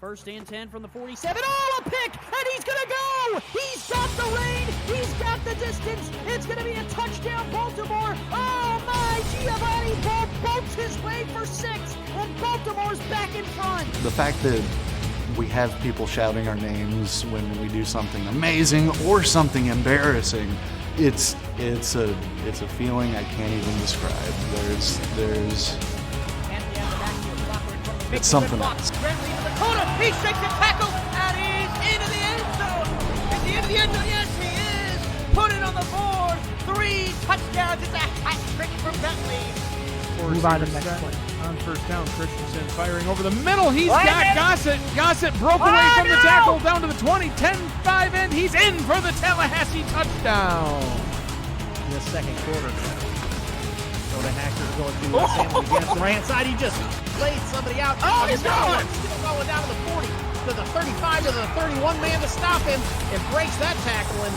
First and 10 from the 47. Oh, a pick! And he's going to go! He's got the range! He's got the distance! It's going to be a touchdown, Baltimore! Oh, my! Giovanni Ball bolts his way for 6, and Baltimore's back in front! The fact that we have people shouting our names when we do something amazing or something embarrassing, it's a feeling I can't even describe. It's something else. He shakes the tackle, and he's into the end zone. Is he into the end zone? Yes, he is. Put it on the board. 3 touchdowns. It's a hat trick from Bentley. Move on to the next play. On first down, Christensen firing over the middle. He's got Gossett. Gossett broke away from the tackle down to the 20. 10-5 end. He's in for the Tallahassee touchdown. In the second quarter. So the Hackers going to Samuel against the right hand side. He just laid somebody out. Oh, he's going! Still going down to the 40, to the 35, to the 31 man to stop him. It breaks that tackle and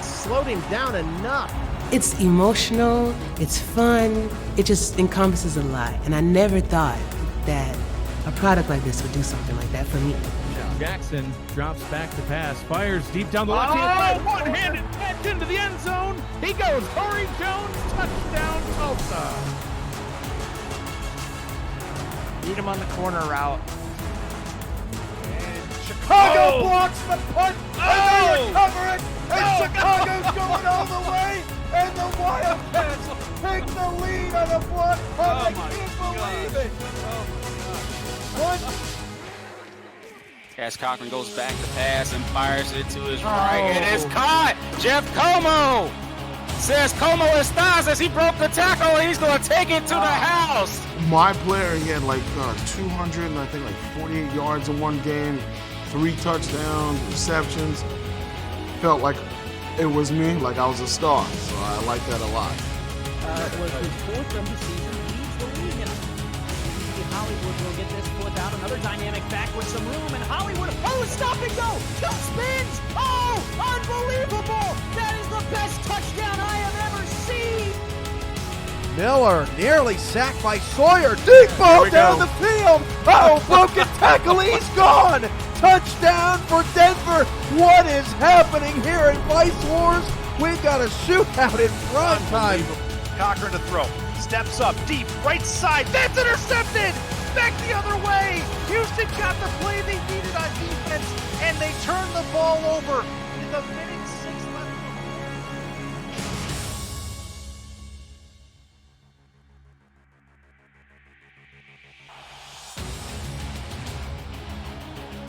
slowed him down enough. It's emotional, it's fun, it just encompasses a lot. And I never thought that a product like this would do something like that for me. Jackson drops back to pass, fires deep down the left-hand side, one-handed catch into the end zone. He goes, Corey Jones, touchdown, Tulsa. Beat him on the corner route. And Chicago blocks the punt, and they recover it, and Chicago's going all the way, and the Wildcats take the lead on a block punt. I can't believe it. Cash Cochran goes back to pass and fires it to his right. It is caught. Jeff Como says Como estás as he broke the tackle and he's going to take it to the house. My player, he had like 200 and I think like 48 yards in one game, 3 touchdowns, receptions. Felt like it was me, like I was a star. So I like that a lot. It was his 4th of the season. Leads the league. And Hollywood will get this foot out. Another dynamic back with some room. And Hollywood, stop and go. 2 spins. Oh, unbelievable. That is the best touchdown I have ever seen. Miller nearly sacked by Sawyer. Deep ball down the field. Oh, broken tackle. He's gone. Touchdown for Denver. What is happening here in Vice Wars? We've got a shootout in prime time. Cochran to throw. Steps up deep, right side. That's intercepted. Back the other way. Houston got the play they needed on defense, and they turned the ball over in the minute 6 left.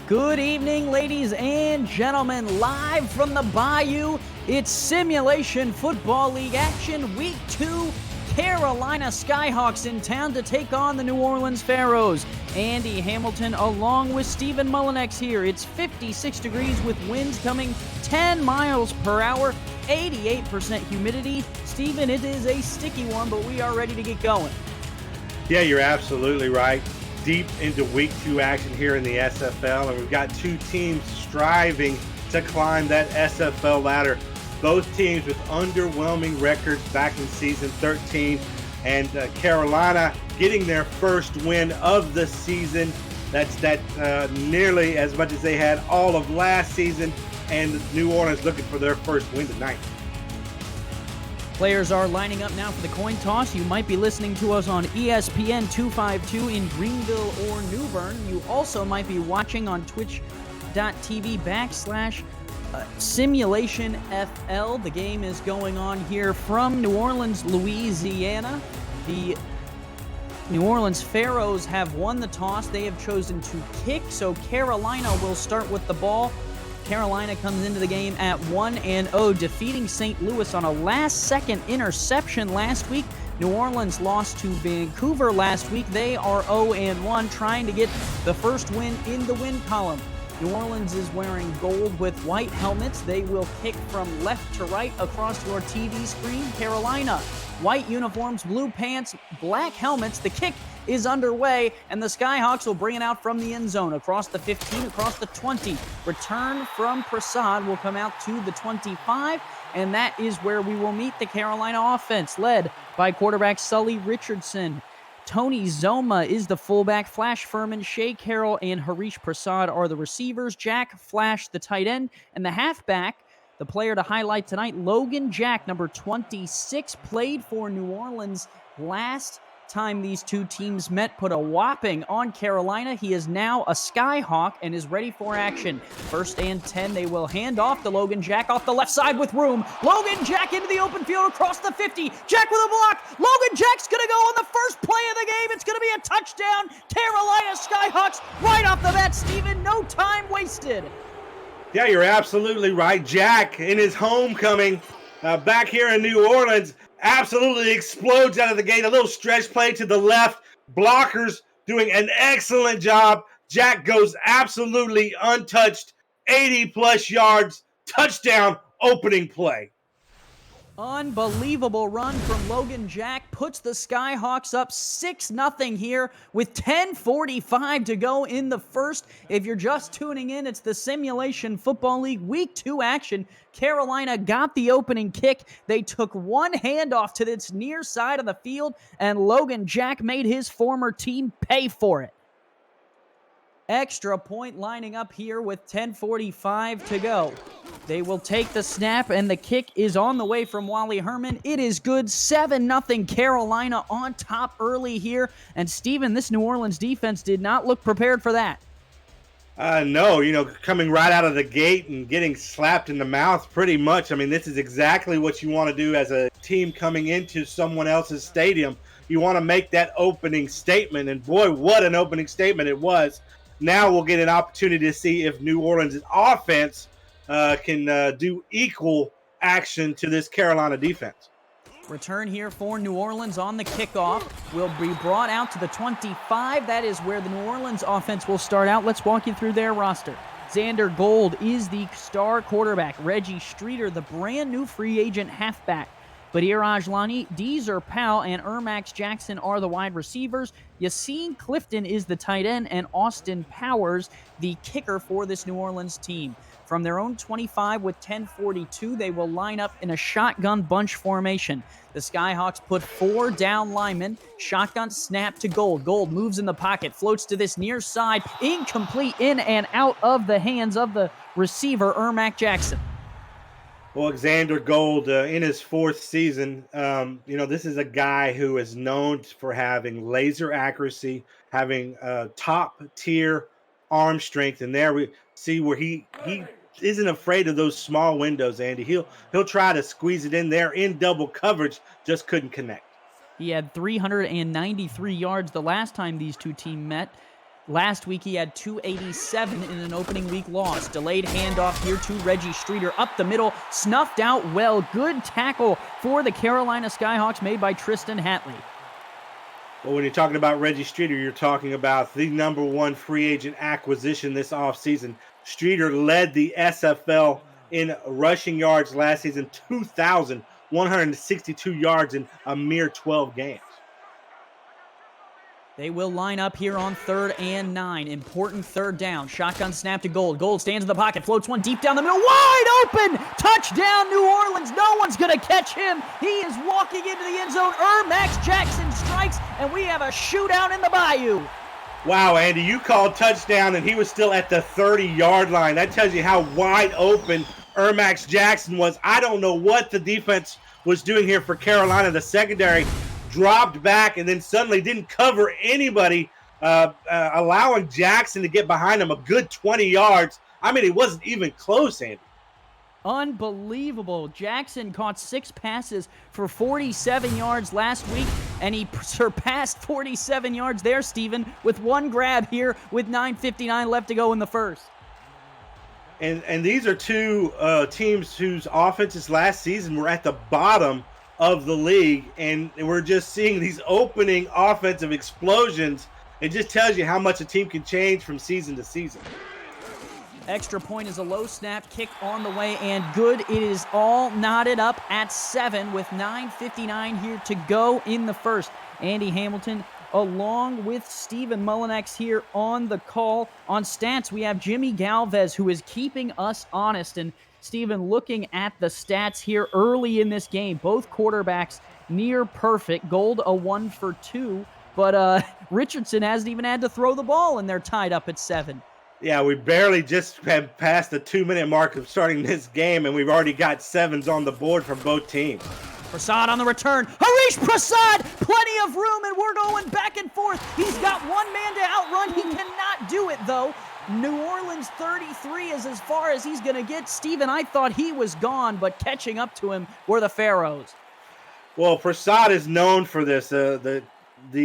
Good evening, ladies and gentlemen. Live from the Bayou, it's Simulation Football League action. Week 2, Carolina Skyhawks in town to take on the New Orleans Pharaohs. Andy Hamilton along with Stephen Mullinex here. It's 56 degrees with winds coming 10 miles per hour, 88% humidity. Stephen, it is a sticky one, but we are ready to get going. Yeah, you're absolutely right. Deep into week 2 action here in the SFL, and we've got 2 teams striving to climb that SFL ladder. Both teams with underwhelming records back in season 13, and Carolina getting their first win of the season. That's nearly as much as they had all of last season, and New Orleans looking for their first win tonight. Players are lining up now for the coin toss. You might be listening to us on ESPN 252 in Greenville or New Bern. You also might be watching on twitch.tv/Simulation FL. The game is going on here from New Orleans, Louisiana. The New Orleans Pharaohs have won the toss. They have chosen to kick, so Carolina will start with the ball. Carolina comes into the game at 1-0, defeating St. Louis on a last-second interception last week. New Orleans lost to Vancouver last week. They are 0-1, trying to get the first win in the win column. New Orleans is wearing gold with white helmets. They will kick from left to right across your TV screen. Carolina, white uniforms, blue pants, black helmets. The kick is underway, and the Skyhawks will bring it out from the end zone across the 15, across the 20. Return from Prasad will come out to the 25, and that is where we will meet the Carolina offense, led by quarterback Sully Richardson. Tony Zoma is the fullback. Flash Furman, Shea Carroll, and Harish Prasad are the receivers. Jack Flash, the tight end. And the halfback, the player to highlight tonight, Logan Jack, number 26, played for New Orleans last time these two teams met, put a whopping on Carolina. He is now a Skyhawk and is ready for action. 1st and 10, they will hand off to Logan Jack off the left side with room. Logan Jack into the open field across the 50. Jack with a block. Logan Jack's going to go on the first play of the game. It's going to be a touchdown. Carolina Skyhawks right off the bat, Steven. No time wasted. Yeah, you're absolutely right. Jack, in his homecoming back here in New Orleans, absolutely explodes out of the gate. A little stretch play to the left. Blockers doing an excellent job. Jack goes absolutely untouched. 80-plus yards. Touchdown opening play. Unbelievable run from Logan Jack puts the Skyhawks up 6-0 here with 10:45 to go in the first. If you're just tuning in, it's the Simulation Football League Week 2 action. Carolina got the opening kick. They took one handoff to its near side of the field, and Logan Jack made his former team pay for it. Extra point lining up here with 10:45 to go. They will take the snap, and the kick is on the way from Wally Herman. It is good. 7-0 Carolina on top early here. And Steven, this New Orleans defense did not look prepared for that. No, coming right out of the gate and getting slapped in the mouth pretty much. I mean, this is exactly what you want to do as a team coming into someone else's stadium. You want to make that opening statement, and boy, what an opening statement it was. Now we'll get an opportunity to see if New Orleans' offense can do equal action to this Carolina defense. Return here for New Orleans on the kickoff. Will be brought out to the 25. That is where the New Orleans offense will start out. Let's walk you through their roster. Xander Gold is the star quarterback. Reggie Streeter, the brand new free agent halfback. Badir Ajlani, Deezer Powell, and Ermax Jackson are the wide receivers. Yassine Clifton is the tight end, and Austin Powers, the kicker for this New Orleans team. From their own 25 with 10:42, they will line up in a shotgun bunch formation. The Skyhawks put 4 down linemen. Shotgun snap to Gold. Gold moves in the pocket, floats to this near side. Incomplete, in and out of the hands of the receiver, Ermac Jackson. Well, Xander Gold, in his 4th season, this is a guy who is known for having laser accuracy, having top-tier arm strength, and there we see where he isn't afraid of those small windows, Andy. He'll try to squeeze it in there in double coverage, just couldn't connect. He had 393 yards the last time these two teams met. Last week, he had 287 in an opening week loss. Delayed handoff here to Reggie Streeter up the middle. Snuffed out well. Good tackle for the Carolina Skyhawks made by Tristan Hatley. Well, when you're talking about Reggie Streeter, you're talking about the #1 free agent acquisition this offseason. Streeter led the SFL in rushing yards last season, 2,162 yards in a mere 12 games. They will line up here on 3rd and 9. Important 3rd down. Shotgun snap to Gold. Gold stands in the pocket, floats one deep down the middle. Wide open! Touchdown, New Orleans. No one's going to catch him. He is walking into the end zone. Ermax Jackson strikes, and we have a shootout in the Bayou. Wow, Andy, you called touchdown, and he was still at the 30-yard line. That tells you how wide open Ermax Jackson was. I don't know what the defense was doing here for Carolina. The secondary dropped back and then suddenly didn't cover anybody, allowing Jackson to get behind him a good 20 yards. I mean, it wasn't even close, Andy. Unbelievable. Jackson caught 6 passes for 47 yards last week, and he surpassed 47 yards there, Steven, with one grab here with 9:59 left to go in the first. And these are two teams whose offenses last season were at the bottom of the league, and we're just seeing these opening offensive explosions. It just tells you how much a team can change from season to season. Extra point is a low snap kick on the way, and good. It is all knotted up at 7 with 9:59 here to go in the first. Andy Hamilton along with Stephen Mullinex here on the call. On stats, we have Jimmy Galvez, who is keeping us honest. And Stephen, looking at the stats here early in this game, both quarterbacks near perfect. Gold a 1 for 2 but Richardson hasn't even had to throw the ball, and they're tied up at 7. Yeah, we barely just have passed the 2-minute mark of starting this game, and we've already got 7s on the board from both teams. Prasad on the return. Harish Prasad, plenty of room, and we're going back and forth. He's got one man to outrun. He cannot do it, though. New Orleans 33 is as far as he's going to get. Steven, I thought he was gone, but catching up to him were the Pharaohs. Well, Prasad is known for this. The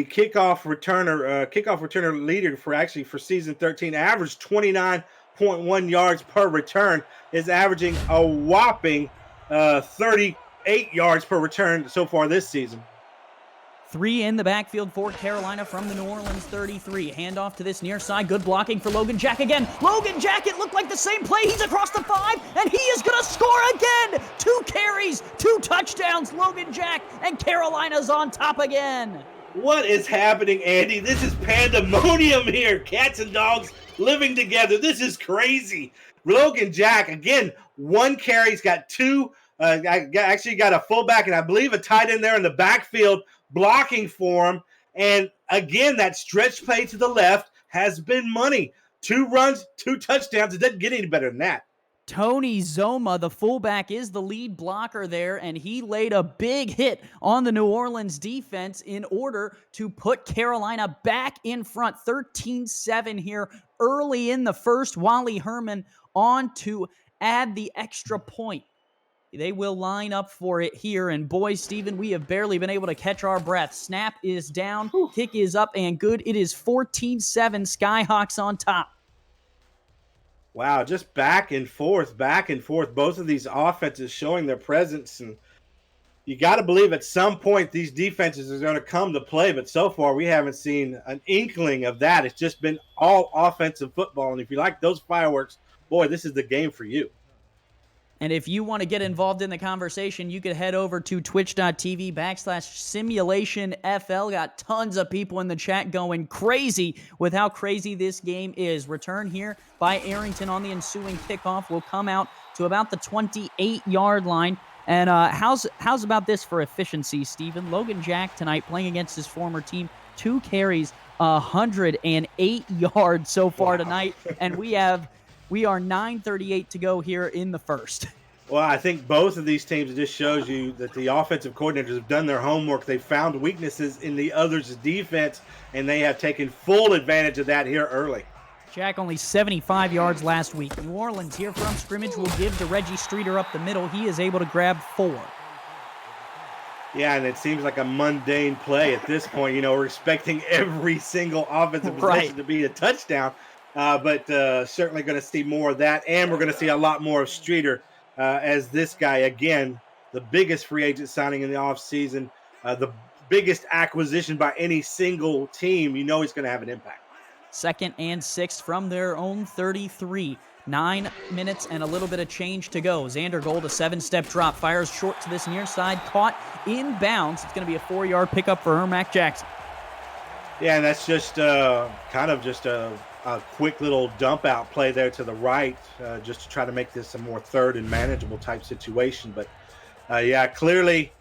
kickoff returner leader for season 13 averaged 29.1 yards per return, is averaging a whopping 38 yards per return so far this season. 3 in the backfield for Carolina from the New Orleans 33. Handoff to this near side. Good blocking for Logan Jack again. Logan Jack, it looked like the same play. He's across the 5, and he is going to score again. 2 carries, 2 touchdowns. Logan Jack, and Carolina's on top again. What is happening, Andy? This is pandemonium here. Cats and dogs living together. This is crazy. Logan Jack, again, 1 carry. He's got 2. Actually got a fullback and I believe a tight end there in the backfield blocking for him. And again, that stretch play to the left has been money. 2 runs, 2 touchdowns. It doesn't get any better than that. Tony Zoma, the fullback, is the lead blocker there, and he laid a big hit on the New Orleans defense in order to put Carolina back in front. 13-7 here early in the first. Wally Herman on to add the extra point. They will line up for it here, and boy, Steven, we have barely been able to catch our breath. Snap is down, kick is up and good. It is 14-7, Skyhawks on top. Wow, just back and forth. Both of these offenses showing their presence, and you got to believe at some point these defenses are going to come to play, but so far we haven't seen an inkling of that. It's just been all offensive football, and if you like those fireworks, boy, this is the game for you. And if you want to get involved in the conversation, you could head over to twitch.tv/simulationfl. Got tons of people in the chat going crazy with how crazy this game is. Return here by Arrington on the ensuing kickoff will come out to about the 28-yard line. And how's about this for efficiency, Steven? Logan Jack tonight playing against his former team. 2 carries, 108 yards so far tonight. And we are 9:38 to go here in the first. Well, I think both of these teams, it just shows you that the offensive coordinators have done their homework. They found weaknesses in the other's defense, and they have taken full advantage of that here early. Jack only 75 yards last week. New Orleans here from scrimmage will give to Reggie Streeter up the middle. He is able to grab 4. Yeah, and it seems like a mundane play at this point. You know, we're expecting every single offensive possession to be a touchdown. But certainly going to see more of that, and we're going to see a lot more of Streeter as this guy, again, the biggest free agent signing in the offseason, the biggest acquisition by any single team. You know he's going to have an impact. 2nd and 6 from their own 33. 9 minutes and a little bit of change to go. Xander Gold, a 7-step drop, fires short to this near side, caught in bounds. It's going to be a 4-yard pickup for Ermac Jackson. Yeah, and that's just a quick little dump out play there to the right, just to try to make this a more third and manageable type situation. But yeah, clearly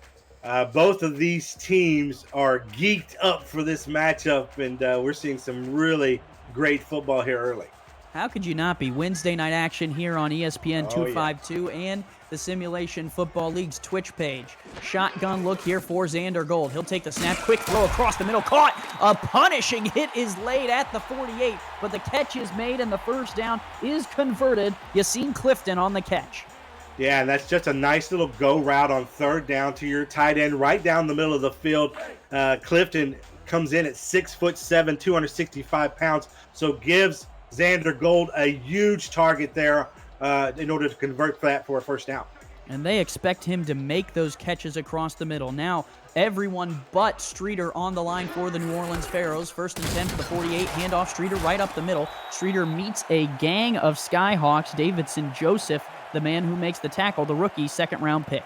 both of these teams are geeked up for this matchup, and we're seeing some really great football here early. How could you not be? Wednesday night action here on ESPN 252 and the Simulation Football League's Twitch page. Shotgun look here for Xander Gold. He'll take the snap, quick throw across the middle, caught. A punishing hit is laid at the 48, but the catch is made and the first down is converted. Yassine Clifton on the catch. Yeah, and that's just a nice little go route on 3rd down to your tight end right down the middle of the field. Clifton comes in at 6'7", 265 pounds, so gives Xander Gold a huge target there in order to convert that for a first down. And they expect him to make those catches across the middle. Now, everyone but Streeter on the line for the New Orleans Pharaohs. 1st and 10 for the 48. Handoff Streeter right up the middle. Streeter meets a gang of Skyhawks. Davidson Joseph, the man who makes the tackle, the rookie 2nd-round pick.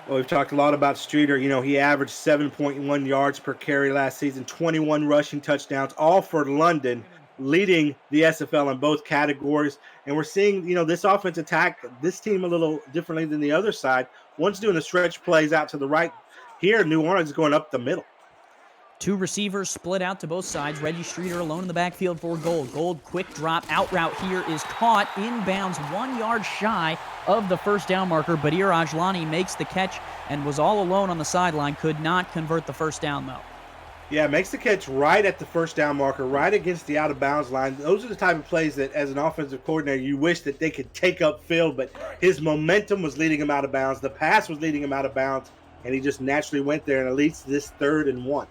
Well, we've talked a lot about Streeter. You know, he averaged 7.1 yards per carry last season, 21 rushing touchdowns, all for London, leading the SFL in both categories. And we're seeing, you know, this offense attack this team a little differently than the other side. One's doing the stretch plays out to the right. Here, New Orleans is going up the middle. Two receivers split out to both sides. Reggie Streeter alone in the backfield for Gold. Gold, quick drop, out route here is caught inbounds 1 yard shy of the first down marker. Badir Ajlani makes the catch and was all alone on the sideline. Could not convert the first down, though. Yeah, makes the catch right at the first down marker, right against the out-of-bounds line. Those are the type of plays that, as an offensive coordinator, you wish that they could take upfield, but his momentum was leading him out of bounds. The pass was leading him out of bounds, and he just naturally went there, and at least this 3rd and 1.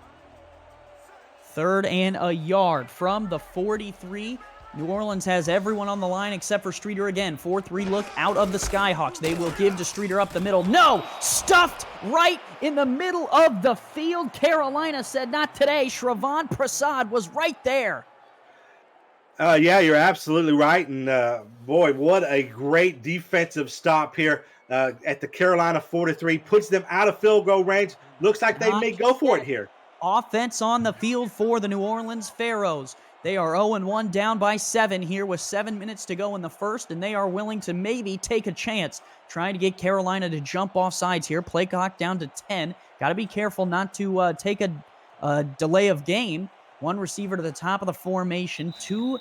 3rd and a yard from the 43. New Orleans has everyone on the line except for Streeter again. 4-3 look out of the Skyhawks. They will give to Streeter up the middle. No! Stuffed right in the middle of the field. Carolina said not today. Shravan Prasad was right there. Yeah, you're absolutely right. And, boy, what a great defensive stop here at the Carolina 4-3. Puts them out of field goal range. Looks like they may go for it here. Offense on the field for the New Orleans Pharaohs. They are 0-1 down by 7 here with 7 minutes to go in the first, and they are willing to maybe take a chance trying to get Carolina to jump off sides here. Play clock down to 10. Got to be careful not to take a delay of game. One receiver to the top of the formation, 2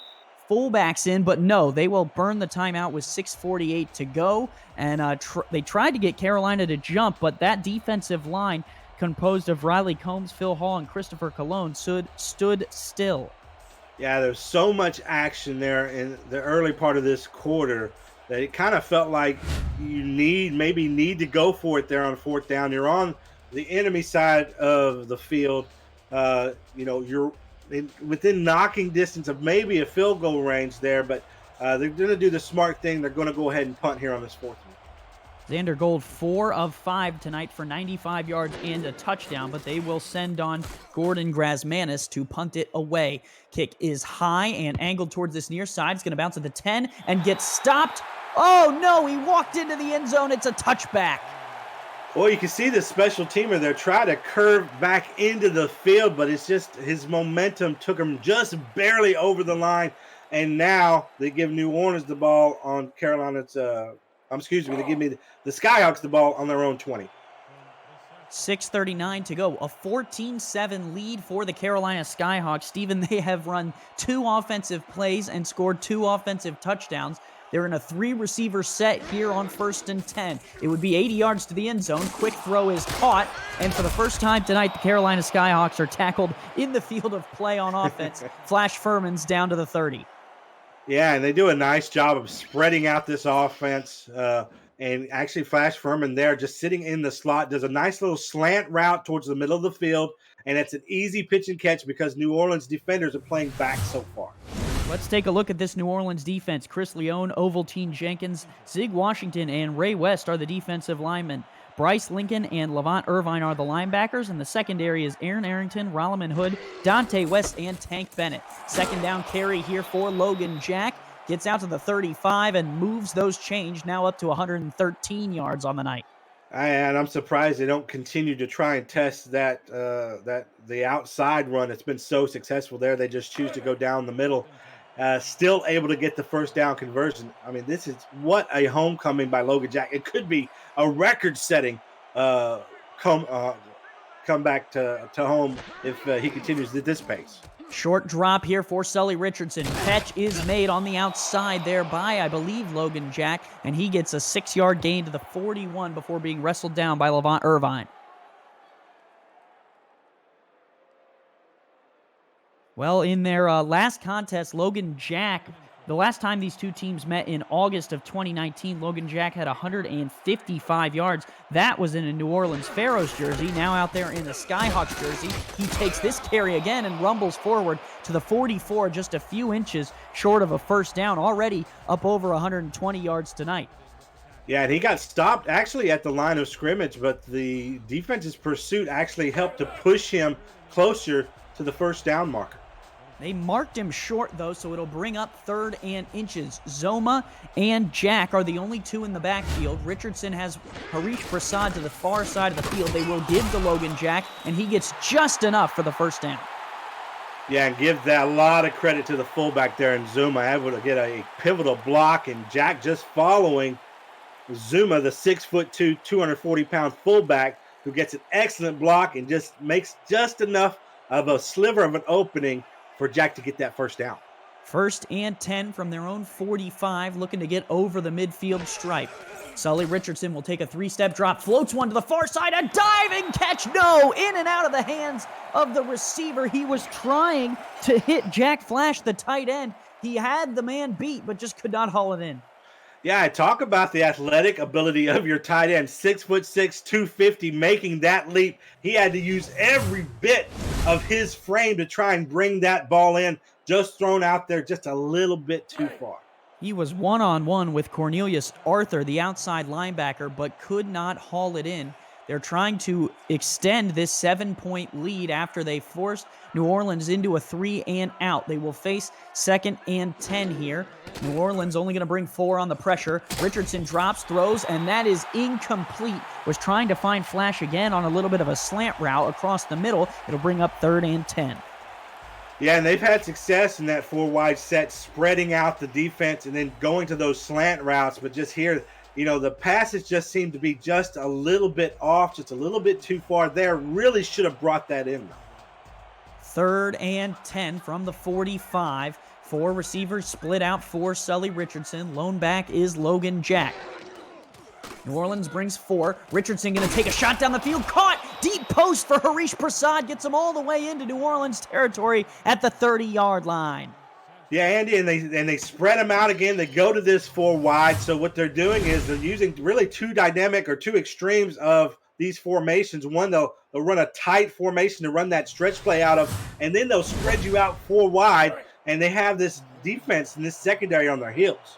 fullbacks in, but no, they will burn the timeout with 6:48 to go. And they tried to get Carolina to jump, but that defensive line composed of Riley Combs, Phil Hall, and Christopher Colon stood still. Yeah, there's so much action there in the early part of this quarter that it kind of felt like you maybe need to go for it there on 4th down. You're on the enemy side of the field. You're within knocking distance of maybe a field goal range there, but they're going to do the smart thing. They're going to go ahead and punt here on this 4th one. Xander Gold, 4 of 5 tonight for 95 yards and a touchdown, but they will send on Gordon Grasmanis to punt it away. Kick is high and angled towards this near side. It's going to bounce at the 10 and get stopped. Oh, no, he walked into the end zone. It's a touchback. Well, you can see the special teamer there try to curve back into the field, but it's just his momentum took him just barely over the line, and now they give New Orleans the ball on Carolina's they give me the Skyhawks the ball on their own 20. 6:39 to go. A 14-7 lead for the Carolina Skyhawks. Steven, they have run 2 offensive plays and scored 2 offensive touchdowns. They're in a 3-receiver set here on 1st and 10. It would be 80 yards to the end zone. Quick throw is caught. And for the first time tonight, the Carolina Skyhawks are tackled in the field of play on offense. Flash Furman's down to the 30. Yeah, and they do a nice job of spreading out this offense. And actually, Flash Furman there just sitting in the slot does a nice little slant route towards the middle of the field. And it's an easy pitch and catch because New Orleans defenders are playing back so far. Let's take a look at this New Orleans defense. Chris Leone, Ovaltine Jenkins, Zig Washington, and Ray West are the defensive linemen. Bryce Lincoln and Levant Irvine are the linebackers, and the secondary is Aaron Arrington, Rolliman Hood, Dante West, and Tank Bennett. Second down carry here for Logan Jack. Gets out to the 35 and moves those chains now up to 113 yards on the night. And I'm surprised they don't continue to try and test that the outside run. It's been so successful there. They just choose to go down the middle. Still able to get the first down conversion. I mean, this is what a homecoming by Logan Jack. It could be a record-setting come back to home if he continues at this pace. Short drop here for Sully Richardson. Catch is made on the outside there by, I believe, Logan Jack, and he gets a 6-yard gain to the 41 before being wrestled down by Levant Irvine. Well, in their last contest, Logan Jack, the last time these two teams met in August of 2019, Logan Jack had 155 yards. That was in a New Orleans Pharaohs jersey. Now out there in the Skyhawks jersey, he takes this carry again and rumbles forward to the 44, just a few inches short of a first down, already up over 120 yards tonight. Yeah, and he got stopped actually at the line of scrimmage, but the defense's pursuit actually helped to push him closer to the first down marker. They marked him short, though, so it'll bring up 3rd and inches. Zoma and Jack are the only two in the backfield. Richardson has Harish Prasad to the far side of the field. They will give to Logan Jack, and he gets just enough for the first down. Yeah, and give that a lot of credit to the fullback there in Zuma, able to get a pivotal block, and Jack just following Zuma, the 6'2", 240-pound fullback, who gets an excellent block and just makes just enough of a sliver of an opening for Jack to get that first down. 1st and 10 from their own 45, looking to get over the midfield stripe. Sully Richardson will take a 3-step drop, floats one to the far side, a diving catch, no, in and out of the hands of the receiver. He was trying to hit Jack Flash, the tight end. He had the man beat, but just could not haul it in. Yeah, talk about the athletic ability of your tight end. 6'6", 250, making that leap. He had to use every bit of his frame to try and bring that ball in, just thrown out there just a little bit too far. He was one-on-one with Cornelius Arthur, the outside linebacker, but could not haul it in. They're trying to extend this 7-point lead after they forced New Orleans into a 3-and-out. They will face 2nd and 10 here. New Orleans only going to bring 4 on the pressure. Richardson drops, throws, and that is incomplete. Was trying to find Flash again on a little bit of a slant route across the middle. It'll bring up 3rd and 10. Yeah, and they've had success in that 4-wide set, spreading out the defense and then going to those slant routes. But just here, the passes just seem to be just a little bit off, just a little bit too far there. Really should have brought that in, though. 3rd and 10 from the 45. 4 receivers split out for Sully Richardson. Lone back is Logan Jack. New Orleans brings 4. Richardson going to take a shot down the field. Caught! Deep post for Harish Prasad. Gets him all the way into New Orleans territory at the 30-yard line. Yeah, Andy, and they spread them out again. They go to this 4 wide. So what they're doing is they're using really 2 dynamic or 2 extremes of these formations. One, they'll run a tight formation to run that stretch play out of, and then they'll spread you out 4 wide, and they have this defense and this secondary on their heels.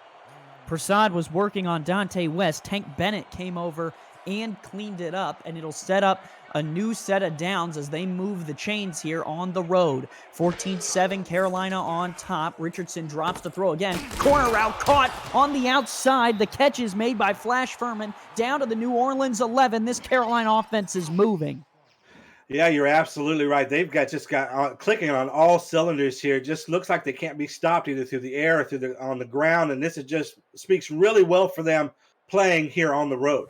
Prasad was working on Dante West. Tank Bennett came over and cleaned it up, and it'll set up a new set of downs as they move the chains here on the road. 14-7, Carolina on top. Richardson drops the throw again. Corner route caught on the outside. The catch is made by Flash Furman down to the New Orleans 11. This Carolina offense is moving. Yeah, you're absolutely right. They've got clicking on all cylinders here. Just looks like they can't be stopped either through the air or on the ground, and this just speaks really well for them playing here on the road.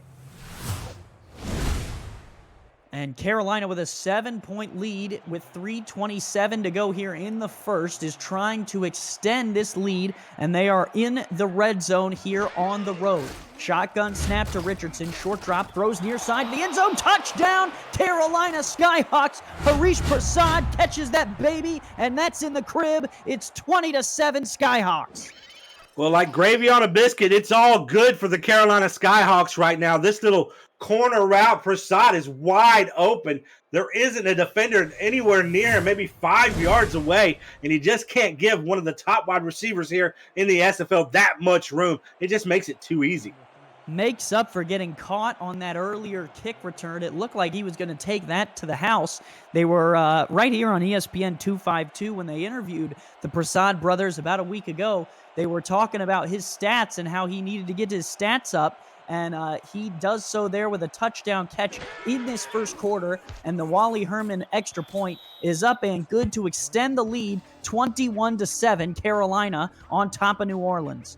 And Carolina, with a 7-point lead with 3:27 to go here in the first, is trying to extend this lead, and they are in the red zone here on the road. Shotgun snap to Richardson. Short drop, throws near side to the end zone. Touchdown, Carolina Skyhawks. Harish Prasad catches that baby, and that's in the crib. It's 20-7 Skyhawks. Well, like gravy on a biscuit, it's all good for the Carolina Skyhawks right now. This little corner route, Prasad is wide open. There isn't a defender anywhere near him, maybe 5 yards away, and he just can't give one of the top wide receivers here in the SFL that much room. It just makes it too easy. Makes up for getting caught on that earlier kick return. It looked like he was going to take that to the house. They were right here on ESPN 252 when they interviewed the Prasad brothers about a week ago. They were talking about his stats and how he needed to get his stats up, and he does so there with a touchdown catch in this first quarter, and the Wally Herman extra point is up and good to extend the lead 21-7, Carolina on top of New Orleans.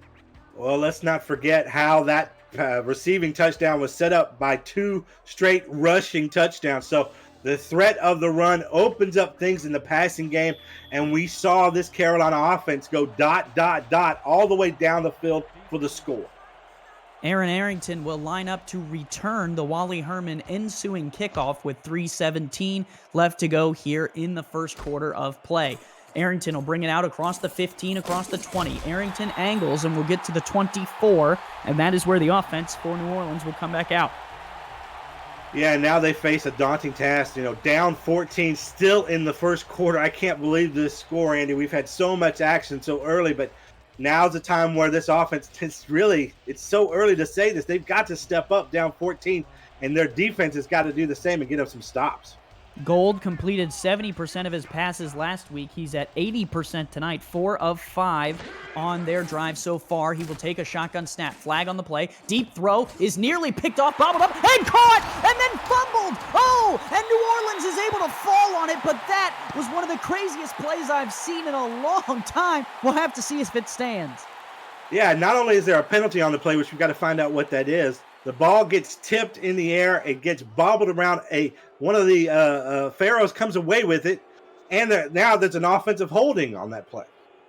Well, let's not forget how that receiving touchdown was set up by 2 straight rushing touchdowns. So the threat of the run opens up things in the passing game, and we saw this Carolina offense go ... all the way down the field for the score. Aaron Arrington will line up to return the Wally Herman ensuing kickoff with 3:17 left to go here in the first quarter of play. Arrington will bring it out across the 15, across the 20. Arrington angles and will get to the 24, and that is where the offense for New Orleans will come back out. Yeah, now they face a daunting task, down 14 still in the first quarter. I can't believe this score, Andy. We've had so much action so early, but now's the time where this offense, it's so early to say this. They've got to step up down 14, and their defense has got to do the same and get them some stops. Gold completed 70% of his passes last week. He's at 80% tonight, 4 of 5 on their drive so far. He will take a shotgun snap, flag on the play. Deep throw is nearly picked off, bobbled up, and caught, and then fumbled. Oh, and New Orleans is able to fall on it, but that was one of the craziest plays I've seen in a long time. We'll have to see if it stands. Yeah, not only is there a penalty on the play, which we've got to find out what that is, the ball gets tipped in the air. It gets bobbled around. One of the Pharaohs comes away with it. And now there's an offensive holding on that play.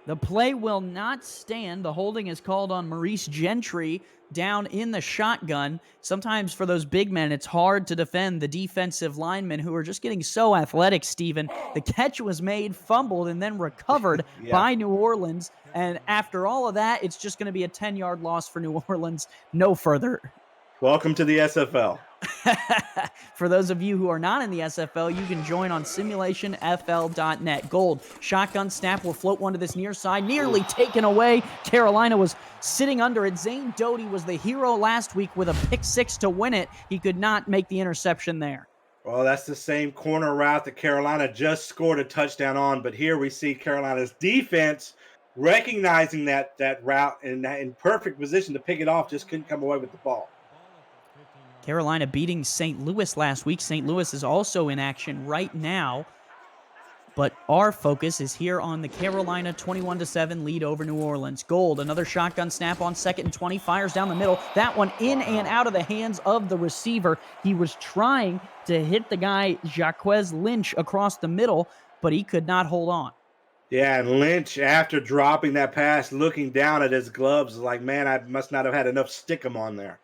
The play will not stand. The holding is called on Maurice Gentry down in the shotgun. Sometimes for those big men, it's hard to defend the defensive linemen who are just getting so athletic, Steven. The catch was made, fumbled, and then recovered by New Orleans. And after all of that, it's just going to be a 10-yard loss for New Orleans. No further. Welcome to the SFL. For those of you who are not in the SFL, you can join on simulationfl.net. Gold, shotgun snap will float one to this near side, nearly taken away. Carolina was sitting under it. Zane Doty was the hero last week with a pick six to win it. He could not make the interception there. Well, that's the same corner route that Carolina just scored a touchdown on, but here we see Carolina's defense recognizing that route and in perfect position to pick it off, just couldn't come away with the ball. Carolina beating St. Louis last week. St. Louis is also in action right now. But our focus is here on the Carolina 21-7 lead over New Orleans. Gold, another shotgun snap on 2nd and 20, fires down the middle. That one in and out of the hands of the receiver. He was trying to hit the guy, Jaquez Lynch, across the middle, but he could not hold on. Yeah, and Lynch, after dropping that pass, looking down at his gloves, is like, man, I must not have had enough stickum on there.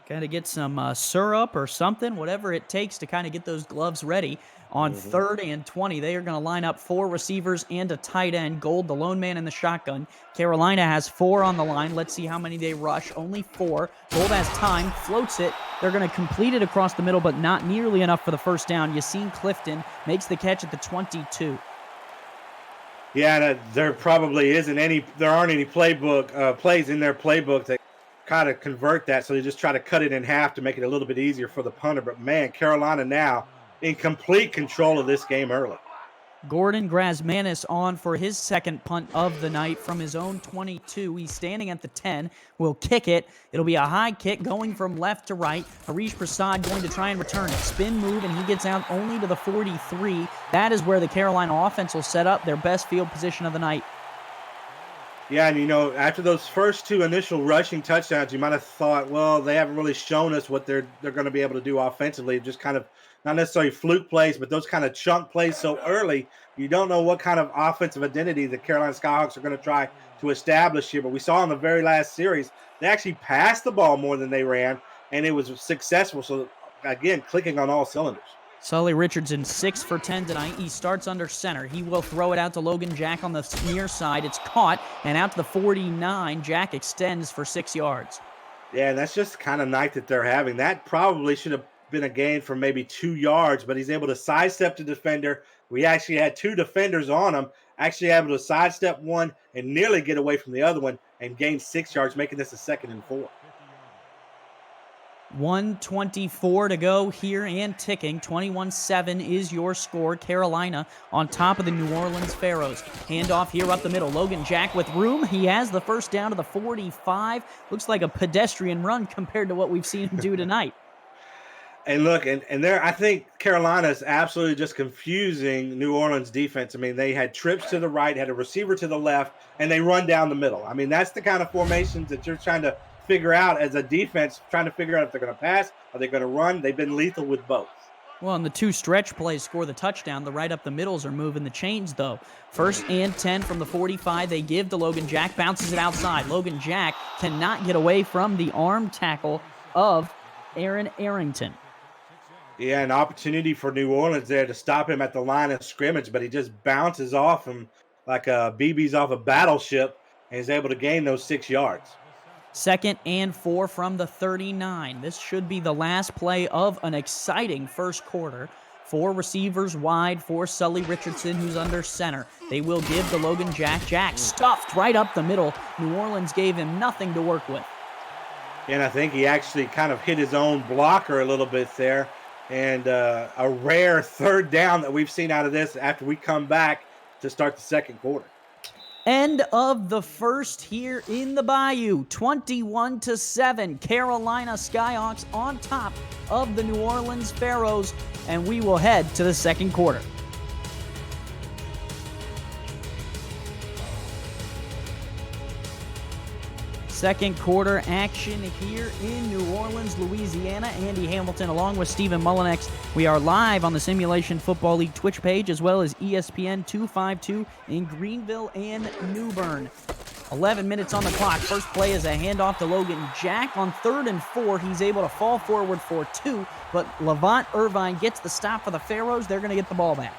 Got to get some syrup or something, whatever it takes to kind of get those gloves ready. On 3rd and 20, they are going to line up 4 receivers and a tight end. Gold, the lone man in the shotgun. Carolina has 4 on the line. Let's see how many they rush. Only 4. Gold has time, floats it. They're going to complete it across the middle, but not nearly enough for the first down. Yassine Clifton makes the catch at the 22. Yeah, there probably aren't any plays in their playbook that kind of convert that, so they just try to cut it in half to make it a little bit easier for the punter. But man, Carolina now in complete control of this game early. Gordon Grasmanis on for his second punt of the night from his own 22. He's standing at the 10. Will kick it. It'll be a high kick going from left to right. Harish Prasad going to try and return it. Spin move, and he gets out only to the 43. That is where the Carolina offense will set up their best field position of the night. Yeah, and after those first 2 initial rushing touchdowns, you might have thought, well, they haven't really shown us what they're going to be able to do offensively. Just kind of not necessarily fluke plays, but those kind of chunk plays so early, you don't know what kind of offensive identity the Carolina Skyhawks are going to try to establish here. But we saw in the very last series, they actually passed the ball more than they ran, and it was successful. So, again, clicking on all cylinders. Sully Richardson, 6 for 10 tonight. He starts under center. He will throw it out to Logan Jack on the near side. It's caught, and out to the 49. Jack extends for 6 yards. Yeah, and that's just the kind of night that they're having. That probably should have been a gain for maybe 2 yards, but he's able to sidestep the defender. We actually had 2 defenders on him, actually able to sidestep one and nearly get away from the other one and gain 6 yards, making this a 2nd and 4. 1:24 to go here and ticking. 21-7 is your score. Carolina on top of the New Orleans Pharaohs. Handoff here up the middle. Logan Jack with room. He has the first down to the 45. Looks like a pedestrian run compared to what we've seen him do tonight. And look, and there, I think Carolina is absolutely just confusing New Orleans defense. I mean, they had trips to the right, had a receiver to the left, and they run down the middle. I mean, that's the kind of formations that you're trying to figure out as a defense, trying to figure out if they're going to pass, are they going to run. They've been lethal with both. Well, and the 2 stretch plays score the touchdown. The right up the middles are moving the chains, though. 1st and 10 from the 45. They give to Logan Jack, bounces it outside. Logan Jack cannot get away from the arm tackle of Aaron Arrington. Yeah, an opportunity for New Orleans there to stop him at the line of scrimmage, but he just bounces off him like a BB's off a battleship and is able to gain those 6 yards. 2nd and 4 from the 39. This should be the last play of an exciting first quarter. 4 receivers wide for Sully Richardson, who's under center. They will give to Logan Jack. Jack stuffed right up the middle. New Orleans gave him nothing to work with. And I think he actually kind of hit his own blocker a little bit there. And a rare 3rd down that we've seen out of this after we come back to start the 2nd quarter. End of the first here in the Bayou. 21-7. Carolina Skyhawks on top of the New Orleans Pharaohs. And we will head to the 2nd quarter. Second quarter action here in New Orleans, Louisiana. Andy Hamilton along with Stephen Mullinex. We are live on the Simulation Football League Twitch page as well as ESPN 252 in Greenville and New Bern. 11 minutes on the clock. First play is a handoff to Logan Jack on 3rd and 4. He's able to fall forward for 2, but Levant Irvine gets the stop for the Pharaohs. They're going to get the ball back.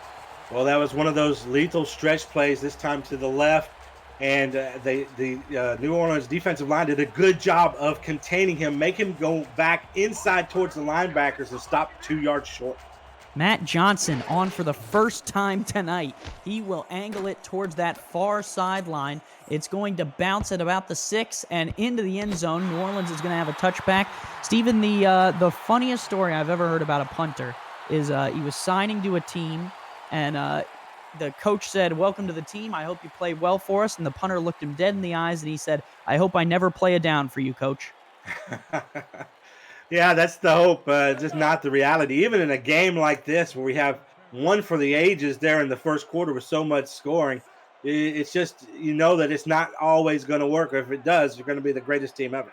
Well, that was one of those lethal stretch plays, this time to the left. And the New Orleans defensive line did a good job of containing him, make him go back inside towards the linebackers and stop 2 yards short. Matt Johnson on for the first time tonight. He will angle it towards that far sideline. It's going to bounce at about the 6 and into the end zone. New Orleans is going to have a touchback. Stephen, the funniest story I've ever heard about a punter is he was signing to a team, and the coach said, "Welcome to the team. I hope you play well for us." And the punter looked him dead in the eyes, and he said, "I hope I never play a down for you, coach." Yeah, that's the hope, just not the reality. Even in a game like this where we have one for the ages there in the first quarter with so much scoring, it's just, you know that it's not always going to work. Or if it does, you're going to be the greatest team ever.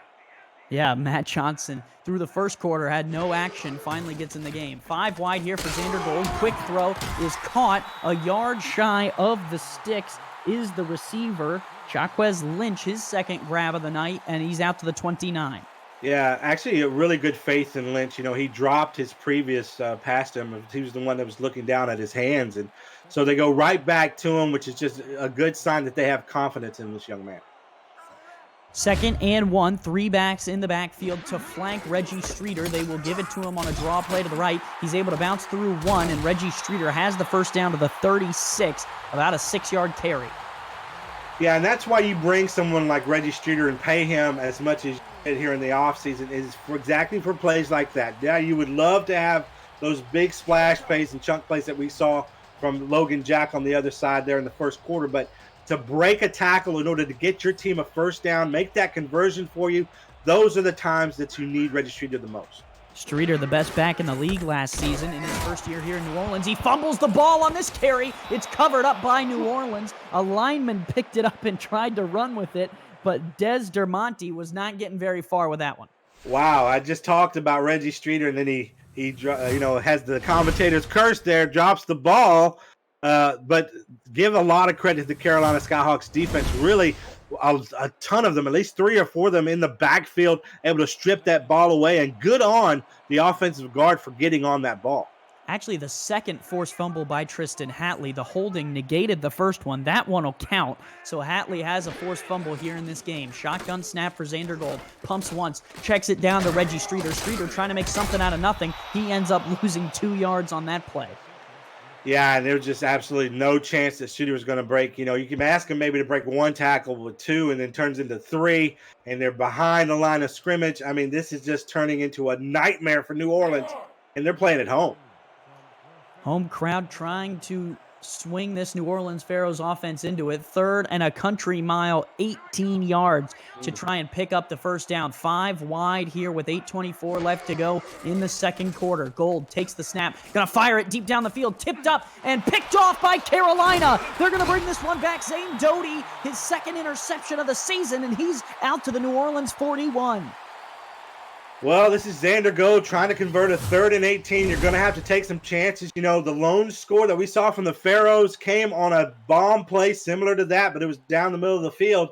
Yeah, Matt Johnson through the first quarter had no action, finally gets in the game. 5 wide here for Xander Gold. Quick throw is caught a yard shy of the sticks is the receiver. Jaquez Lynch, his second grab of the night, and he's out to the 29. Yeah, actually a really good faith in Lynch. You know, he dropped his previous pass to him. He was the one that was looking down at his hands. And so they go right back to him, which is just a good sign that they have confidence in this young man. 2nd and 1, 3 backs in the backfield to flank Reggie Streeter. They will give it to him on a draw play to the right. He's able to bounce through 1, and Reggie Streeter has the first down to the 36, about a 6-yard carry. Yeah, and that's why you bring someone like Reggie Streeter and pay him as much as you did here in the offseason, is for exactly for plays like that. Yeah, you would love to have those big splash plays and chunk plays that we saw from Logan Jack on the other side there in the first quarter, but to break a tackle in order to get your team a first down, make that conversion for you, those are the times that you need Reggie Streeter the most. Streeter, the best back in the league last season in his first year here in New Orleans. He fumbles the ball on this carry. It's covered up by New Orleans. A lineman picked it up and tried to run with it, but Des Dermonti was not getting very far with that one. Wow, I just talked about Reggie Streeter, and then he has the commentator's curse there, drops the ball. But give a lot of credit to the Carolina Skyhawks defense. Really, a ton of them, at least 3 or 4 of them in the backfield, able to strip that ball away. And good on the offensive guard for getting on that ball. Actually, the second forced fumble by Tristan Hatley, the holding negated the first one. That one will count. So Hatley has a forced fumble here in this game. Shotgun snap for Xander Gold. Pumps once, checks it down to Reggie Streeter. Streeter trying to make something out of nothing. He ends up losing 2 yards on that play. Yeah, and there was just absolutely no chance that Streeter was going to break. You know, you can ask him maybe to break 1 tackle with 2 and then turns into 3, and they're behind the line of scrimmage. I mean, this is just turning into a nightmare for New Orleans, and they're playing at home. Home crowd trying to swing this New Orleans Pharaohs offense into it. 3rd and a country mile, 18 yards to try and pick up the first down. 5 wide here with 8:24 left to go in the second quarter. Gold takes the snap, gonna fire it deep down the field, tipped up and picked off by Carolina. They're gonna bring this one back. Zane Doty, his second interception of the season, and he's out to the New Orleans 41. Well, this is Xander Gold trying to convert a 3rd and 18. You're going to have to take some chances. You know, the lone score that we saw from the Pharaohs came on a bomb play similar to that, but it was down the middle of the field.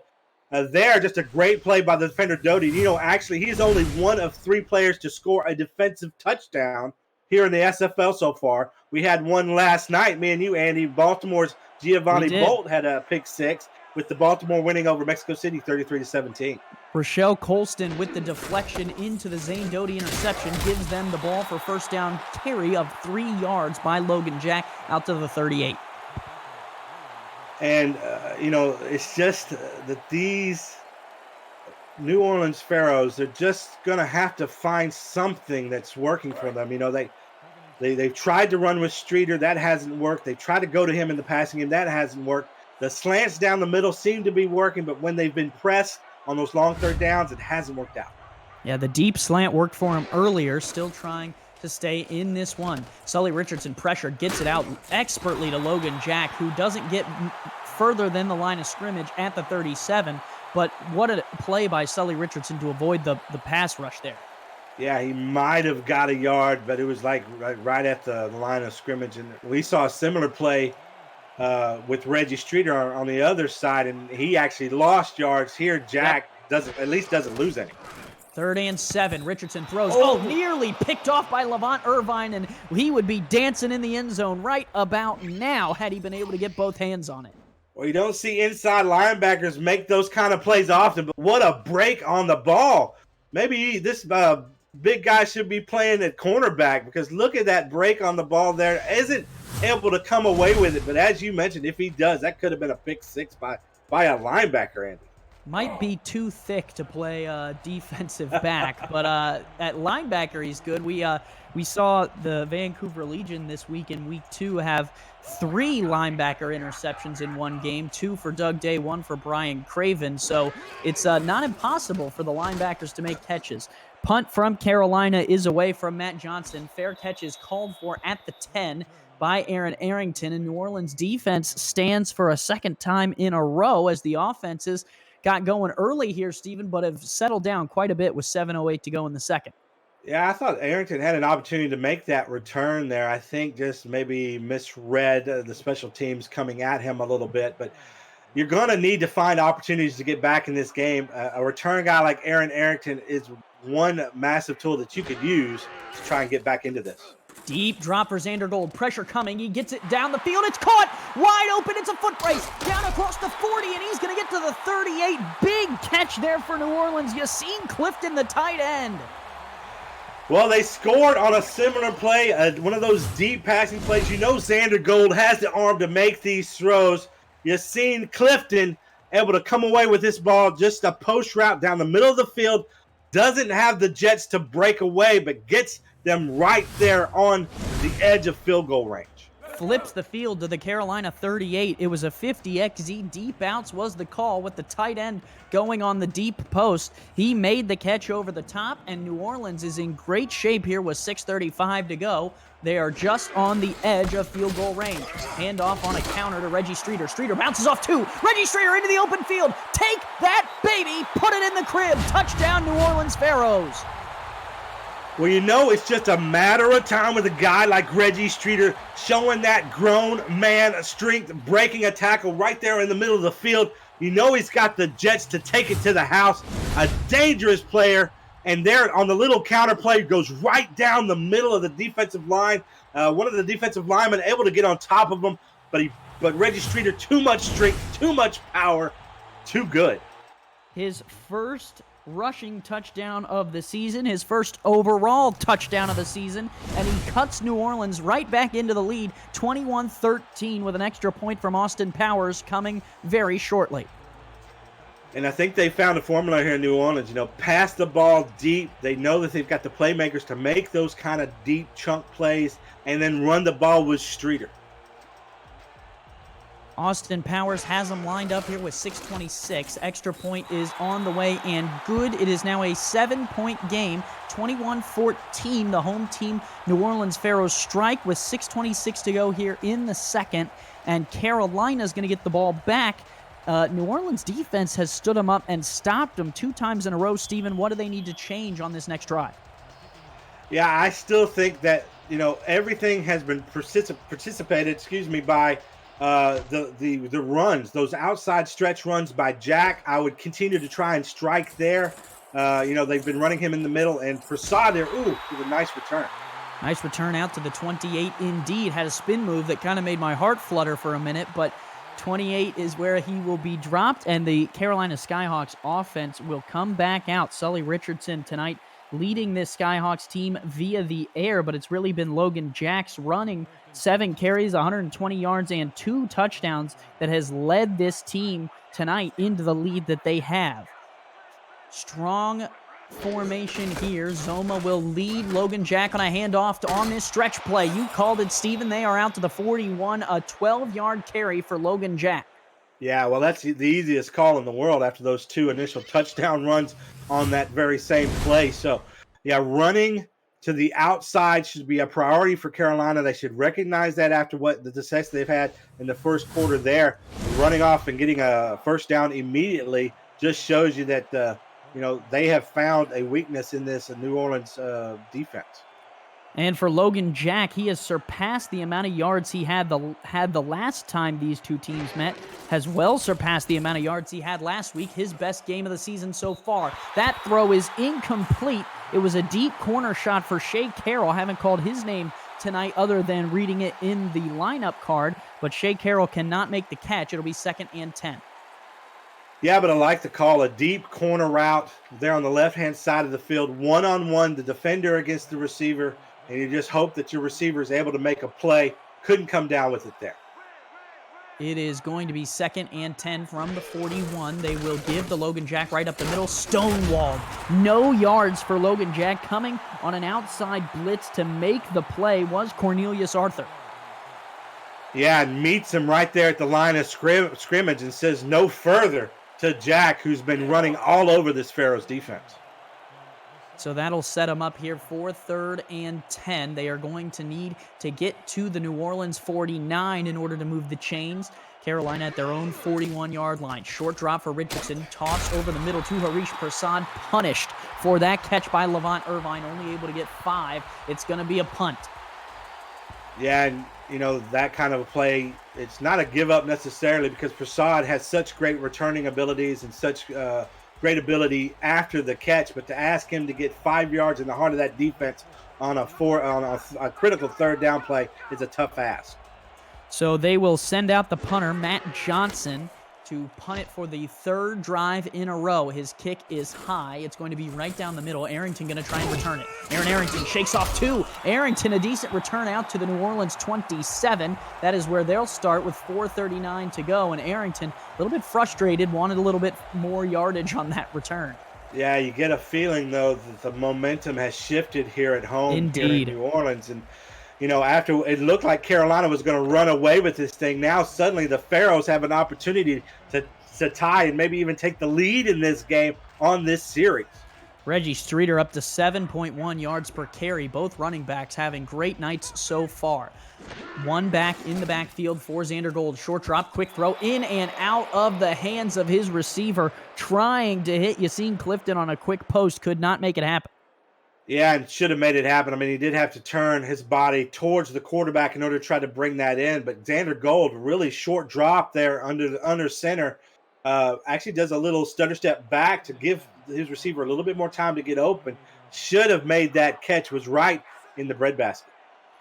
Just a great play by the defender Doty. You know, actually, he's only one of 3 players to score a defensive touchdown here in the SFL so far. We had one last night, me and you, Andy. Baltimore's Giovanni Bolt had a pick 6, with the Baltimore winning over Mexico City 33-17. Rochelle Colston with the deflection into the Zane Doty interception gives them the ball for first down carry of 3 yards by Logan Jack out to the 38. And, it's just that these New Orleans Pharaohs, they're just going to have to find something that's working for them. You know, they've tried to run with Streeter. That hasn't worked. They tried to go to him in the passing game. That hasn't worked. The slants down the middle seem to be working, but when they've been pressed on those long 3rd downs, it hasn't worked out. Yeah, the deep slant worked for him earlier, still trying to stay in this one. Sully Richardson pressure gets it out expertly to Logan Jack, who doesn't get further than the line of scrimmage at the 37. but what a play by Sully Richardson to avoid the pass rush there. Yeah, he might have got a yard, but it was like right at the line of scrimmage. And we saw a similar play with Reggie Streeter on the other side, and he actually lost yards. Here, Jack doesn't lose any. 3rd and 7. Richardson throws. Oh, nearly picked off by Levant Irvine, and he would be dancing in the end zone right about now had he been able to get both hands on it. Well, you don't see inside linebackers make those kind of plays often, but what a break on the ball. Maybe this big guy should be playing at cornerback, because look at that break on the ball there. Isn't able to come away with it, but as you mentioned, if he does, that could have been a pick six by a linebacker, Andy. Might be too thick to play defensive back, but at linebacker he's good. We saw the Vancouver Legion this week in week 2 have 3 linebacker interceptions in one game, 2 for Doug Day, 1 for Brian Craven. So it's not impossible for the linebackers to make catches. Punt from Carolina is away from Matt Johnson. Fair catch is called for at the 10 by Aaron Arrington, and New Orleans defense stands for a second time in a row as the offenses got going early here, Stephen, but have settled down quite a bit with 7:08 to go in the second. Yeah, I thought Arrington had an opportunity to make that return there. I think just maybe misread the special teams coming at him a little bit, but you're going to need to find opportunities to get back in this game. A return guy like Aaron Arrington is one massive tool that you could use to try and get back into this. Deep drop for Xander Gold. Pressure coming. He gets it down the field. It's caught. Wide open. It's a foot race. Down across the 40, and he's going to get to the 38. Big catch there for New Orleans. Yassine Clifton, the tight end. Well, they scored on a similar play, one of those deep passing plays. You know Xander Gold has the arm to make these throws. Yassine Clifton able to come away with this ball, just a post route down the middle of the field. Doesn't have the Jets to break away, but gets them right there on the edge of field goal range. Flips the field to the Carolina 38. It was a 50XZ. Deep outs was the call with the tight end going on the deep post. He made the catch over the top, and New Orleans is in great shape here with 6:35 to go. They are just on the edge of field goal range. Handoff on a counter to Reggie Streeter. Streeter bounces off 2. Reggie Streeter into the open field. Take that, baby. Put it in the crib. Touchdown, New Orleans Pharaohs. Well, you know it's just a matter of time with a guy like Reggie Streeter showing that grown man strength, breaking a tackle right there in the middle of the field. You know he's got the Jets to take it to the house. A dangerous player. And there on the little counter play goes right down the middle of the defensive line. One of the defensive linemen able to get on top of him, but Reggie Streeter, too much strength, too much power, too good. His first rushing touchdown of the season, his first overall touchdown of the season, and he cuts New Orleans right back into the lead, 21-13, with an extra point from Austin Powers coming very shortly. And I think they found a formula here in New Orleans. You know, pass the ball deep. They know that they've got the playmakers to make those kind of deep chunk plays, and then run the ball with Streeter. Austin Powers has them lined up here with 6:26. Extra point is on the way and good. It is now a 7-point game, 21-14. The home team, New Orleans Pharaohs, strike with 6:26 to go here in the second, and Carolina's going to get the ball back. New Orleans defense has stood them up and stopped them 2 times in a row. Steven, what do they need to change on this next drive? Yeah, I still think that, you know, everything has been participated by the runs, those outside stretch runs by Jack. I would continue to try and strike there. You know, they've been running him in the middle, and Prasad there, with a nice return. Nice return out to the 28 indeed. Had a spin move that kind of made my heart flutter for a minute, but 28 is where he will be dropped, and the Carolina Skyhawks offense will come back out. Sully Richardson tonight leading this Skyhawks team via the air, but it's really been Logan Jacks running 7 carries, 120 yards, and 2 touchdowns that has led this team tonight into the lead that they have. Strong formation here. Zoma will lead Logan Jack on a handoff on this stretch play. You called it, Steven. They are out to the 41, a 12-yard carry for Logan Jack. Yeah, well, that's the easiest call in the world after those 2 initial touchdown runs on that very same play. So, yeah, running to the outside should be a priority for Carolina. They should recognize that after what the success they've had in the first quarter there. Running off and getting a first down immediately just shows you that they have found a weakness in this New Orleans defense. And for Logan Jack, he has surpassed the amount of yards he had the last time these two teams met, has well surpassed the amount of yards he had last week, his best game of the season so far. That throw is incomplete. It was a deep corner shot for Shea Carroll. I haven't called his name tonight other than reading it in the lineup card, but Shea Carroll cannot make the catch. It'll be 2nd and 10. Yeah, but I like to call a deep corner route there on the left-hand side of the field, one-on-one, the defender against the receiver, and you just hope that your receiver is able to make a play. Couldn't come down with it there. It is going to be 2nd and 10 from the 41. They will give the Logan Jack right up the middle, stonewalled. No yards for Logan Jack. Coming on an outside blitz to make the play was Cornelius Arthur. Yeah, and meets him right there at the line of scrimmage and says no further to Jack, who's been running all over this Pharaohs defense. So that'll set them up here for 3rd and 10. They are going to need to get to the New Orleans 49 in order to move the chains. Carolina at their own 41-yard line. Short drop for Richardson. Toss over the middle to Harish Prasad. Punished for that catch by Levant Irvine. Only able to get 5. It's going to be a punt. Yeah, and that kind of a play, it's not a give up necessarily because Prasad has such great returning abilities and such great ability after the catch, but to ask him to get 5 yards in the heart of that defense on a critical 3rd down play is a tough ask. So they will send out the punter, Matt Johnson, to punt it for the 3rd drive in a row. His kick is high. It's going to be right down the middle. Arrington going to try and return it. Aaron Arrington shakes off 2. Arrington, a decent return out to the New Orleans 27. That is where they'll start with 4:39 to go. And Arrington, a little bit frustrated, wanted a little bit more yardage on that return. Yeah, you get a feeling, though, that the momentum has shifted here at home. Indeed. Here in New Orleans. And after it looked like Carolina was going to run away with this thing, now suddenly the Pharaohs have an opportunity to tie and maybe even take the lead in this game on this series. Reggie Streeter up to 7.1 yards per carry. Both running backs having great nights so far. One back in the backfield for Xander Gold. Short drop, quick throw in and out of the hands of his receiver. Trying to hit Yassine Clifton on a quick post. Could not make it happen. Yeah, and should have made it happen. I mean, he did have to turn his body towards the quarterback in order to try to bring that in. But Xander Gold, really short drop there under center. Actually does a little stutter step back to give his receiver a little bit more time to get open. Should have made that catch. Was right in the breadbasket.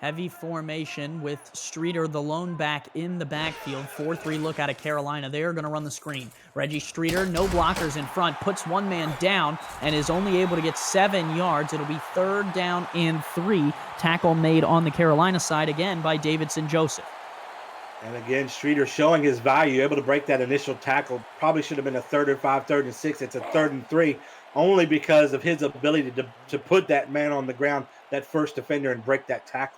Heavy formation with Streeter, the lone back, in the backfield. 4-3 look out of Carolina. They're going to run the screen. Reggie Streeter, no blockers in front, puts one man down and is only able to get 7 yards. It'll be 3rd down and 3. Tackle made on the Carolina side again by Davidson Joseph. And again, Streeter showing his value, able to break that initial tackle. Probably should have been a 3rd and 5, 3rd and 6. It's a 3rd and 3, only because of his ability to put that man on the ground, that first defender, and break that tackle.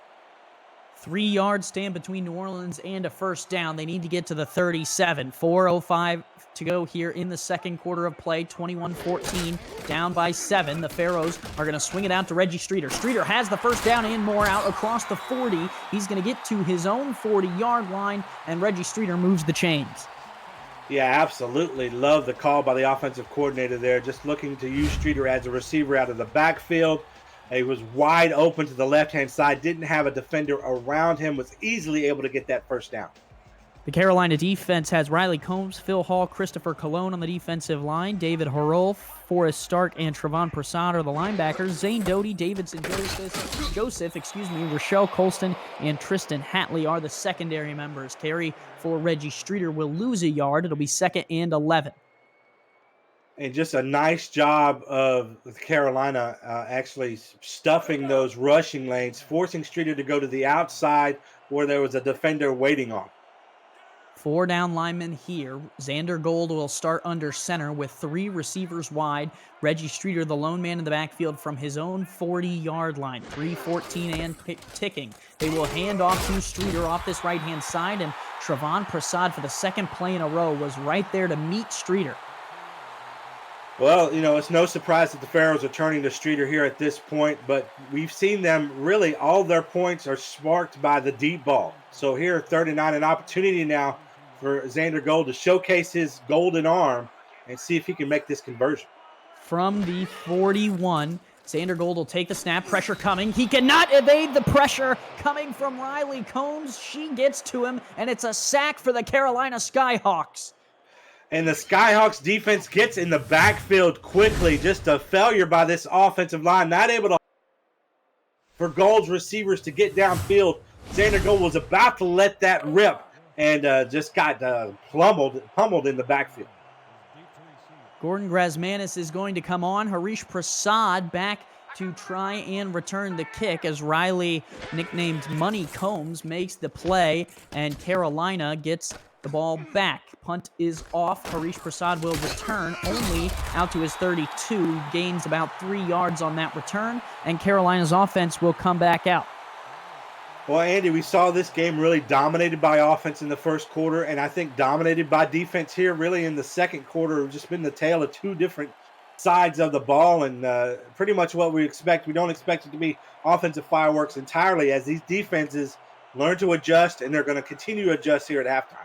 3 yards stand between New Orleans and a 1st down. They need to get to the 37. 4:05 to go here in the 2nd quarter of play. 21-14, down by 7. The Pharaohs are going to swing it out to Reggie Streeter. Streeter has the 1st down and more out across the 40. He's going to get to his own 40-yard line, and Reggie Streeter moves the chains. Yeah, absolutely. Love the call by the offensive coordinator there. Just looking to use Streeter as a receiver out of the backfield. He was wide open to the left-hand side, didn't have a defender around him, was easily able to get that 1st down. The Carolina defense has Riley Combs, Phil Hall, Christopher Colon on the defensive line. David Harrell, Forrest Stark, and Trevon Prasad are the linebackers. Zane Doty, Davidson Joseph, Rochelle Colston, and Tristan Hatley are the secondary members. Carry for Reggie Streeter will lose a yard. It'll be 2nd and 11. And just a nice job of Carolina actually stuffing those rushing lanes, forcing Streeter to go to the outside where there was a defender waiting on. 4 down linemen here. Xander Gold will start under center with 3 receivers wide. Reggie Streeter, the lone man in the backfield from his own 40-yard line. 3:14 and ticking. They will hand off to Streeter off this right-hand side, and Trevon Prasad for the 2nd play in a row was right there to meet Streeter. Well, it's no surprise that the Pharaohs are turning to Streeter here at this point, but we've seen them really, all their points are sparked by the deep ball. So here, 39, an opportunity now for Xander Gold to showcase his golden arm and see if he can make this conversion. From the 41, Xander Gold will take the snap. Pressure coming. He cannot evade the pressure coming from Riley Combs. She gets to him, and it's a sack for the Carolina Skyhawks. And the Skyhawks defense gets in the backfield quickly. Just a failure by this offensive line. Not able to for Gold's receivers to get downfield. Xander Gold was about to let that rip and just got pummeled in the backfield. Gordon Grazmanis is going to come on. Harish Prasad back to try and return the kick as Riley, nicknamed Money Combs, makes the play, and Carolina gets the ball back. Punt is off. Harish Prasad will return only out to his 32, gains about 3 yards on that return, and Carolina's offense will come back out. Well, Andy, we saw this game really dominated by offense in the first quarter, and I think dominated by defense here really in the second quarter. It's just been the tale of two different sides of the ball, and pretty much what we expect. We don't expect it to be offensive fireworks entirely as these defenses learn to adjust, and they're going to continue to adjust here at halftime.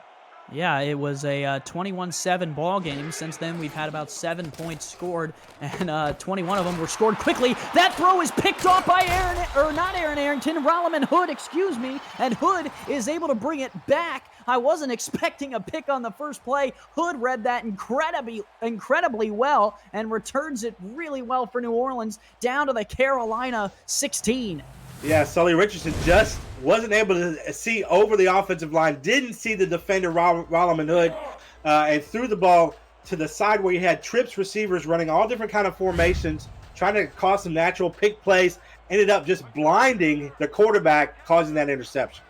Yeah, it was a 21-7 ball game. Since then, we've had about 7 points scored, and 21 of them were scored quickly. That throw is picked off by Aaron Arrington, Rolliman Hood, excuse me, and Hood is able to bring it back. I wasn't expecting a pick on the first play. Hood read that incredibly well and returns it really well for New Orleans down to the Carolina 16. Yeah, Sully Richardson just wasn't able to see over the offensive line, didn't see the defender, Rolliman Hood, and threw the ball to the side where you had trips receivers running all different kind of formations, trying to cause some natural pick plays, ended up just blinding the quarterback, causing that interception.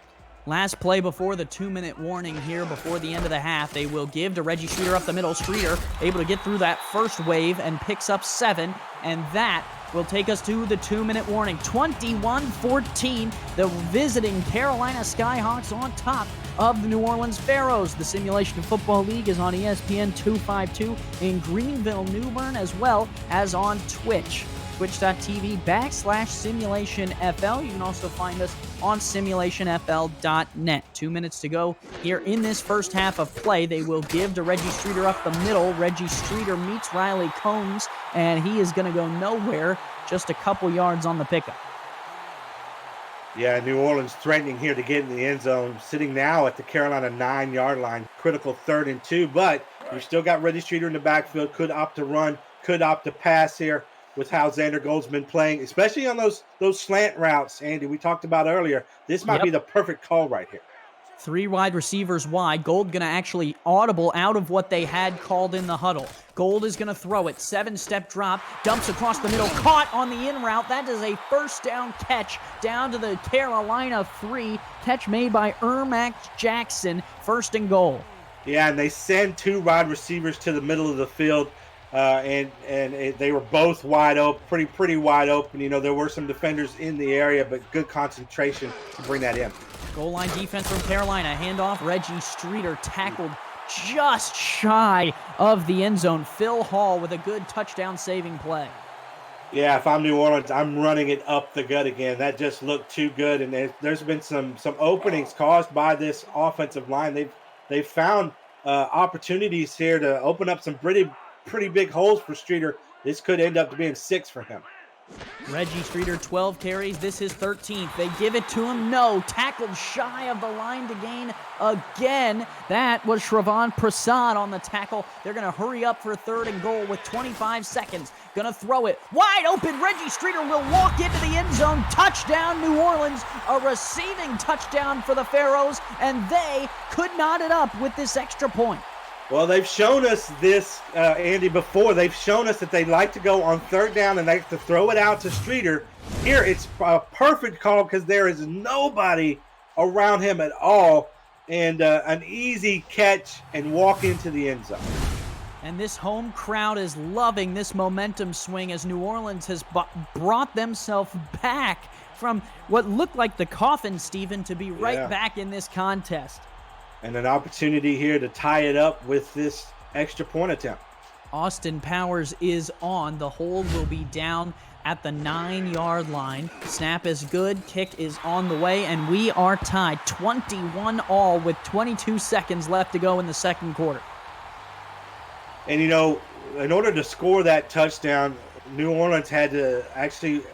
Last play before the 2-minute warning here before the end of the half. They will give to Reggie Streeter up the middle. Streeter able to get through that first wave and picks up 7, and that will take us to the 2-minute warning. 21-14, the visiting Carolina Skyhawks on top of the New Orleans Pharaohs. The Simulation Football League is on ESPN 252 in Greenville, New Bern, as well as on Twitch. Twitch.tv/SimulationFL. You can also find us on simulationfl.net. 2 minutes to go here in this first half of play. They will give to Reggie Streeter up the middle. Reggie Streeter meets Riley Combs, and he is going to go nowhere, just a couple yards on the pickup. Yeah, New Orleans threatening here to get in the end zone, sitting now at the Carolina 9-yard line. Critical 3rd and 2, but we've still got Reggie Streeter in the backfield. Could opt to run, could opt to pass here with how Xander Gold's been playing, especially on those slant routes, Andy, we talked about earlier. This might be the perfect call right here. 3 wide receivers wide. Gold going to actually audible out of what they had called in the huddle. Gold is going to throw it. 7-step drop. Dumps across the middle. Caught on the in route. That is a first down catch down to the Carolina 3. Catch made by Ermac Jackson. 1st and goal. Yeah, and they send 2 wide receivers to the middle of the field. And they were both wide open, pretty wide open. You know, there were some defenders in the area, but good concentration to bring that in. Goal line defense from Carolina. Handoff. Reggie Streeter tackled just shy of the end zone. Phil Hall with a good touchdown saving play. Yeah, if I'm New Orleans, I'm running it up the gut again. That just looked too good, and there's been some openings caused by this offensive line. They've found opportunities here to open up some pretty big holes for Streeter. This could end up being 6 for him. Reggie Streeter, 12 carries. This is 13th. They give it to him. No. Tackled shy of the line to gain again. That was Shravan Prasad on the tackle. They're going to hurry up for 3rd and goal with 25 seconds. Going to throw it. Wide open. Reggie Streeter will walk into the end zone. Touchdown, New Orleans. A receiving touchdown for the Pharaohs, and they could knot it up with this extra point. Well, they've shown us this, Andy, before. They've shown us that they like to go on 3rd down and they like to throw it out to Streeter. Here, it's a perfect call because there is nobody around him at all, and an easy catch and walk into the end zone. And this home crowd is loving this momentum swing as New Orleans has brought themselves back from what looked like the coffin, Stephen, to be right back in this contest. And an opportunity here to tie it up with this extra point attempt. Austin Powers is on. The hold will be down at the 9-yard line. Snap is good. Kick is on the way, and we are tied 21-all with 22 seconds left to go in the second quarter. And, you know, in order to score that touchdown, New Orleans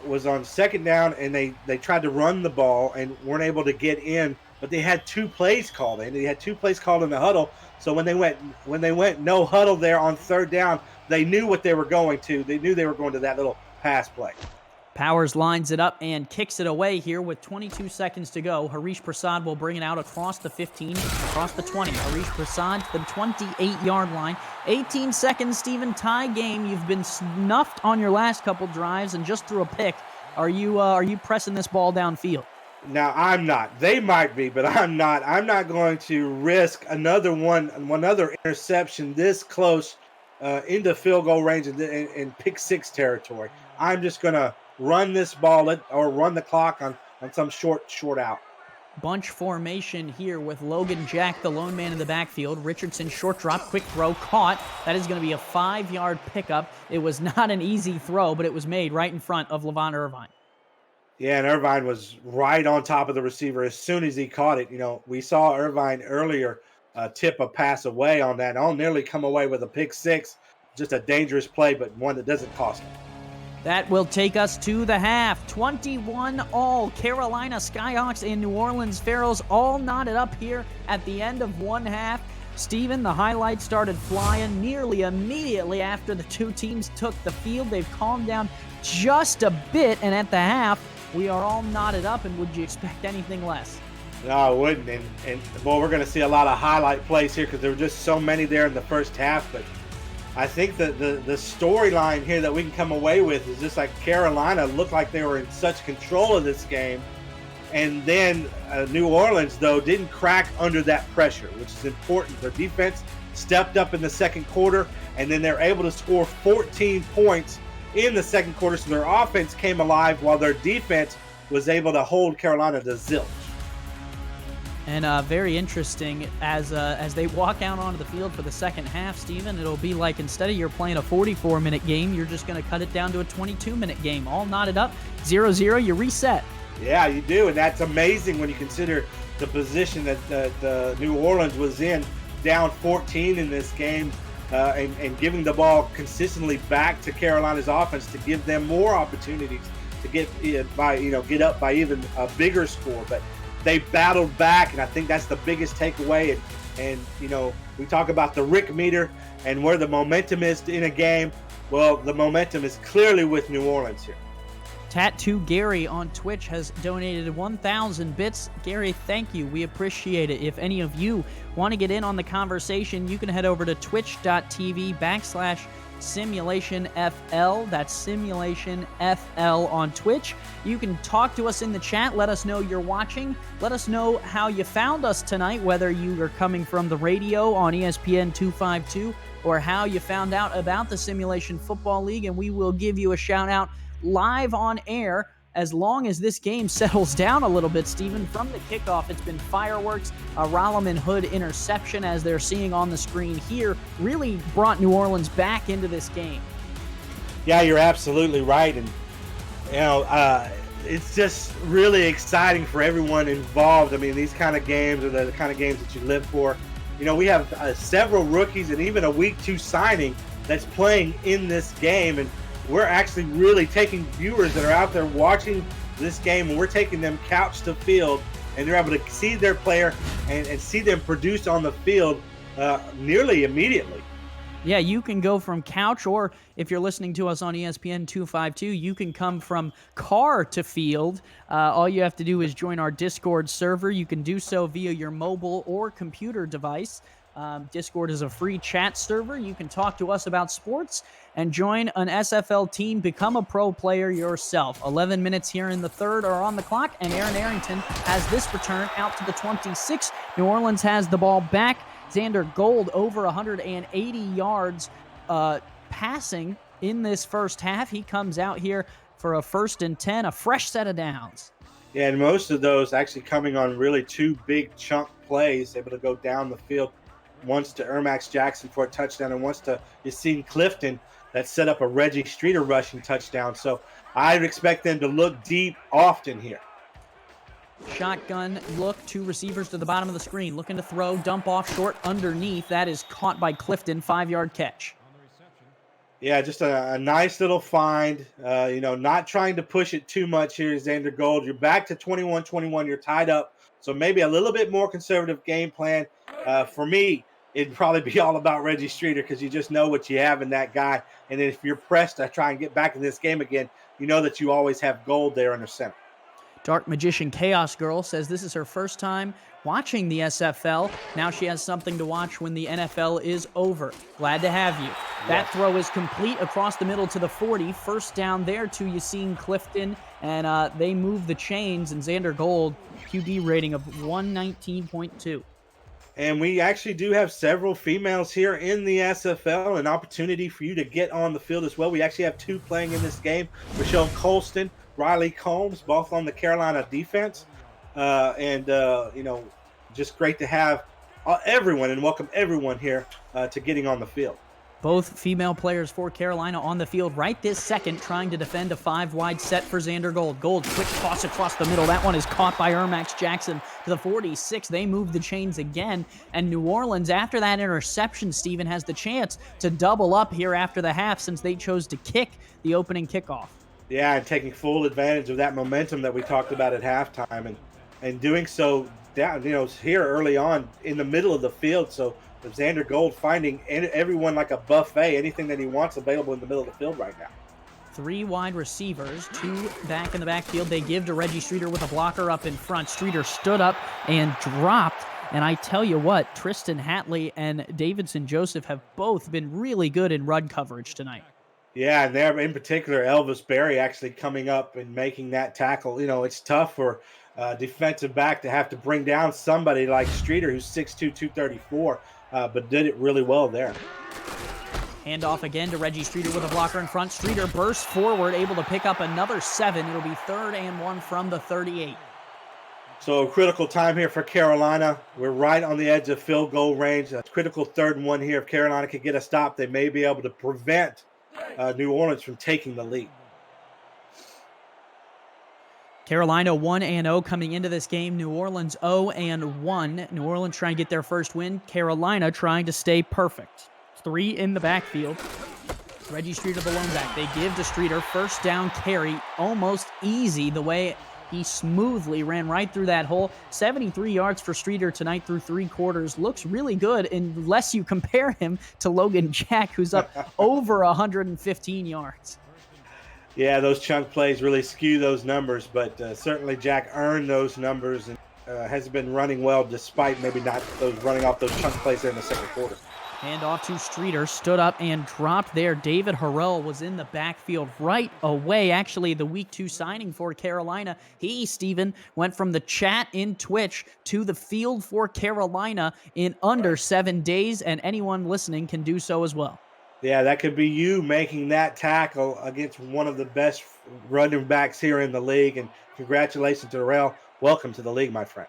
was on second down, and they tried to run the ball and weren't able to get in, but they had 2 plays called in. They had 2 plays called in the huddle. So when they went no huddle there on third down, they knew what they were going to. They knew they were going to that little pass play. Powers lines it up and kicks it away here with 22 seconds to go. Harish Prasad will bring it out across the 15, across the 20. Harish Prasad to the 28-yard line. 18 seconds, Stephen, tie game. You've been snuffed on your last couple drives and just threw a pick. Are you pressing this ball downfield? Now, I'm not. They might be, but I'm not. I'm not going to risk another interception this close into field goal range and pick 6 territory. I'm just going to run this ball or run the clock on some short out. Bunch formation here with Logan Jack, the lone man in the backfield. Richardson short drop, quick throw, caught. That is going to be a 5-yard pickup. It was not an easy throw, but it was made right in front of Levon Irvine. Yeah, and Irvine was right on top of the receiver as soon as he caught it. You know, we saw Irvine earlier tip a pass away on that. I'll nearly come away with a pick 6. Just a dangerous play, but one that doesn't cost him. That will take us to the half. 21-all. Carolina Skyhawks and New Orleans Pharaohs all knotted up here at the end of one half. Stephen, the highlights started flying nearly immediately after the 2 teams took the field. They've calmed down just a bit, and at the half, we are all knotted up, and would you expect anything less? No, I wouldn't. And well, we're going to see a lot of highlight plays here because there were just so many there in the first half, but I think the storyline here that we can come away with is just like Carolina looked like they were in such control of this game. And then New Orleans, though, didn't crack under that pressure, which is important. Their defense stepped up in the second quarter, and then they're able to score 14 points in the second quarter. So their offense came alive while their defense was able to hold Carolina to zilch. And very interesting, as they walk out onto the field for the second half, Stephen, it'll be like instead of you're playing a 44-minute game, you're just going to cut it down to a 22-minute game. All knotted up, 0-0, you reset. Yeah, you do, and that's amazing when you consider the position that New Orleans was in, down 14 in this game, and giving the ball consistently back to Carolina's offense to give them more opportunities to get up by even a bigger score. But they battled back, and I think that's the biggest takeaway. And you know, we talk about the Rick meter and where the momentum is in a game. Well, the momentum is clearly with New Orleans here. Tattoo Gary on Twitch has donated 1,000 bits. Gary, thank you. We appreciate it. If any of you want to get in on the conversation, you can head over to twitch.tv/SimulationFL. That's SimulationFL on Twitch. You can talk to us in the chat. Let us know you're watching. Let us know how you found us tonight, whether you are coming from the radio on ESPN 252 or how you found out about the Simulation Football League, and we will give you a shout out live on air as long as this game settles down a little bit, Stephen. From the kickoff, it's been fireworks. A Rolliman Hood interception, as they're seeing on the screen here, really brought New Orleans back into this game. Yeah, you're absolutely right. And, you know, it's just really exciting for everyone involved. I mean, these kind of games are the kind of games that you live for. You know, we have several rookies and even a week 2 signing that's playing in this game. And we're actually really taking viewers that are out there watching this game, and we're taking them couch to field, and they're able to see their player and see them produce on the field nearly immediately. Yeah, you can go from couch, or if you're listening to us on ESPN 252, you can come from car to field. All you have to do is join our Discord server. You can do so via your mobile or computer device. Discord is a free chat server. You can talk to us about sports and join an SFL team. Become a pro player yourself. 11 minutes here in the third are on the clock, and Aaron Arrington has this return out to the 26. New Orleans has the ball back. Xander Gold over 180 yards passing in this first half. He comes out here for a 1st and 10, a fresh set of downs. Yeah, and most of those actually coming on really 2 big chunk plays, able to go down the field. Once to Ermax Jackson for a touchdown, and once to Yassine Clifton that set up a Reggie Streeter rushing touchdown. So I'd expect them to look deep often here. Shotgun look, 2 receivers to the bottom of the screen, looking to throw, dump off short underneath. That is caught by Clifton, 5-yard catch. Yeah, just a nice little find. Not trying to push it too much here, Xander Gold. You're back to 21-21. You're tied up. So maybe a little bit more conservative game plan. For me, it'd probably be all about Reggie Streeter because you just know what you have in that guy. And then if you're pressed to try and get back in this game again, you know that you always have Gold there under center. Dark Magician Chaos Girl says this is her first time watching the SFL. Now she has something to watch when the NFL is over. Glad to have you. That throw is complete across the middle to the 40. First down there to Yassine Clifton, and they move the chains, and Xander Gold, QB rating of 119.2. And we actually do have several females here in the SFL, an opportunity for you to get on the field as well. We actually have 2 playing in this game. Michelle Colston, Riley Combs, both on the Carolina defense. Just great to have everyone and welcome everyone here to getting on the field. Both female players for Carolina on the field right this second, trying to defend a 5-wide set for Xander Gold. Gold, quick toss across the middle. That one is caught by Ermax Jackson to the 46. They move the chains again. And New Orleans, after that interception, Steven, has the chance to double up here after the half since they chose to kick the opening kickoff. Yeah, and taking full advantage of that momentum that we talked about at halftime and doing so down, here early on in the middle of the field. So Xander Gold finding everyone like a buffet, anything that he wants available in the middle of the field right now. 3 wide receivers, 2 back in the backfield. They give to Reggie Streeter with a blocker up in front. Streeter stood up and dropped. And I tell you what, Tristan Hatley and Davidson Joseph have both been really good in run coverage tonight. Yeah, and there in particular, Elvis Berry actually coming up and making that tackle. It's tough for defensive back to have to bring down somebody like Streeter, who's 6'2", 234, but did it really well there. Handoff again to Reggie Streeter with a blocker in front. Streeter bursts forward, able to pick up another 7. It'll be 3rd and 1 from the 38. So critical time here for Carolina. We're right on the edge of field goal range. A critical 3rd and 1 here. If Carolina could get a stop, they may be able to prevent New Orleans from taking the lead. Carolina 1-0 coming into this game. New Orleans 0-1. New Orleans trying to get their first win. Carolina trying to stay perfect. 3 in the backfield. Reggie Streeter the lone back. They give to Streeter. First down carry. Almost easy the way he smoothly ran right through that hole. 73 yards for Streeter tonight through 3 quarters. Looks really good unless you compare him to Logan Jack, who's up over 115 yards. Yeah, those chunk plays really skew those numbers, but certainly Jack earned those numbers and has been running well despite maybe not those running off those chunk plays there in the second quarter. Hand off to Streeter, stood up and dropped there. David Harrell was in the backfield right away. Actually, the week 2 signing for Carolina. He, Steven, went from the chat in Twitch to the field for Carolina in under 7 days, and anyone listening can do so as well. Yeah, that could be you making that tackle against one of the best running backs here in the league, and congratulations to Harrell. Welcome to the league, my friend.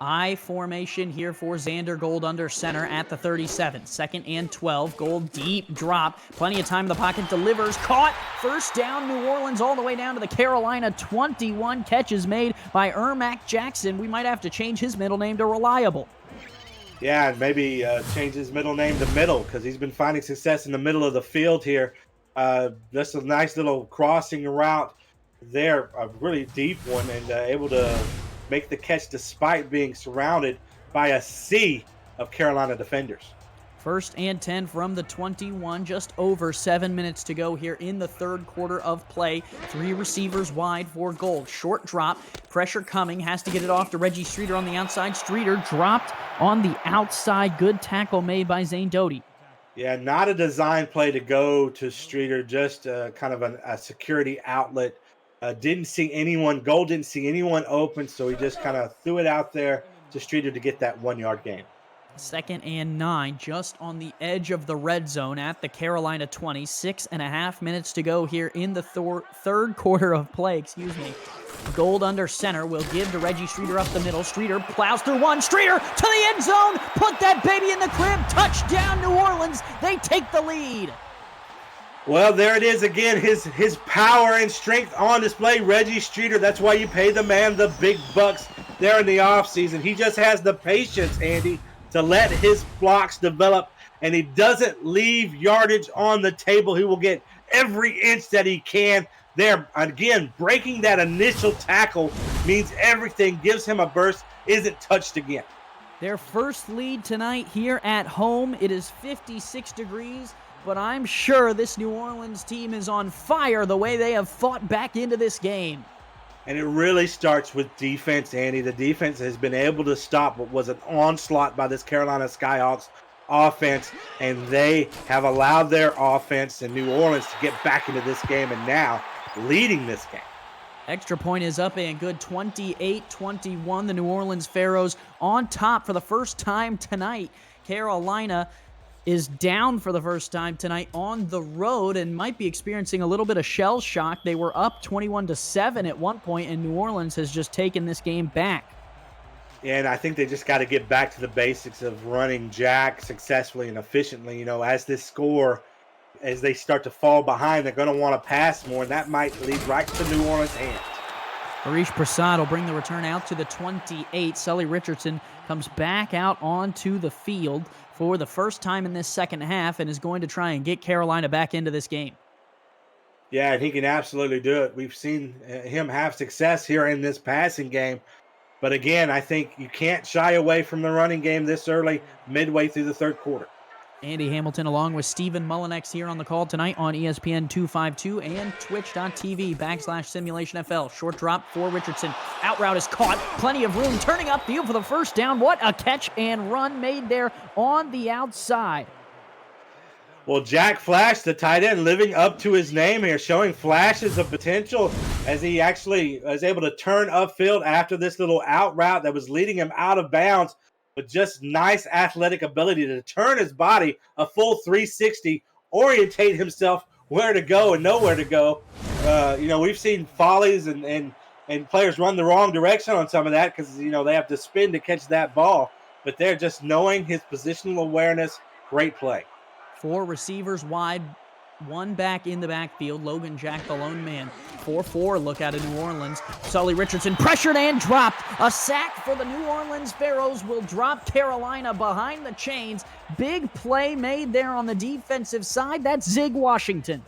I formation here for Xander Gold under center at the 37. 2nd and 12. Gold deep drop. Plenty of time in the pocket. Delivers. Caught. First down. New Orleans all the way down to the Carolina 21. Catches made by Ermac Jackson. We might have to change his middle name to Reliable. Yeah, and maybe change his middle name to Middle because he's been finding success in the middle of the field here. Just a nice little crossing route there. A really deep one and able to make the catch despite being surrounded by a sea of Carolina defenders. 1st and 10 from the 21, just over 7 minutes to go here in the 3rd quarter of play. 3 receivers wide for Gold. Short drop, pressure coming, has to get it off to Reggie Streeter on the outside. Streeter dropped on the outside. Good tackle made by Zane Doty. Yeah, not a design play to go to Streeter, just kind of a security outlet. Didn't see anyone, Gold didn't see anyone open, so he just kind of threw it out there to Streeter to get that 1-yard gain. 2nd and 9, just on the edge of the red zone at the Carolina 20. 6.5 minutes to go here in the 3rd quarter of play. Gold under center will give to Reggie Streeter up the middle. Streeter plows through one. Streeter to the end zone. Put that baby in the crib. Touchdown, New Orleans. They take the lead. Well, there it is again, his power and strength on display. Reggie Streeter, that's why you pay the man the big bucks there in the offseason. He just has the patience, Andy, to let his blocks develop and he doesn't leave yardage on the table. He will get every inch that he can. There, again, breaking that initial tackle means everything, gives him a burst, isn't touched again. Their first lead tonight here at home. It is 56 degrees, but I'm sure this New Orleans team is on fire the way they have fought back into this game. And it really starts with defense, Andy. The defense has been able to stop what was an onslaught by this Carolina Skyhawks offense, and they have allowed their offense in New Orleans to get back into this game and now leading this game. Extra point is up and good, 28-21. The New Orleans Pharaohs on top for the first time tonight. Carolina is down for the first time tonight on the road and might be experiencing a little bit of shell shock. They were up 21-7 at one point, and New Orleans has just taken this game back. And I think they just got to get back to the basics of running Jack successfully and efficiently. You know, as this score, as they start to fall behind, they're going to want to pass more, and that might lead right to New Orleans' hands. Harish Prasad will bring the return out to the 28. Sully Richardson comes back out onto the field for the first time in this second half and is going to try and get Carolina back into this game. Yeah, and he can absolutely do it. We've seen him have success here in this passing game. But again, I think you can't shy away from the running game this early, midway through the third quarter. Andy Hamilton along with Stephen Mullinex here on the call tonight on ESPN 252 and twitch.tv/SimulationFL. Short drop for Richardson. Out route is caught. Plenty of room. Turning upfield for the first down. What a catch and run made there on the outside. Well, Jack Flash, the tight end, living up to his name here, showing flashes of potential as he actually was able to turn upfield after this little out route that was leading him out of bounds. With just nice athletic ability to turn his body a full 360, orientate himself where to go and know where to go. You know, we've seen follies and players run the wrong direction on some of that because, you know, they have to spin to catch that ball. But they're just knowing his positional awareness. Great play. 4 receivers wide, 1 back in the backfield. Logan Jack, the lone man. 4-4 look out of New Orleans. Sully Richardson pressured and dropped. A sack for the New Orleans Pharaohs will drop Carolina behind the chains. Big play made there on the defensive side. That's Zig Washington.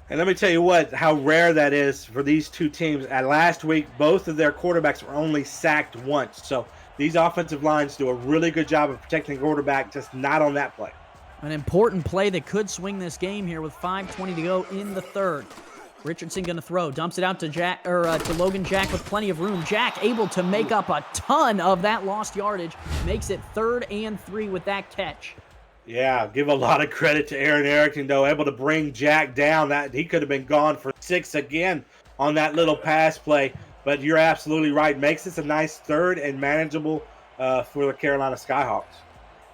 And let me tell you what, how rare that is for these two teams. Last week, both of their quarterbacks were only sacked once. So these offensive lines do a really good job of protecting the quarterback, just not on that play. An important play that could swing this game here with 5:20 to go in the third. Richardson going to throw, dumps it out to to Logan Jack with plenty of room. Jack able to make up a ton of that lost yardage, makes it 3rd and 3 with that catch. Yeah, give a lot of credit to Aaron Erickson, though, able to bring Jack down. That he could have been gone for 6 again on that little pass play. But you're absolutely right. Makes this a nice 3rd and manageable for the Carolina Skyhawks.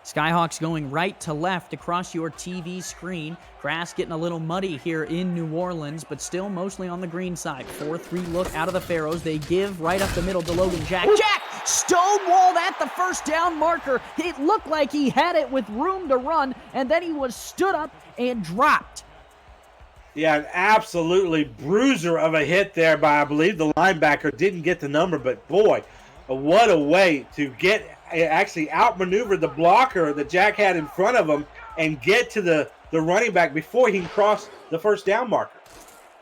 Skyhawks going right to left across your TV screen. Grass getting a little muddy here in New Orleans, but still mostly on the green side. 4-3 look out of the Pharaohs. They give right up the middle to Logan Jack. Jack stonewalled at the first down marker. It looked like he had it with room to run, and then he was stood up and dropped. Yeah, an absolutely bruiser of a hit there by, I believe, the linebacker. Didn't get the number, but boy, what a way to actually outmaneuver the blocker that Jack had in front of him and get to the running back before he can cross the first down marker.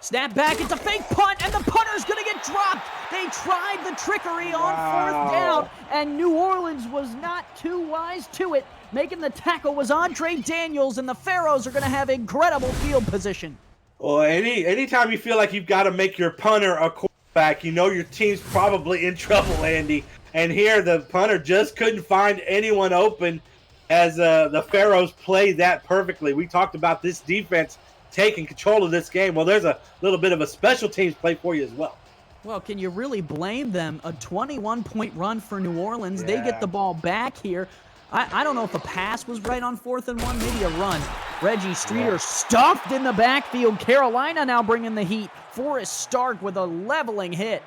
Snap back, it's a fake punt, and the punter's going to get dropped. They tried the trickery on 4th down, and New Orleans was not too wise to it. Making the tackle was Andre Daniels, and the Pharaohs are going to have incredible field position. Well, anytime you feel like you've got to make your punter a quarterback, you know your team's probably in trouble, Andy. And here, the punter just couldn't find anyone open as the Pharaohs played that perfectly. We talked about this defense taking control of this game. Well, there's a little bit of a special teams play for you as well. Well, can you really blame them? A 21-point run for New Orleans. Yeah. They get the ball back here. I don't know if a pass was right on 4th and 1, maybe a run. Reggie Streeter stuffed in the backfield. Carolina now bringing the heat. Forrest Stark with a leveling hit.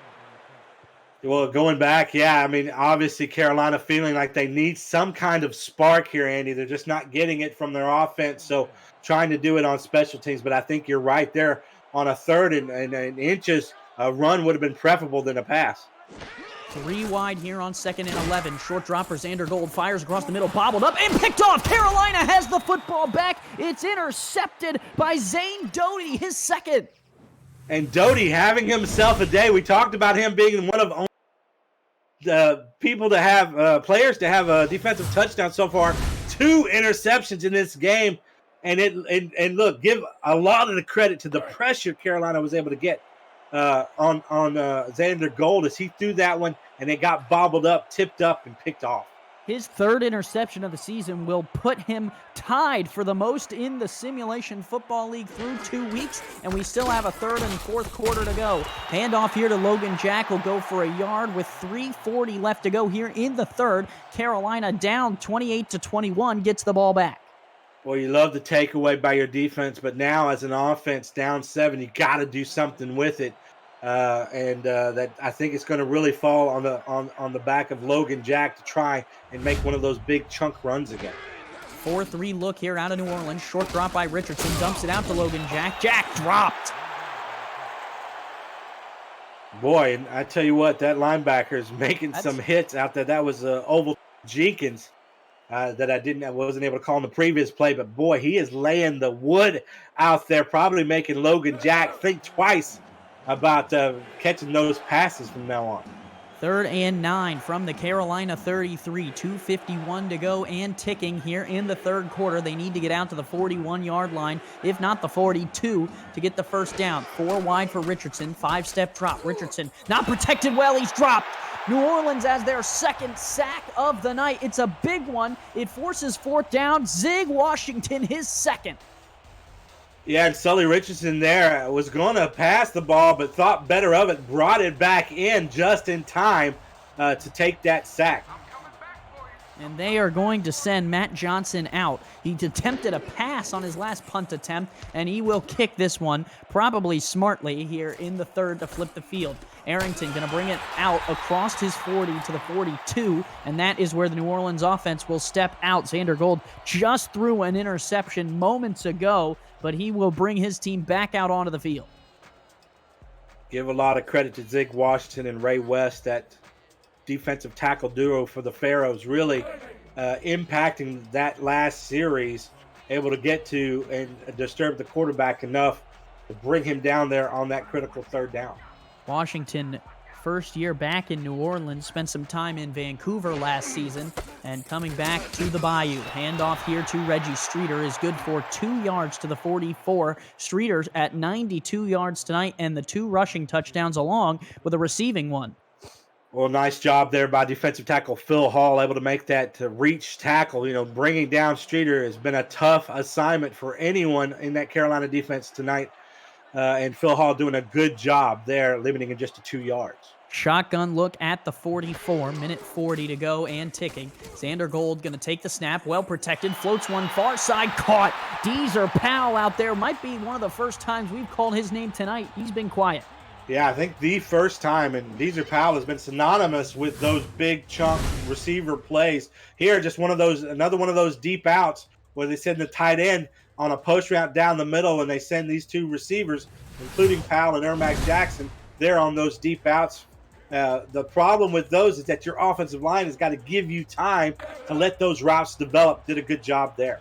Well, going back, yeah, I mean, obviously Carolina feeling like they need some kind of spark here, Andy. They're just not getting it from their offense, so trying to do it on special teams. But I think you're right there on a 3rd and inches. A run would have been preferable than a pass. 3 wide here on 2nd and 11. Short dropper, Xander Gold fires across the middle, bobbled up and picked off. Carolina has the football back. It's intercepted by Zane Doty, his second. And Doty having himself a day. We talked about him being one of the people to have players to have a defensive touchdown so far. 2 interceptions in this game, and look, give a lot of the credit to the pressure Carolina was able to get on Xander Gold as he threw that one, and it got bobbled up, tipped up, and picked off. His 3rd interception of the season will put him tied for the most in the Simulation Football League through 2 weeks, and we still have a 3rd and 4th quarter to go. Handoff here to Logan Jack will go for a yard with 3:40 left to go here in the 3rd. Carolina down 28-21, gets the ball back. Well, you love the takeaway by your defense, but now as an offense down 7, you got to do something with it. That I think it's going to really fall on the back of Logan Jack to try and make one of those big chunk runs again. 4-3 look here out of New Orleans. Short drop by Richardson, dumps it out to Logan Jack. Jack dropped. Boy, and I tell you what, that linebacker is making some hits out there. That was Oval Jenkins that I wasn't able to call in the previous play, but boy, he is laying the wood out there, probably making Logan Jack think twice about catching those passes from now on. 3rd and 9 from the Carolina 33. 2:51 to go and ticking here in the 3rd quarter. They need to get out to the 41-yard line, if not the 42, to get the first down. 4 wide for Richardson. 5-step drop. Richardson not protected well. He's dropped. New Orleans has their 2nd sack of the night. It's a big one. It forces 4th down. Zig Washington, his 2nd. Yeah, and Sully Richardson there was going to pass the ball, but thought better of it, brought it back in just in time to take that sack. And they are going to send Matt Johnson out. He attempted a pass on his last punt attempt, and he will kick this one probably smartly here in the 3rd to flip the field. Arrington going to bring it out across his 40 to the 42, and that is where the New Orleans offense will step out. Xander Gold just threw an interception moments ago, but he will bring his team back out onto the field. Give a lot of credit to Zig Washington and Ray West, that defensive tackle duo for the Pharaohs, really impacting that last series, able to get to and disturb the quarterback enough to bring him down there on that critical 3rd down. Washington, first year back in New Orleans, spent some time in Vancouver last season, and coming back to the Bayou. Handoff here to Reggie Streeter is good for 2 yards to the 44. Streeter's at 92 yards tonight, and the 2 rushing touchdowns along with a receiving one. Well, nice job there by defensive tackle Phil Hall, able to make that reach tackle. You know, bringing down Streeter has been a tough assignment for anyone in that Carolina defense tonight. And Phil Hall doing a good job there, limiting it just to 2 yards. Shotgun look at the 44, minute 40 to go and ticking. Xander Gold going to take the snap, well protected, floats one far side, caught. Deezer Powell out there, might be one of the first times we've called his name tonight. He's been quiet. Yeah, I think the first time, and Deezer Powell has been synonymous with those big chunk receiver plays. Here, just another one of those deep outs where they send the tight end on a post route down the middle, and they send these 2 receivers, including Powell and Ermac Jackson, there on those deep outs. The problem with those is that your offensive line has got to give you time to let those routes develop. Did a good job there.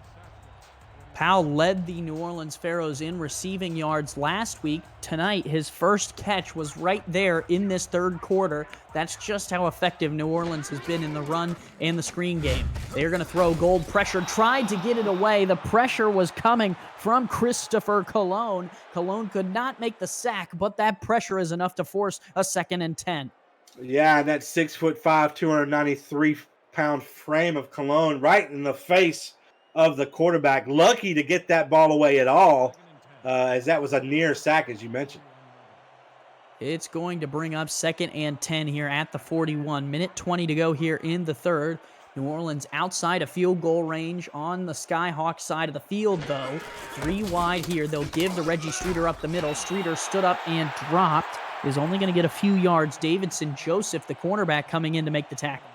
Powell led the New Orleans Pharaohs in receiving yards last week. Tonight, his first catch was right there in this 3rd quarter. That's just how effective New Orleans has been in the run and the screen game. They're going to throw. Gold pressure, tried to get it away. The pressure was coming from Christopher Colon. Colon could not make the sack, but that pressure is enough to force a 2nd and 10. Yeah, and that 6'5", 293-pound frame of Colon right in the face of the quarterback. Lucky to get that ball away at all, as that was a near sack, as you mentioned. It's going to bring up 2nd and 10 here at the 41. Minute 20 to go here in the 3rd. New Orleans outside of field goal range on the Skyhawk side of the field, though. 3 wide here. They'll give to Reggie Streeter up the middle. Streeter stood up and dropped. Is only going to get a few yards. Davidson Joseph, the cornerback, coming in to make the tackle.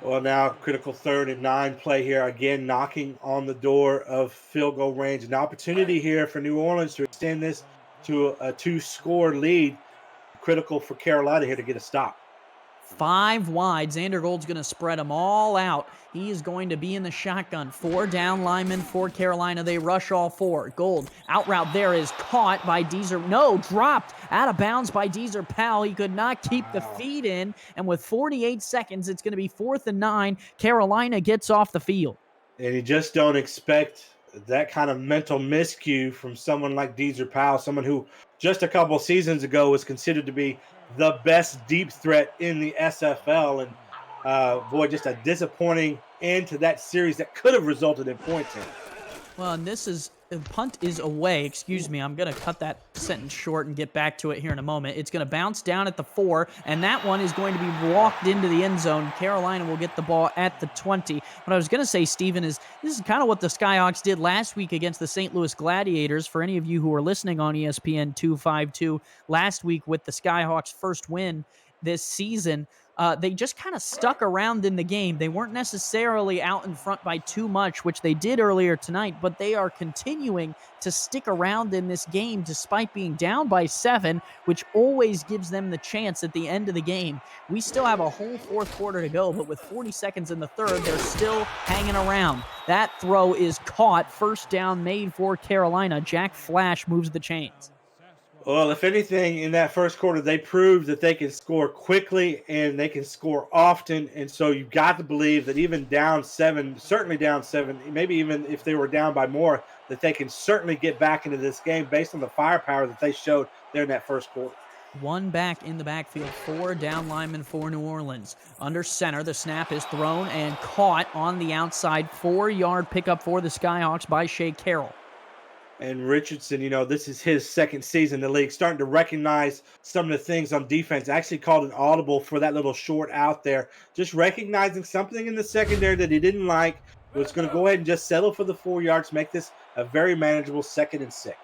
Well, now critical 3rd and 9 play here. Again, knocking on the door of field goal range. An opportunity here for New Orleans to extend this to a 2-score lead. Critical for Carolina here to get a stop. 5 wide. Xander Gold's going to spread them all out. He is going to be in the shotgun. 4 down linemen for Carolina. They rush all 4. Gold, out route there is caught by Deezer. No, dropped out of bounds by Deezer Powell. He could not keep the feed in. And with 48 seconds, it's going to be 4th and 9. Carolina gets off the field. And you just don't expect that kind of mental miscue from someone like Deezer Powell, someone who just a couple seasons ago was considered to be the best deep threat in the SFL. And boy, just a disappointing end to that series that could have resulted in points in. Well, and this is, punt is away. Excuse me. I'm going to cut that sentence short and get back to it here in a moment. It's going to bounce down at the 4, and that one is going to be walked into the end zone. Carolina will get the ball at the 20. What I was going to say, Steven, is this is kind of what the Skyhawks did last week against the St. Louis Gladiators. For any of you who are listening on ESPN 252, last week with the Skyhawks' first win this season, they just kind of stuck around in the game. They weren't necessarily out in front by too much, which they did earlier tonight, but they are continuing to stick around in this game despite being down by 7, which always gives them the chance at the end of the game. We still have a whole 4th quarter to go, but with 40 seconds in the 3rd, they're still hanging around. That throw is caught. First down made for Carolina. Jack Flash moves the chains. Well, if anything, in that first quarter, they proved that they can score quickly and they can score often. And so you've got to believe that even down 7, certainly down 7, maybe even if they were down by more, that they can certainly get back into this game based on the firepower that they showed there in that first quarter. 1 back in the backfield, 4 down linemen for New Orleans. Under center, the snap is thrown and caught on the outside. 4-yard pickup for the Skyhawks by Shea Carroll. And Richardson, this is his second season in the league, starting to recognize some of the things on defense. Actually called an audible for that little short out there. Just recognizing something in the secondary that he didn't like. Was going to go ahead and just settle for the 4 yards, make this a very manageable 2nd and 6.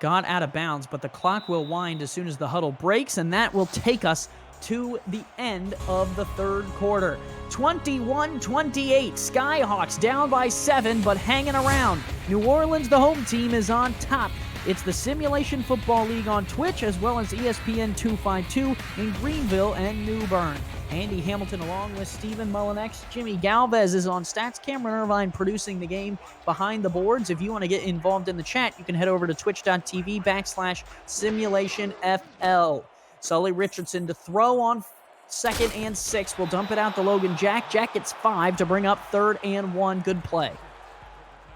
Got out of bounds, but the clock will wind as soon as the huddle breaks, and that will take us to the end of the 3rd quarter. 21-28, Skyhawks down by 7, but hanging around. New Orleans, the home team, is on top. It's the Simulation Football League on Twitch, as well as ESPN 252 in Greenville and New Bern. Andy Hamilton along with Stephen Mullinex. Jimmy Galvez is on stats. Cameron Irvine producing the game behind the boards. If you want to get involved in the chat, you can head over to twitch.tv/SimulationFL. Sully Richardson to throw on 2nd and 6. We'll dump it out to Logan Jack. Jack gets 5 to bring up 3rd and 1. Good play.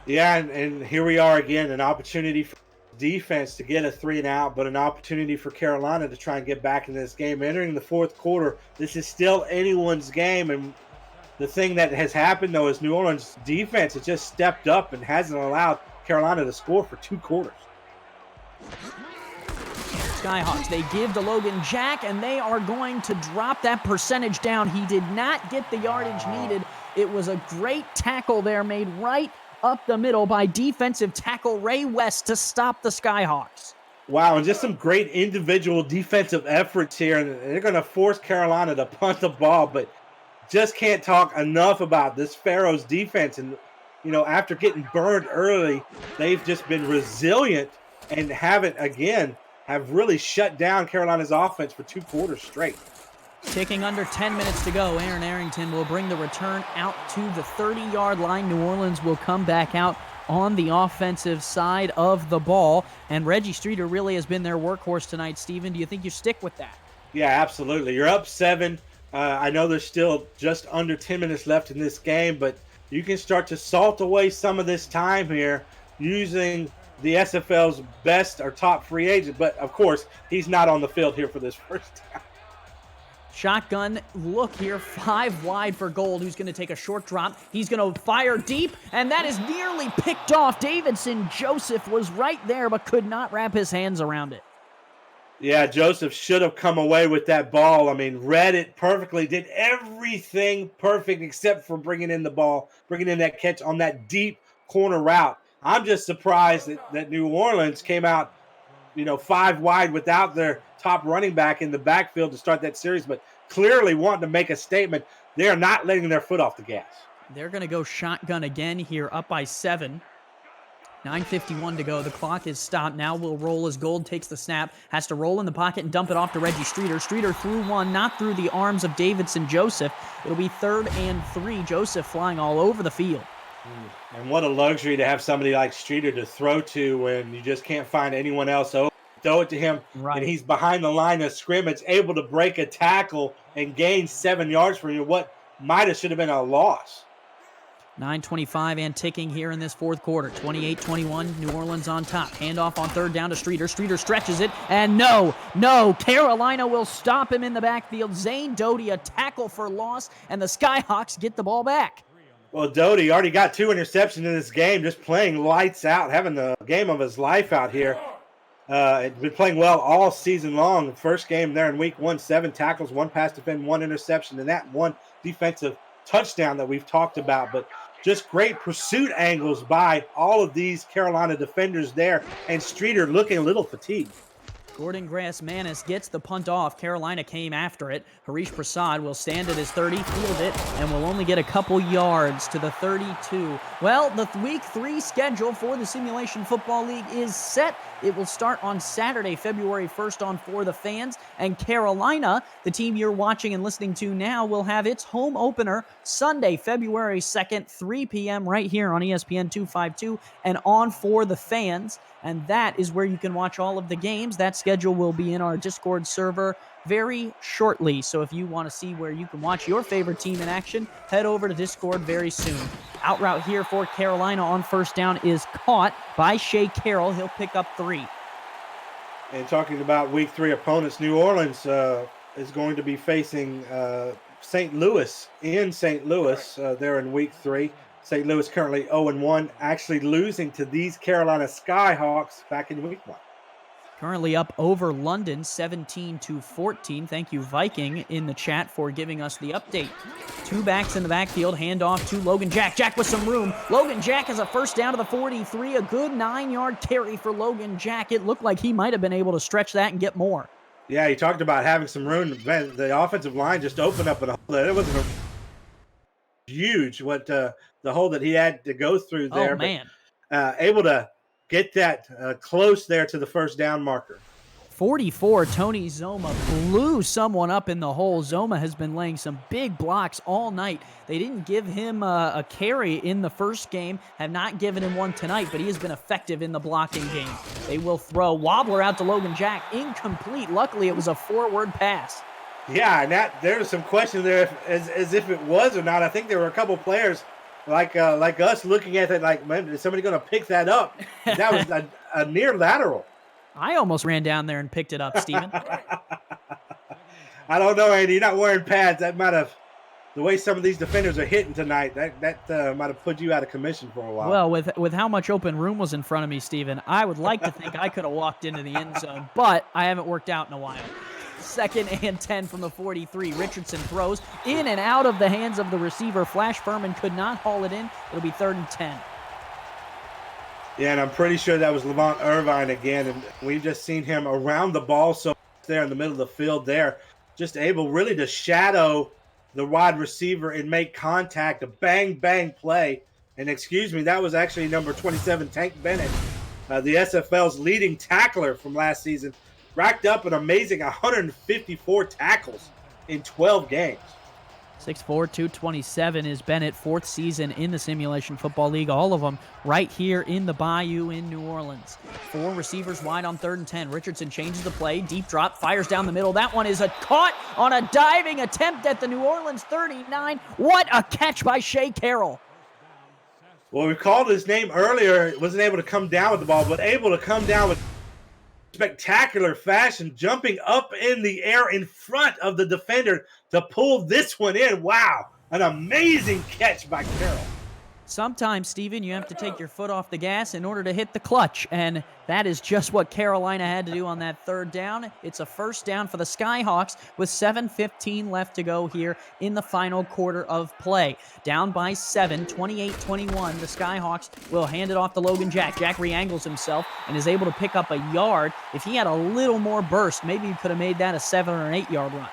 Yeah, and here we are again, an opportunity for defense to get a 3 and out, but an opportunity for Carolina to try and get back in this game. Entering the 4th quarter, this is still anyone's game, and the thing that has happened, though, is New Orleans' defense has just stepped up and hasn't allowed Carolina to score for 2 quarters. Skyhawks, they give to Logan Jack, and they are going to drop that percentage down. He did not get the yardage needed. It was a great tackle there made right up the middle by defensive tackle Ray West to stop the Skyhawks. Wow, and just some great individual defensive efforts here, and they're going to force Carolina to punt the ball, but just can't talk enough about this Pharaohs defense. And, after getting burned early, they've just been resilient and have really shut down Carolina's offense for 2 quarters straight. Ticking under 10 minutes to go, Aaron Arrington will bring the return out to the 30-yard line. New Orleans will come back out on the offensive side of the ball, and Reggie Streeter really has been their workhorse tonight. Steven, do you think you stick with that? Yeah, absolutely. You're up 7. I know there's still just under 10 minutes left in this game, but you can start to salt away some of this time here using the SFL's best or top free agent, but of course, he's not on the field here for this first down. Shotgun look here, 5 wide for Gold, who's going to take a short drop. He's going to fire deep, and that is nearly picked off. Davidson Joseph was right there, but could not wrap his hands around it. Yeah, Joseph should have come away with that ball. I mean, read it perfectly, did everything perfect except for bringing in the ball, bringing in that catch on that deep corner route. I'm just surprised that New Orleans came out, 5 wide without their top running back in the backfield to start that series, but clearly wanting to make a statement. They are not letting their foot off the gas. They're going to go shotgun again here, up by 7. 9:51 to go. The clock is stopped. Now will roll as Gold takes the snap. Has to roll in the pocket and dump it off to Reggie Streeter. Streeter threw one, not through the arms of Davidson Joseph. It'll be 3rd and 3. Joseph flying all over the field. And what a luxury to have somebody like Streeter to throw to when you just can't find anyone else open. Throw it to him, and he's behind the line of scrimmage, able to break a tackle and gain 7 yards for you. What might have should have been a loss. 9:25 and ticking here in this fourth quarter. 28-21, New Orleans on top. Handoff on 3rd down to Streeter. Streeter stretches it, and no, Carolina will stop him in the backfield. Zane Doty, a tackle for loss, and the Skyhawks get the ball back. Well, Doty already got 2 interceptions in this game, just playing lights out, having the game of his life out here. He's been playing well all season long. The first game there in week 1, 7 tackles, 1 pass defense, 1 interception, and that 1 defensive touchdown that we've talked about. But just great pursuit angles by all of these Carolina defenders there, and Streeter looking a little fatigued. Gordon Grass-Manis gets the punt off. Carolina came after it. Harish Prasad will stand at his 30, field it, and will only get a couple yards to the 32. Well, the Week 3 schedule for the Simulation Football League is set. It will start on Saturday, February 1st on For the Fans. And Carolina, the team you're watching and listening to now, will have its home opener Sunday, February 2nd, 3 p.m. right here on ESPN 252 and on For the Fans. And that is where you can watch all of the games. That schedule will be in our Discord server very shortly. So if you want to see where you can watch your favorite team in action, head over to Discord very soon. Out route here for Carolina on 1st down is caught by Shea Carroll. He'll pick up 3. And talking about Week 3 opponents, New Orleans is going to be facing St. Louis in St. Louis there in Week 3. St. Louis currently 0-1, actually losing to these Carolina Skyhawks back in Week 1. Currently up over London, 17-14. Thank you, Viking, in the chat for giving us the update. 2 backs in the backfield, handoff to Logan Jack. Jack with some room. Logan Jack has a 1st down to the 43, a good 9-yard carry for Logan Jack. It looked like he might have been able to stretch that and get more. Yeah, he talked about having some room. The offensive line just opened up a hole. It wasn't huge what the hole that he had to go through there. Oh, man. But, able to get that close there to the 1st down marker. 44, Tony Zoma blew someone up in the hole. Zoma has been laying some big blocks all night. They didn't give him a carry in the first game, have not given him one tonight, but he has been effective in the blocking game. They will throw. Wobbler out to Logan Jack. Incomplete. Luckily, it was a forward pass. Yeah, and there was some question there as if it was or not. I think there were a couple players like us looking at it like, man, is somebody going to pick that up? That was a near lateral. I almost ran down there and picked it up, Steven. I don't know, Andy. You're not wearing pads. That might have, the way some of these defenders are hitting tonight, that might have put you out of commission for a while. Well, with how much open room was in front of me, Steven, I would like to think I could have walked into the end zone, but I haven't worked out in a while. 2nd and 10 from the 43. Richardson throws in and out of the hands of the receiver. Flash Furman could not haul it in. It'll be 3rd and 10. Yeah, and I'm pretty sure that was Lamont Irvine again, and we've just seen him around the ball so there in the middle of the field there, just able really to shadow the wide receiver and make contact, a bang play. And excuse me, that was actually number 27, Tank Bennett, the SFL's leading tackler from last season, racked up an amazing 154 tackles in 12 games. 6'4", 227 is Bennett, 4th season in the Simulation Football League. All of them right here in the Bayou in New Orleans. 4 receivers wide on 3rd and 10. Richardson changes the play. Deep drop, fires down the middle. That one is caught on a diving attempt at the New Orleans 39. What a catch by Shea Carroll. Well, we called his name earlier. Wasn't able to come down with the ball, but able to come down with spectacular fashion, jumping up in the air in front of the defender to pull this one in. Wow, an amazing catch by Carroll. Sometimes, Steven, you have to take your foot off the gas in order to hit the clutch, and that is just what Carolina had to do on that 3rd down. It's a 1st down for the Skyhawks with 7:15 left to go here in the final quarter of play. Down by 7, 28-21. The Skyhawks will hand it off to Logan Jack. Jack re-angles himself and is able to pick up a yard. If he had a little more burst, maybe he could have made that a 7 or an 8-yard run.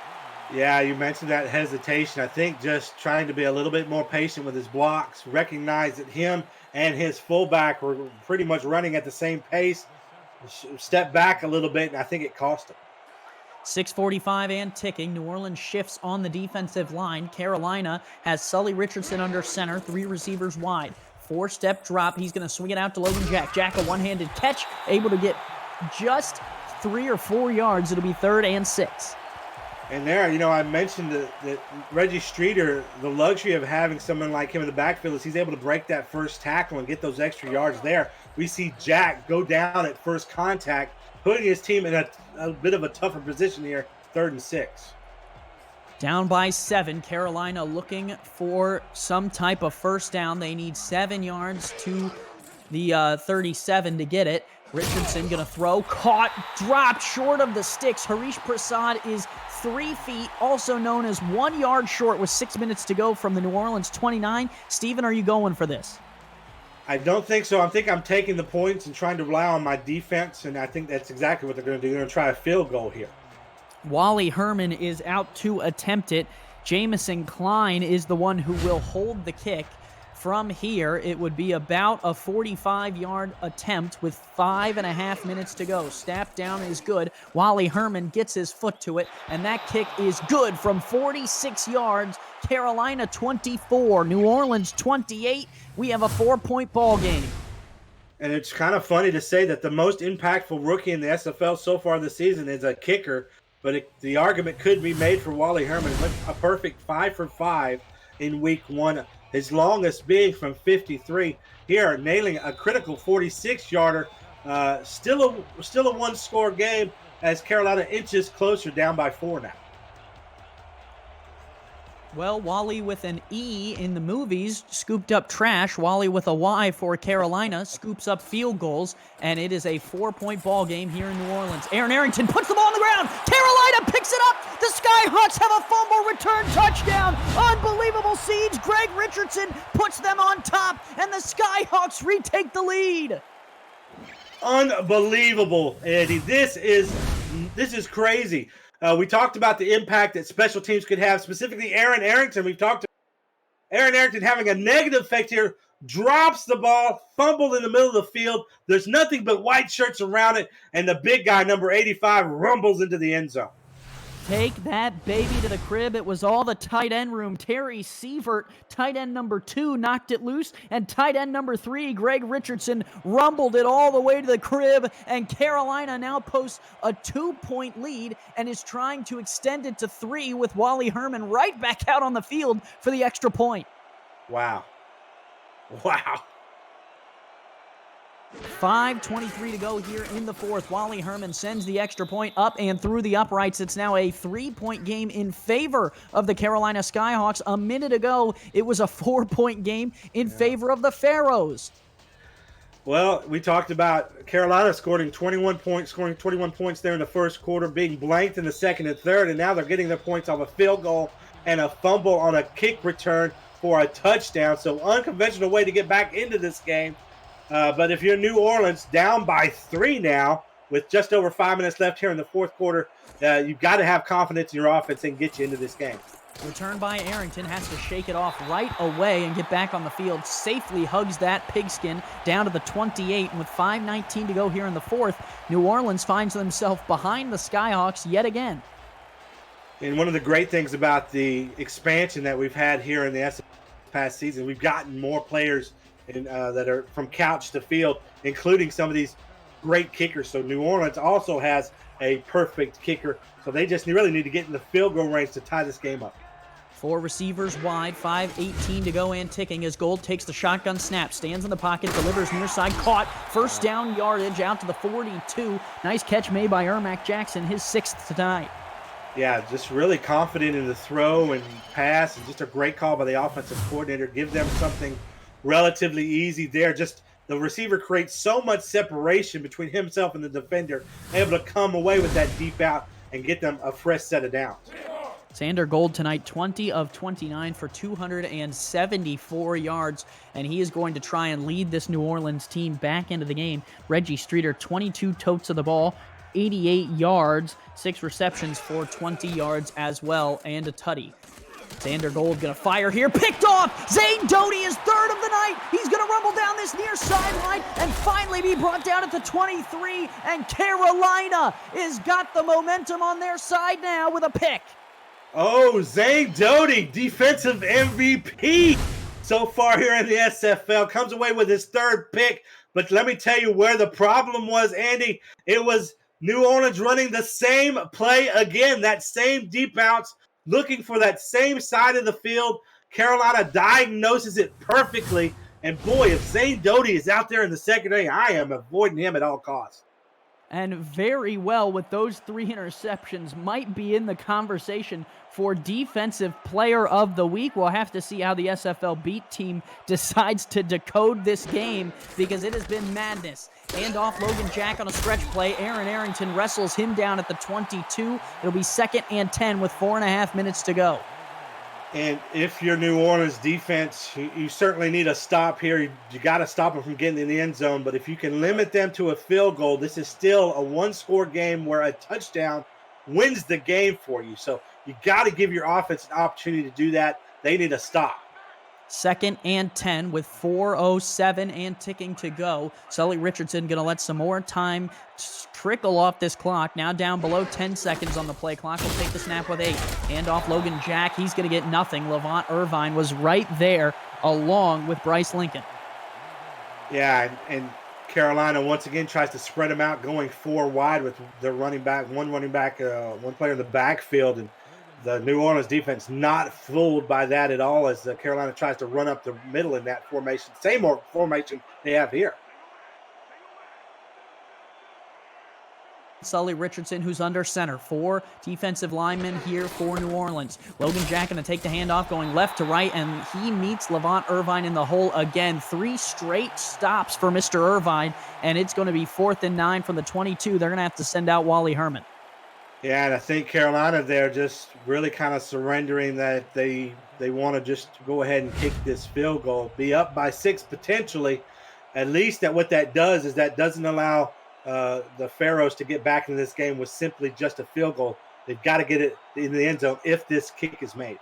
Yeah, you mentioned that hesitation. I think just trying to be a little bit more patient with his blocks, recognize that him and his fullback were pretty much running at the same pace. Stepped back a little bit, and I think it cost him. 6:45 and ticking. New Orleans shifts on the defensive line. Carolina has Sully Richardson under center, 3 receivers wide. 4-step drop. He's going to swing it out to Logan Jack. Jack, a one-handed catch, able to get just 3 or 4 yards. It'll be 3rd and 6. And there, I mentioned that Reggie Streeter, the luxury of having someone like him in the backfield is he's able to break that first tackle and get those extra yards there. We see Jack go down at first contact, putting his team in a bit of a tougher position here, 3rd and 6. Down by 7, Carolina looking for some type of first down. They need 7 yards to the 37 to get it. Richardson going to throw, caught, dropped short of the sticks. Harish Prasad is 3 feet, also known as 1 yard short with 6 minutes to go from the New Orleans 29. Steven, are you going for this? I don't think so. I think I'm taking the points and trying to rely on my defense, and I think that's exactly what they're going to do. They're going to try a field goal here. Wally Herman is out to attempt it. Jamison Klein is the one who will hold the kick. From here, it would be about a 45-yard attempt with 5.5 minutes to go. Snap down is good. Wally Herman gets his foot to it, and that kick is good from 46 yards. Carolina 24, New Orleans 28. We have a 4-point ball game. And it's kind of funny to say that the most impactful rookie in the SFL so far this season is a kicker, but the argument could be made for Wally Herman. A perfect 5 for 5 in week 1. His longest being from 53. Here, nailing a critical 46-yarder. Still a one-score game as Carolina inches closer, down by 4 now. Well, Wally with an E in the movies scooped up trash. Wally with a Y for Carolina scoops up field goals, and it is a 4-point ball game here in New Orleans. Aaron Arrington puts the ball on the ground. Carolina picks it up. The Skyhawks have a fumble return touchdown. Unbelievable scenes. Greg Richardson puts them on top, and the Skyhawks retake the lead. Unbelievable, Eddie. This is crazy. We talked about the impact that special teams could have, specifically Aaron Arrington. We've talked about Aaron Arrington having a negative effect here, drops the ball, fumbled in the middle of the field. There's nothing but white shirts around it, and the big guy, number 85, rumbles into the end zone. Take that baby to the crib. It was all the tight end room. Terry Sievert, tight end number 2, knocked it loose, and tight end number 3, Greg Richardson, rumbled it all the way to the crib, and Carolina now posts a 2-point lead and is trying to extend it to 3 with Wally Herman right back out on the field for the extra point. Wow. 5:23 to go here in the 4th. Wally Herman sends the extra point up and through the uprights. It's now a 3-point game in favor of the Carolina Skyhawks. A minute ago, it was a 4-point game in favor of the Pharaohs. Well, we talked about Carolina scoring 21 points there in the first quarter, being blanked in the second and third, and now they're getting their points off a field goal and a fumble on a kick return for a touchdown. So unconventional way to get back into this game. But if you're New Orleans, down by 3 now, with just over 5 minutes left here in the fourth quarter, you've got to have confidence in your offense and get you into this game. Return by Arrington, has to shake it off right away and get back on the field. Safely hugs that pigskin down to the 28, and with 5:19 to go here in the 4th, New Orleans finds themselves behind the Skyhawks yet again. And one of the great things about the expansion that we've had here in the SFL past season, we've gotten more players that are from couch to field, including some of these great kickers. So New Orleans also has a perfect kicker. So they just really need to get in the field goal range to tie this game up. 4 receivers wide, 5:18 to go and ticking as Gold takes the shotgun snap, stands in the pocket, delivers near side, caught, first down yardage out to the 42. Nice catch made by Ermac Jackson, his 6th tonight. Yeah, just really confident in the throw and pass, and just a great call by the offensive coordinator. Give them something relatively easy there. Just the receiver creates so much separation between himself and the defender, able to come away with that deep out and get them a fresh set of downs. Xander Gold tonight, 20 of 29 for 274 yards, and he is going to try and lead this New Orleans team back into the game. Reggie Streeter, 22 totes of the ball, 88 yards, 6 receptions for 20 yards as well, and a tutty. Xander Gold gonna fire here, picked off! Zane Doty is third of the night! He's gonna rumble down this near sideline and finally be brought down at the 23, and Carolina is got the momentum on their side now with a pick. Oh, Zane Doty, defensive MVP so far here in the SFL, comes away with his third pick. But let me tell you where the problem was, Andy. It was New Orleans running the same play again, that same deep bounce, looking for that same side of the field. Carolina diagnoses it perfectly. And boy, if Zane Doty is out there in the secondary, I am avoiding him at all costs. And very well with those 3 interceptions, might be in the conversation for Defensive Player of the Week. We'll have to see how the SFL Beat team decides to decode this game, because it has been madness. Hand off Logan Jack on a stretch play. Aaron Arrington wrestles him down at the 22. It'll be 2nd and 10 with 4.5 minutes to go. And if you're New Orleans defense, you certainly need a stop here. You got to stop them from getting in the end zone. But if you can limit them to a field goal, this is still a one-score game where a touchdown wins the game for you. So you got to give your offense an opportunity to do that. They need a stop. 2nd and 10 with 4:07 and ticking to go. Sully Richardson going to let some more time trickle off this clock. Now down below 10 seconds on the play clock. We'll take the snap with 8. Hand off Logan Jack. He's going to get nothing. Levant Irvine was right there along with Bryce Lincoln. Yeah, and Carolina once again tries to spread them out, going 4 wide with their running back, one player in the backfield. And the New Orleans defense not fooled by that at all, as Carolina tries to run up the middle in that formation. Same formation they have here. Sully Richardson, who's under center. 4 defensive linemen here for New Orleans. Logan Jack going to take the handoff, going left to right, and he meets Levant Irvine in the hole again. 3 straight stops for Mr. Irvine, and it's going to be 4th and 9 from the 22. They're going to have to send out Wally Herman. Yeah, and I think Carolina, they're just really kind of surrendering that they want to just go ahead and kick this field goal, be up by 6 potentially. At least that what that does is that doesn't allow the Pharaohs to get back into this game with simply just a field goal. They've got to get it in the end zone if this kick is made.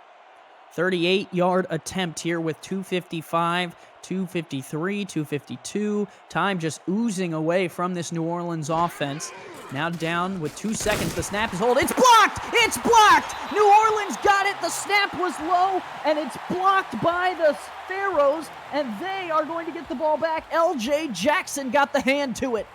38-yard attempt here with 2:55, 2:53, 2:52. Time just oozing away from this New Orleans offense. Now down with 2 seconds. The snap is hold. It's blocked! It's blocked! New Orleans got it. The snap was low, and it's blocked by the Pharaohs, and they are going to get the ball back. L.J. Jackson got the hand to it.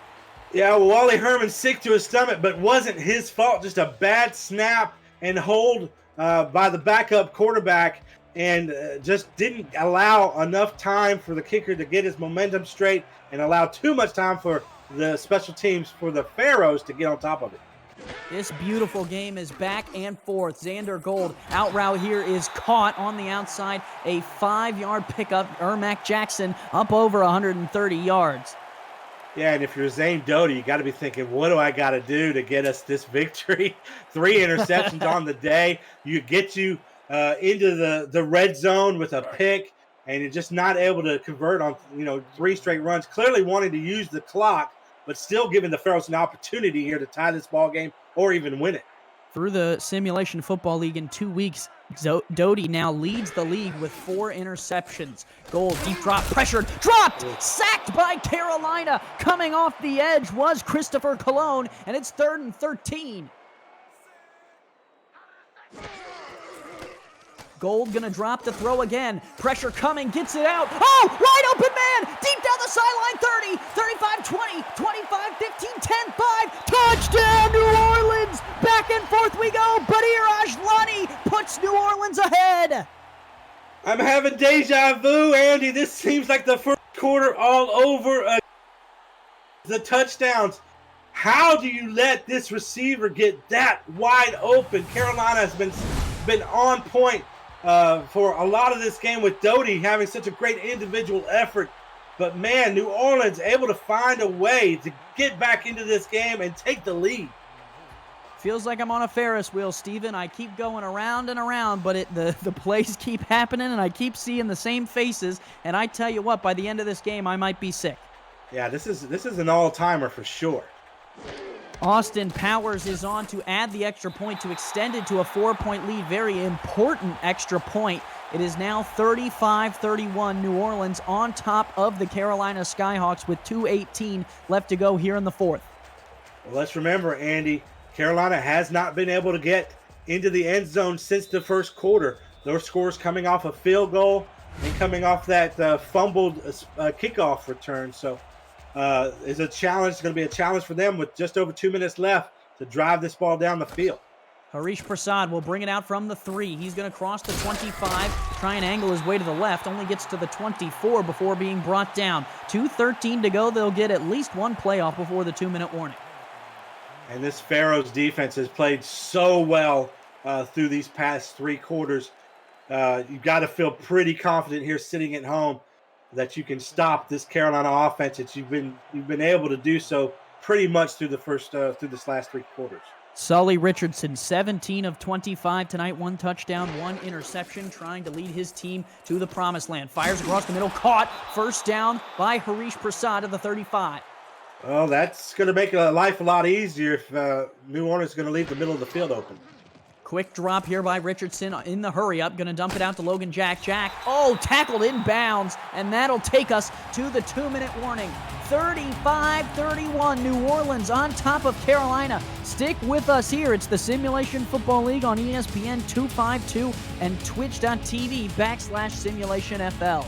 Yeah, well, Wally Herman's sick to his stomach, but wasn't his fault. Just a bad snap and hold by the backup quarterback, and just didn't allow enough time for the kicker to get his momentum straight, and allow too much time for the special teams for the Pharaohs to get on top of it. This beautiful game is back and forth. Xander Gold out route here is caught on the outside. A 5-yard pickup. Ermac Jackson up over 130 yards. Yeah, and if you're Zane Doty, you got to be thinking, what do I got to do to get us this victory? 3 interceptions on the day. You get you into the red zone with a pick, and you're just not able to convert on 3 straight runs. Clearly wanting to use the clock, but still giving the Pharaohs an opportunity here to tie this ball game or even win it. Through the Simulation Football League in 2 weeks, Doty now leads the league with 4 interceptions. Gold, deep drop, pressured, dropped, sacked by Carolina. Coming off the edge was Christopher Colon, and it's 3rd and 13. Gold gonna drop the throw again. Pressure coming, gets it out. Oh, wide open man, deep down the sideline, 30, 35, 20, 25, 15, 10, 5. Touchdown, New Orleans. Back and forth we go. Badir Ajlani puts New Orleans ahead. I'm having deja vu, Andy. This seems like the first quarter all over again. The touchdowns. How do you let this receiver get that wide open? Carolina has been on point for a lot of this game with Doty having such a great individual effort. But, man, New Orleans able to find a way to get back into this game and take the lead. Feels like I'm on a Ferris wheel, Steven. I keep going around and around, but the plays keep happening, and I keep seeing the same faces. And I tell you what, by the end of this game, I might be sick. Yeah, this is an all-timer for sure. Austin Powers is on to add the extra point to extend it to a 4-point lead. Very important extra point. It is now 35-31, New Orleans on top of the Carolina Skyhawks with 2:18 left to go here in the fourth. Well, let's remember, Andy, Carolina has not been able to get into the end zone since the first quarter. Those scores coming off a field goal and coming off that fumbled kickoff return. So it's a challenge. It's going to be a challenge for them with just over 2 minutes left to drive this ball down the field. Harish Prasad will bring it out from the 3. He's going to cross the 25, try and angle his way to the left. Only gets to the 24 before being brought down. 2:13 to go. They'll get at least one playoff before the 2-minute warning. And this Pharaohs defense has played so well through these past 3 quarters. You've got to feel pretty confident here sitting at home that you can stop this Carolina offense. That you've been able to do so pretty much through this last 3 quarters. Sully Richardson, 17 of 25 tonight, 1 touchdown, 1 interception, trying to lead his team to the promised land. Fires across the middle, caught, first down by Harish Prasad at the 35. Well, that's going to make life a lot easier if New Orleans is going to leave the middle of the field open. Quick drop here by Richardson in the hurry-up. Going to dump it out to Logan Jack. Jack, tackled in bounds, and that'll take us to the 2-minute warning. 35-31, New Orleans on top of Carolina. Stick with us here. It's the Simulation Football League on ESPN 252 and twitch.tv/SimulationFL.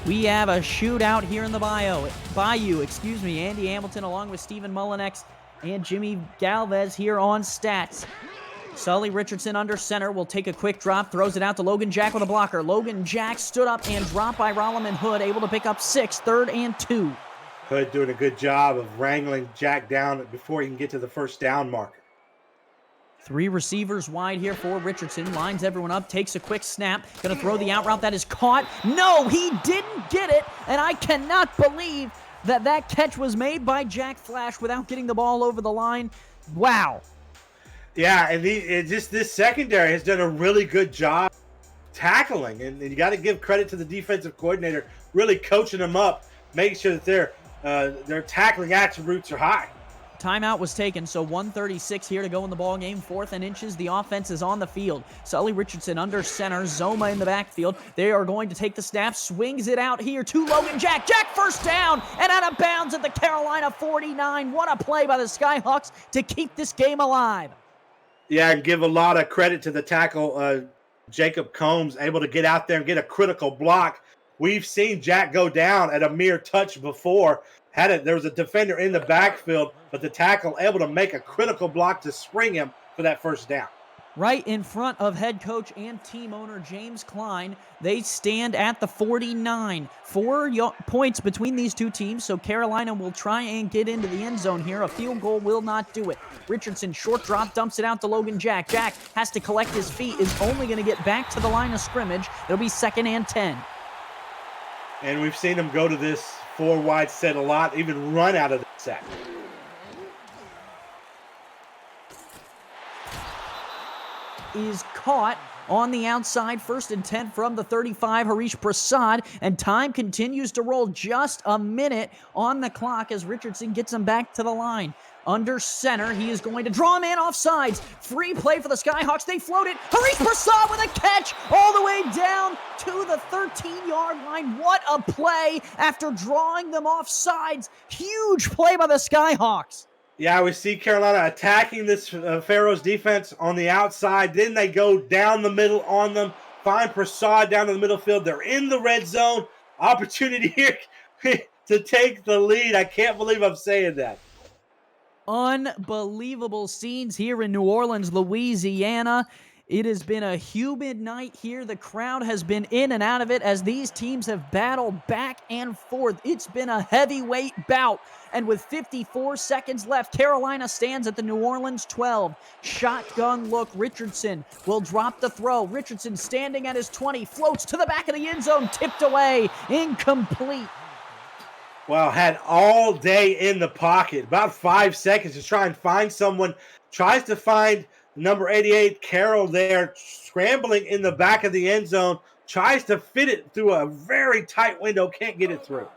We have a shootout here in the Bayou. Andy Hamilton along with Stephen Mullinex and Jimmy Galvez here on stats. Sully Richardson under center will take a quick drop, throws it out to Logan Jack with a blocker. Logan Jack stood up and dropped by Rolliman Hood, able to pick up 6, 3rd and 2. Hood doing a good job of wrangling Jack down before he can get to the first down marker. 3 receivers wide here for Richardson. Lines everyone up, takes a quick snap. Going to throw the out route that is caught. No, he didn't get it, and I cannot believe that catch was made by Jack Flash without getting the ball over the line. Wow. Yeah, and this secondary has done a really good job tackling, and you got to give credit to the defensive coordinator, really coaching them up, making sure that their tackling attributes are high. Timeout was taken, so 1:36 here to go in the ball game. 4th and inches. The offense is on the field. Sully Richardson under center. Zoma in the backfield. They are going to take the snap. Swings it out here to Logan Jack. Jack first down and out of bounds at the Carolina 49. What a play by the Skyhawks to keep this game alive. Yeah, and give a lot of credit to the tackle, Jacob Combs, able to get out there and get a critical block. We've seen Jack go down at a mere touch before. There was a defender in the backfield, but the tackle able to make a critical block to spring him for that first down. Right in front of head coach and team owner James Klein. They stand at the 49. 4 points between these two teams, so Carolina will try and get into the end zone here. A field goal will not do it. Richardson, short drop, dumps it out to Logan Jack. Jack has to collect his feet, is only going to get back to the line of scrimmage. It'll be 2nd and 10. And we've seen him go to this 4-wide set a lot, even run out of the set. Is caught on the outside. 1st and 10 from the 35. Harish Prasad, and time continues to roll. Just a minute on the clock as Richardson gets him back to the line. Under center, he is going to draw a man off sides. Free play for the Skyhawks. They float it. Harish Prasad with a catch all the way down to the 13-yard line. What a play after drawing them off sides. Huge play by the Skyhawks. Yeah, we see Carolina attacking this Pharaohs defense on the outside. Then they go down the middle on them, find Prasad down in the middle field. They're in the red zone. Opportunity here to take the lead. I can't believe I'm saying that. Unbelievable scenes here in New Orleans, Louisiana. It has been a humid night here. The crowd has been in and out of it as these teams have battled back and forth. It's been a heavyweight bout. And with 54 seconds left, Carolina stands at the New Orleans 12. Shotgun look. Richardson will drop the throw. Richardson standing at his 20, floats to the back of the end zone, tipped away, incomplete. Well, had all day in the pocket, about 5 seconds to try and find someone. Tries to find number 88, Carroll there, scrambling in the back of the end zone. Tries to fit it through a very tight window, can't get it through.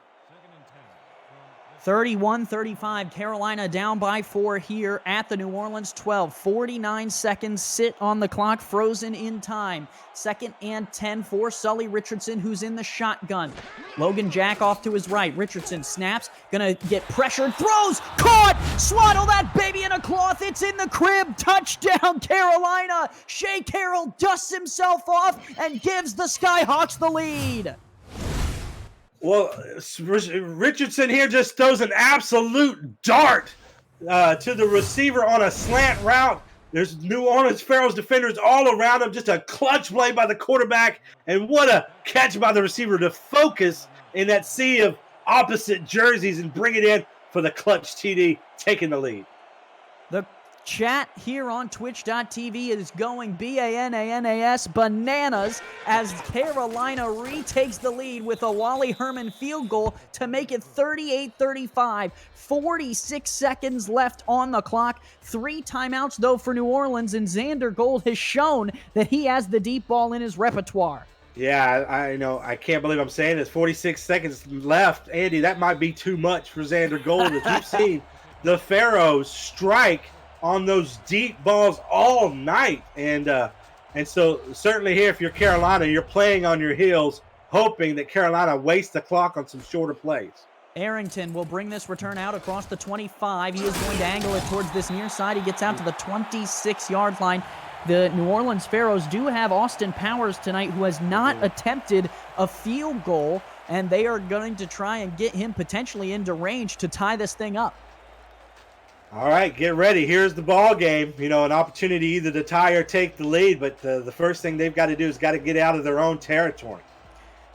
31-35, Carolina down by 4 here at the New Orleans 12. 49 seconds sit on the clock, frozen in time. 2nd and 10 for Sully Richardson, who's in the shotgun. Logan Jack off to his right. Richardson snaps, gonna get pressured, throws, caught, swaddle that baby in a cloth. It's in the crib. Touchdown, Carolina. Shea Carroll dusts himself off and gives the Skyhawks the lead. Well, Richardson here just throws an absolute dart to the receiver on a slant route. There's New Orleans Pharaohs defenders all around him. Just a clutch play by the quarterback. And what a catch by the receiver to focus in that sea of opposite jerseys and bring it in for the clutch TD, taking the lead. The chat here on twitch.tv is going bananas as Carolina retakes the lead with a Wally Herman field goal to make it 38-35. 46 seconds left on the clock. 3 timeouts, though, for New Orleans, and Xander Gold has shown that he has the deep ball in his repertoire. Yeah, I know. I can't believe I'm saying this. 46 seconds left. Andy, that might be too much for Xander Gold. As you've seen the Pharaohs strike on those deep balls all night. And so certainly here, if you're Carolina, you're playing on your heels, hoping that Carolina wastes the clock on some shorter plays. Arrington will bring this return out across the 25. He is going to angle it towards this near side. He gets out to the 26-yard line. The New Orleans Pharaohs do have Austin Powers tonight, who has not attempted a field goal, and they are going to try and get him potentially into range to tie this thing up. All right, get ready. Here's the ball game. You know, an opportunity either to tie or take the lead, but the first thing they've got to do is got to get out of their own territory.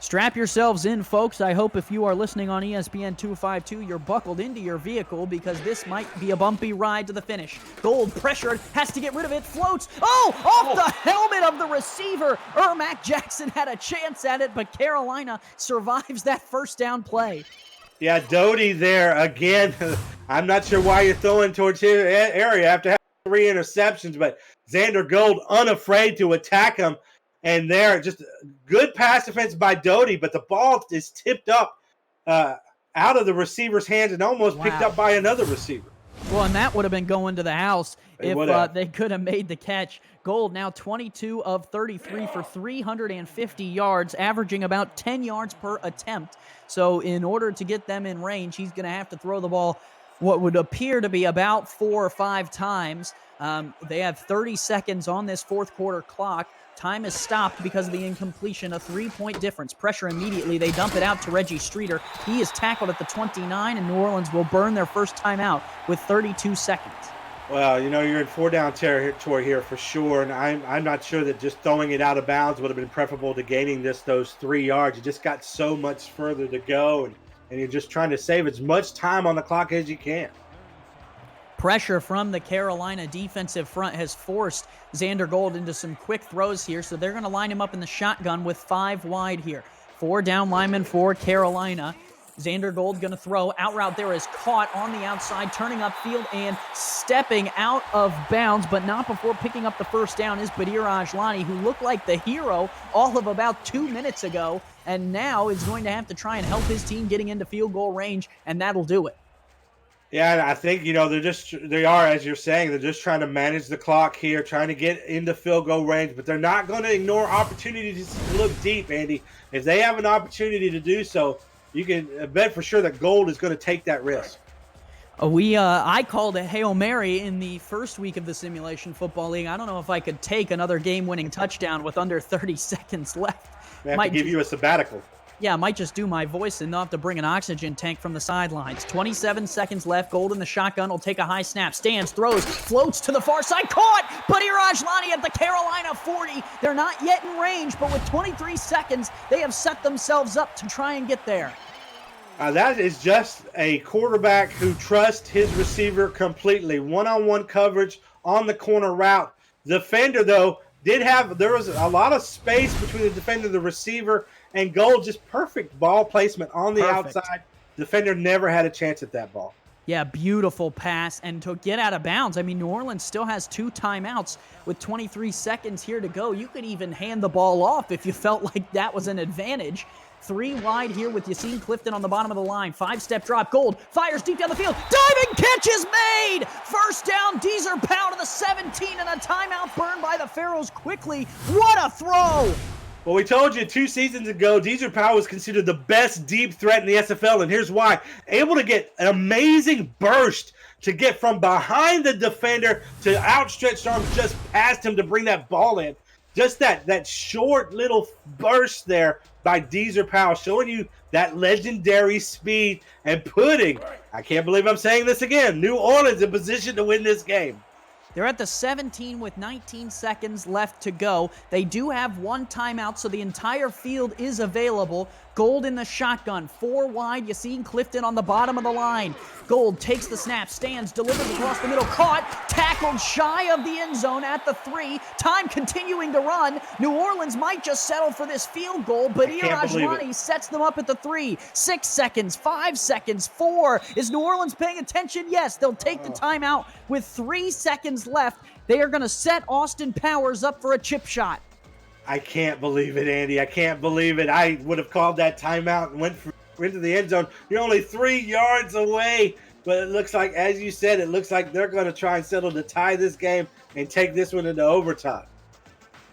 Strap yourselves in, folks. I hope if you are listening on ESPN 252, you're buckled into your vehicle because this might be a bumpy ride to the finish. Gold pressured, has to get rid of it, floats. Oh, off the helmet of the receiver. Ermac Jackson had a chance at it, but Carolina survives that first down play. Yeah, Doty there again. I'm not sure why you're throwing towards his area after having 3 interceptions, but Xander Gold unafraid to attack him. And there, just good pass defense by Doty, but the ball is tipped up out of the receiver's hands and almost picked up by another receiver. Well, and that would have been going to the house if they could have made the catch. Gold now 22 of 33 for 350 yards, averaging about 10 yards per attempt. So in order to get them in range, he's going to have to throw the ball what would appear to be about 4 or 5 times. They have 30 seconds on this fourth quarter clock. Time is stopped because of the incompletion, a 3-point difference. Pressure immediately. They dump it out to Reggie Streeter. He is tackled at the 29, and New Orleans will burn their first timeout with 32 seconds. Well, you know, you're in 4-down territory here for sure, and I'm not sure that just throwing it out of bounds would have been preferable to gaining those 3 yards. You just got so much further to go, and you're just trying to save as much time on the clock as you can. Pressure from the Carolina defensive front has forced Xander Gold into some quick throws here, so they're going to line him up in the shotgun with 5 wide here. 4 down linemen for Carolina. Xander Gold going to throw. Out route there is caught on the outside, turning upfield and stepping out of bounds, but not before picking up the first down is Badir Ajlani, who looked like the hero all of about 2 minutes ago, and now is going to have to try and help his team getting into field goal range, and that'll do it. Yeah, I think, you know, they are, as you're saying, they're just trying to manage the clock here, trying to get into field goal range, but they're not going to ignore opportunities to look deep, Andy. If they have an opportunity to do so, you can bet for sure that Gold is going to take that risk. I called a Hail Mary in the first week of the Simulation Football League. I don't know if I could take another game-winning touchdown with under 30 seconds left. They have to give you a sabbatical. Yeah, I might just do my voice and not have to bring an oxygen tank from the sidelines. 27 seconds left. Gold in the shotgun will take a high snap. Stands, throws, floats to the far side. Caught! Badir Ajlani at the Carolina 40. They're not yet in range, but with 23 seconds, they have set themselves up to try and get there. That is just a quarterback who trusts his receiver completely. One-on-one coverage on the corner route. The defender, though, there was a lot of space between the defender and the receiver, and Gold, just perfect ball placement on the outside. Defender never had a chance at that ball. Yeah, beautiful pass. And to get out of bounds, I mean, New Orleans still has 2 timeouts with 23 seconds here to go. You could even hand the ball off if you felt like that was an advantage. 3 wide here with Yassine Clifton on the bottom of the line. 5-step drop. Gold fires deep down the field. Diving catch is made. First down. Deezer Powell to the 17, and a timeout burned by the Pharaohs quickly. What a throw. Well, we told you 2 seasons ago, Deezer Powell was considered the best deep threat in the SFL, and here's why. Able to get an amazing burst to get from behind the defender to outstretched arms just past him to bring that ball in. Just that short little burst there by Deezer Powell, showing you that legendary speed and putting, I can't believe I'm saying this again, New Orleans in position to win this game. They're at the 17 with 19 seconds left to go. They do have 1 timeout, so the entire field is available. Gold in the shotgun, 4 wide. Yassine Clifton on the bottom of the line. Gold takes the snap, stands, delivers across the middle, caught, tackled shy of the end zone at the 3. Time continuing to run. New Orleans might just settle for this field goal, but Rajwani sets them up at the 3. 6 seconds, 5 seconds, 4. Is New Orleans paying attention? Yes, they'll take the timeout with 3 seconds left. They are going to set Austin Powers up for a chip shot. I can't believe it, Andy. I can't believe it. I would have called that timeout and went into the end zone. You're only 3 yards away, but it looks like, as you said, it looks like they're going to try and settle to tie this game and take this one into overtime.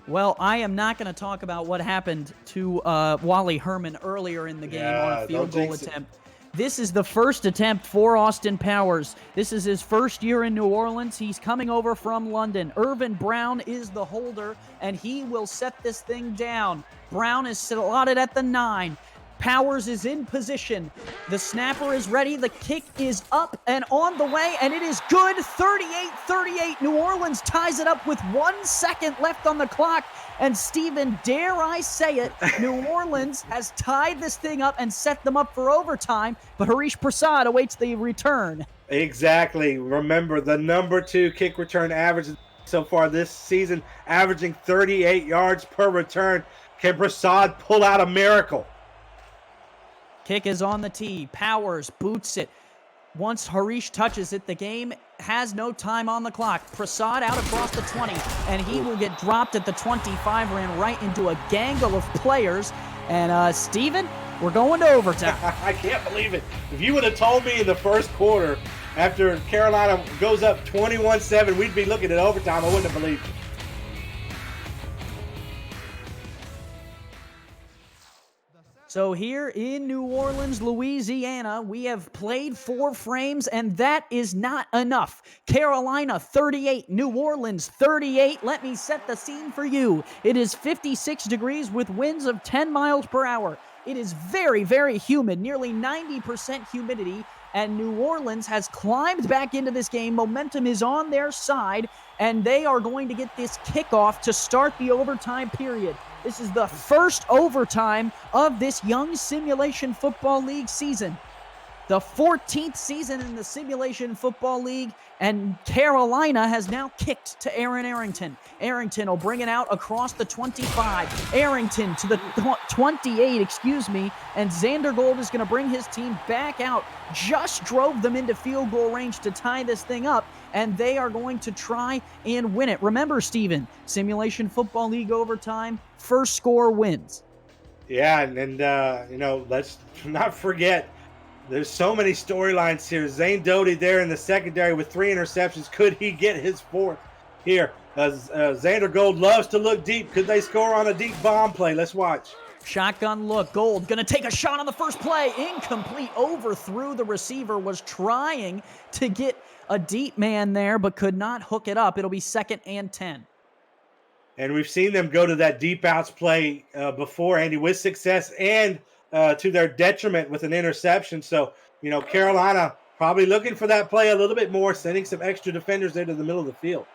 Well, I am not going to talk about what happened to Wally Herman earlier in the game on a field goal attempt. This is the first attempt for Austin Powers. This is his first year in New Orleans. He's coming over from London. Irvin Brown is the holder, and he will set this thing down. Brown is slotted at the 9. Powers is in position. The snapper is ready. The kick is up and on the way, and it is good. 38-38. New Orleans ties it up with 1 second left on the clock. And Steven, dare I say it, New Orleans has tied this thing up and set them up for overtime, but Harish Prasad awaits the return. Exactly. Remember, the number 2 kick return average so far this season, averaging 38 yards per return. Can Prasad pull out a miracle? Kick is on the tee. Powers boots it. Once Harish touches it, the game has no time on the clock. Prasad out across the 20, and he will get dropped at the 25, ran right into a gangle of players. And, Steven, we're going to overtime. I can't believe it. If you would have told me in the first quarter, after Carolina goes up 21-7, we'd be looking at overtime, I wouldn't have believed it. So here in New Orleans, Louisiana, we have played 4 frames, and that is not enough. Carolina 38, New Orleans 38. Let me set the scene for you. It is 56 degrees with winds of 10 miles per hour. It is very, very humid, nearly 90% humidity, and New Orleans has climbed back into this game. Momentum is on their side, and they are going to get this kickoff to start the overtime period. This is the first overtime of this young Simulation Football League season. The 14th season in the Simulation Football League, and Carolina has now kicked to Aaron Arrington. Arrington will bring it out across the 25. Arrington to the 28, and Xander Gold is going to bring his team back out. Just drove them into field goal range to tie this thing up, and they are going to try and win it. Remember, Steven, Simulation Football League overtime, first score wins. Yeah, and let's not forget, there's so many storylines here. Zane Doty there in the secondary with 3 interceptions. Could he get his 4th here? Xander Gold loves to look deep. Could they score on a deep bomb play? Let's watch. Shotgun look. Gold going to take a shot on the first play. Incomplete. Overthrew the receiver. Was trying to get a deep man there, but could not hook it up. It'll be 2nd and 10. And we've seen them go to that deep outs play before, Andy, with success and to their detriment with an interception. So, Carolina probably looking for that play a little bit more, sending some extra defenders there to the middle of the field.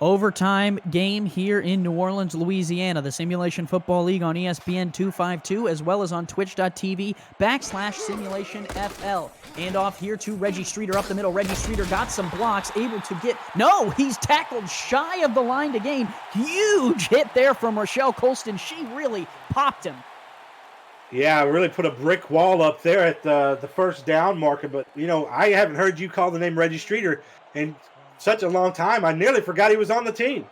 Overtime game here in New Orleans, Louisiana. The Simulation Football League on ESPN 252, as well as on twitch.tv/SimulationFL. And off here to Reggie Streeter up the middle. Reggie Streeter got some blocks, able to get... No, he's tackled shy of the line to gain. Huge hit there from Rochelle Colston. She really popped him. Yeah, really put a brick wall up there at the first down marker. But, I haven't heard you call the name Reggie Streeter. And such a long time. I nearly forgot he was on the team.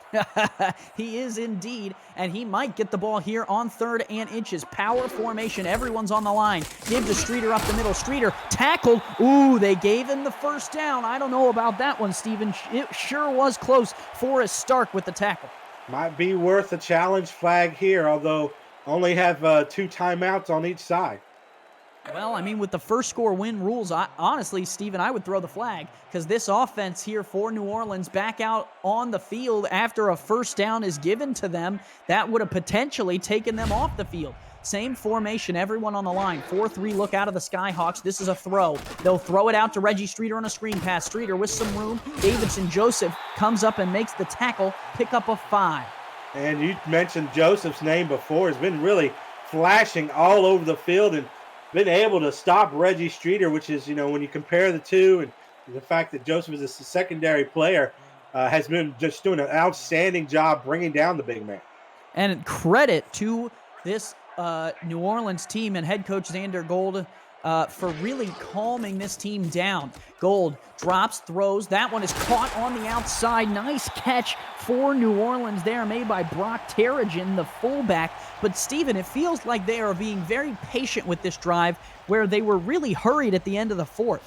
He is indeed, and he might get the ball here on 3rd and inches. Power formation. Everyone's on the line. Give to Streeter up the middle. Streeter tackled. Ooh, they gave him the first down. I don't know about that one, Steven. It sure was close. Forrest Stark with the tackle. Might be worth a challenge flag here, although only have 2 timeouts on each side. Well, I mean, with the first score win rules, honestly, Steven, I would throw the flag because this offense here for New Orleans back out on the field after a first down is given to them, that would have potentially taken them off the field. Same formation, everyone on the line. 4-3 look out of the Skyhawks. This is a throw. They'll throw it out to Reggie Streeter on a screen pass. Streeter with some room. Davidson Joseph comes up and makes the tackle, pick up a 5. And you mentioned Joseph's name before. He's been really flashing all over the field and been able to stop Reggie Streeter, which is, when you compare the two and the fact that Joseph is a secondary player, has been just doing an outstanding job bringing down the big man. And credit to this New Orleans team and head coach Xander Gold for really calming this team down. Gold drops, throws. That one is caught on the outside. Nice catch for New Orleans there, made by Brock Terrigen, the fullback. But, Steven, it feels like they are being very patient with this drive where they were really hurried at the end of the 4th.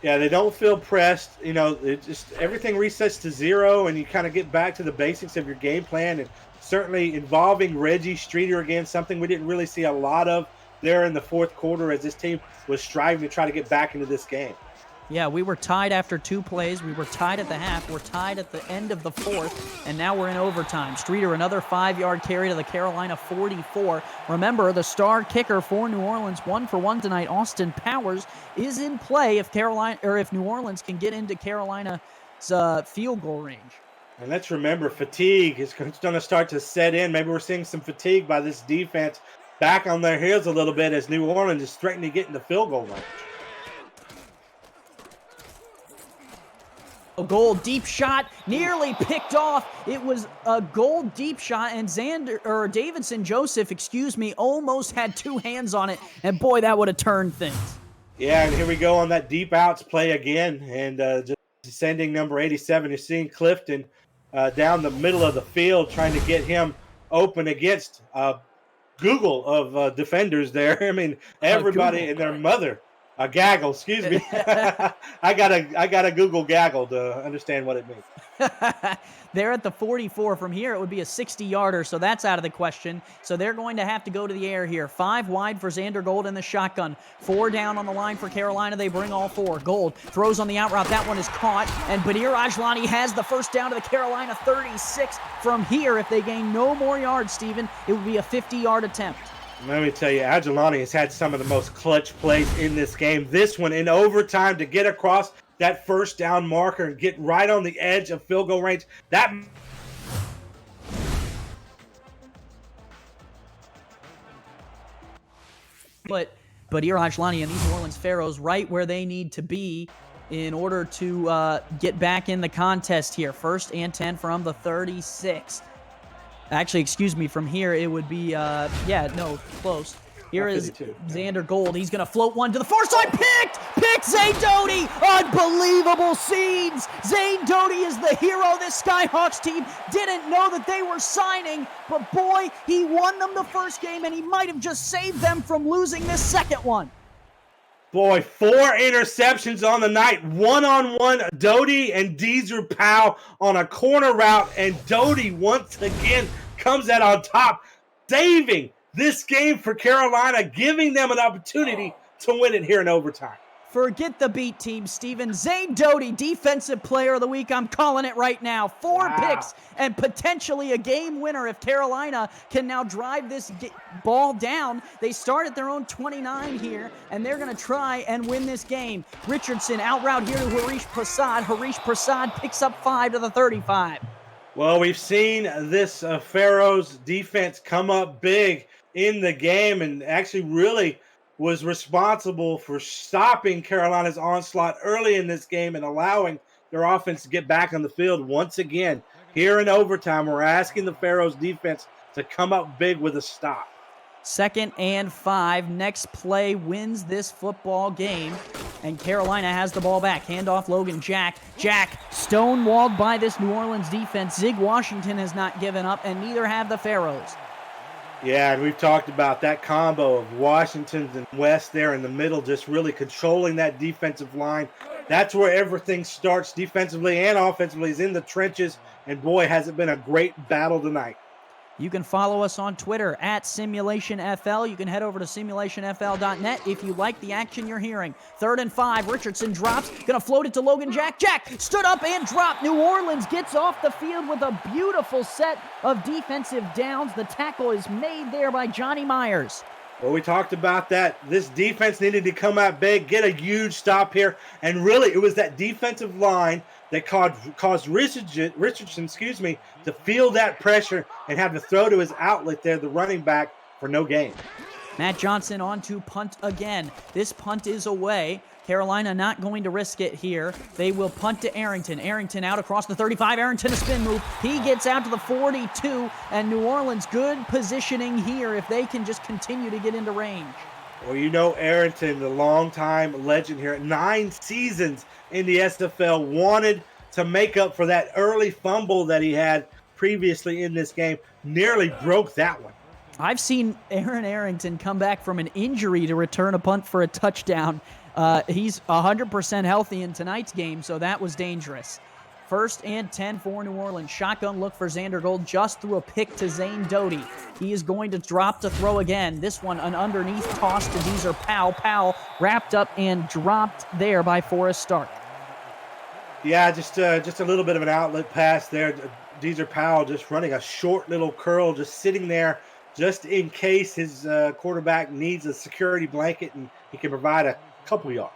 Yeah, they don't feel pressed. It just everything resets to 0, and you kind of get back to the basics of your game plan. And certainly involving Reggie Streeter again, something we didn't really see a lot of there in the 4th quarter as this team was striving to try to get back into this game. Yeah, we were tied after 2 plays. We were tied at the half. We're tied at the end of the 4th, and now we're in overtime. Streeter, another 5-yard carry to the Carolina 44. Remember, the star kicker for New Orleans, 1 for 1 tonight, Austin Powers, is in play if New Orleans can get into Carolina's field goal range. And let's remember, fatigue is going to start to set in. Maybe we're seeing some fatigue by this defense back on their heels a little bit as New Orleans is threatening to get in the field goal range. A goal deep shot, nearly picked off. It was a goal deep shot, and Davidson Joseph, almost had 2 hands on it, and boy, that would have turned things. Yeah, and here we go on that deep outs play again, and just sending number 87. You're seeing Clifton down the middle of the field, trying to get him open against Google of defenders there. I mean, everybody and their mother. A gaggle, excuse me. I got a Google gaggle to understand what it means. They're at the 44. From here, it would be a 60-yarder, so that's out of the question. So they're going to have to go to the air here. 5 wide for Xander Gold in the shotgun. 4 down on the line for Carolina. They bring all 4. Gold throws on the out route. That one is caught, and Badir Ajlani has the first down to the Carolina 36. From here, if they gain no more yards, Steven, it would be a 50-yard attempt. Let me tell you, Ajlani has had some of the most clutch plays in this game. This one in overtime to get across that first down marker and get right on the edge of field goal range. But Badir Ajlani and these New Orleans Pharaohs right where they need to be in order to get back in the contest here. 1st and 10 from the 36. Actually, from here, it would be, close. Here is Xander Gold. He's going to float one to the far side. Picked Zane Doty. Unbelievable scenes. Zane Doty is the hero. This Skyhawks team didn't know that they were signing, but boy, he won them the first game, and he might have just saved them from losing this second one. Boy, 4 interceptions on the night. One-on-one, Doty and Deezer Powell on a corner route, and Doty once again comes out on top, saving this game for Carolina, giving them an opportunity to win it here in overtime. Forget the beat team, Steven. Zane Doty, Defensive Player of the Week. I'm calling it right now. 4 picks and potentially a game winner if Carolina can now drive this ball down. They start at their own 29 here, and they're going to try and win this game. Richardson out route here to Harish Prasad. Harish Prasad picks up 5 to the 35. Well, we've seen this Pharaohs defense come up big in the game and actually really was responsible for stopping Carolina's onslaught early in this game and allowing their offense to get back on the field once again. Here in overtime, we're asking the Pharaohs defense to come up big with a stop. 2nd and 5. Next play wins this football game. And Carolina has the ball back. Handoff Logan Jack. Jack stonewalled by this New Orleans defense. Zig Washington has not given up, and neither have the Pharaohs. Yeah, and we've talked about that combo of Washington and West there in the middle, just really controlling that defensive line. That's where everything starts defensively and offensively, is in the trenches. And boy, has it been a great battle tonight. You can follow us on Twitter at SimulationFL. You can head over to simulationfl.net if you like the action you're hearing. 3rd and 5. Richardson drops. Going to float it to Logan Jack. Jack stood up and dropped. New Orleans gets off the field with a beautiful set of defensive downs. The tackle is made there by Johnny Myers. Well, we talked about that. This defense needed to come out big, get a huge stop here. And really, it was that defensive line that caused Richardson, to feel that pressure and have to throw to his outlet there, the running back, for no gain. Matt Johnson on to punt again. This punt is away. Carolina not going to risk it here. They will punt to Arrington. Arrington out across the 35. Arrington a spin move. He gets out to the 42. And New Orleans, good positioning here if they can just continue to get into range. Well, you know Arrington, the longtime legend here, 9 seasons in the SFL, wanted to make up for that early fumble that he had previously in this game. Nearly broke that one. I've seen Aaron Arrington come back from an injury to return a punt for a touchdown. He's 100% healthy in tonight's game, so that was dangerous. 1st and 10 for New Orleans. Shotgun look for Xander Gold. Just threw a pick to Zane Doty. He is going to drop to throw again. This one, an underneath toss to Deezer Powell. Powell wrapped up and dropped there by Forrest Stark. Yeah, just a little bit of an outlet pass there. Deezer Powell just running a short little curl, just sitting there just in case his quarterback needs a security blanket and he can provide a couple yards.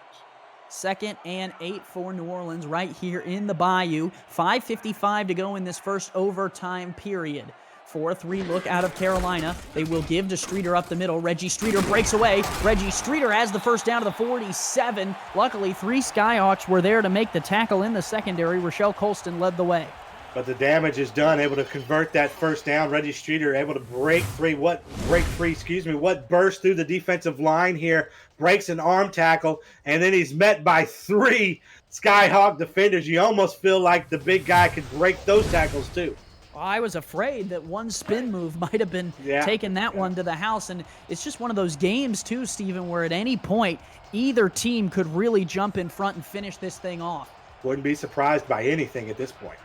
2nd and 8 for New Orleans right here in the Bayou. 5:55 to go in this first overtime period. 4-3 look out of Carolina. They will give to Streeter up the middle. Reggie Streeter breaks away. Reggie Streeter has the first down to the 47. Luckily, 3 Skyhawks were there to make the tackle in the secondary. Rochelle Colston led the way. But the damage is done, able to convert that first down. Reggie Streeter able to break free. What burst through the defensive line here, breaks an arm tackle, and then he's met by 3 Skyhawk defenders. You almost feel like the big guy could break those tackles too. I was afraid that one spin move might have been taking that one to the house, and it's just one of those games too, Stephen, where at any point either team could really jump in front and finish this thing off. Wouldn't be surprised by anything at this point.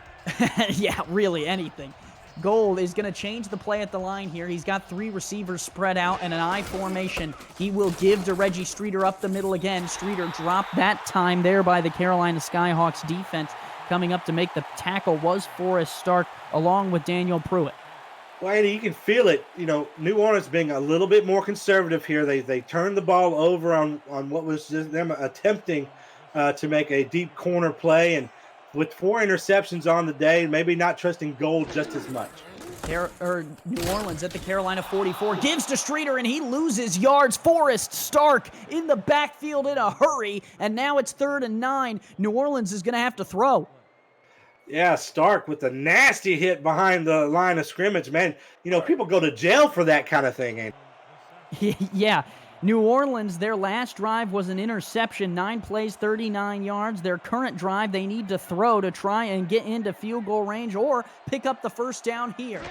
Yeah, really anything. Gold is going to change the play at the line here. He's got 3 receivers spread out in an I formation. He will give to Reggie Streeter up the middle again. Streeter dropped that time there by the Carolina Skyhawks defense. Coming up to make the tackle was Forrest Stark along with Daniel Pruitt. Well, Andy, you can feel it. You know, New Orleans being a little bit more conservative here. They turned the ball over on what was just them attempting to make a deep corner play, and with 4 interceptions on the day, maybe not trusting Gold just as much. New Orleans at the Carolina 44 gives to Streeter, and he loses yards. Forrest Stark in the backfield in a hurry, and now it's 3rd and 9. New Orleans is going to have to throw. Yeah, Stark with a nasty hit behind the line of scrimmage, man. You know, people go to jail for that kind of thing, ain't it? Yeah. New Orleans, their last drive was an interception, 9 plays, 39 yards. Their current drive, they need to throw to try and get into field goal range or pick up the first down here.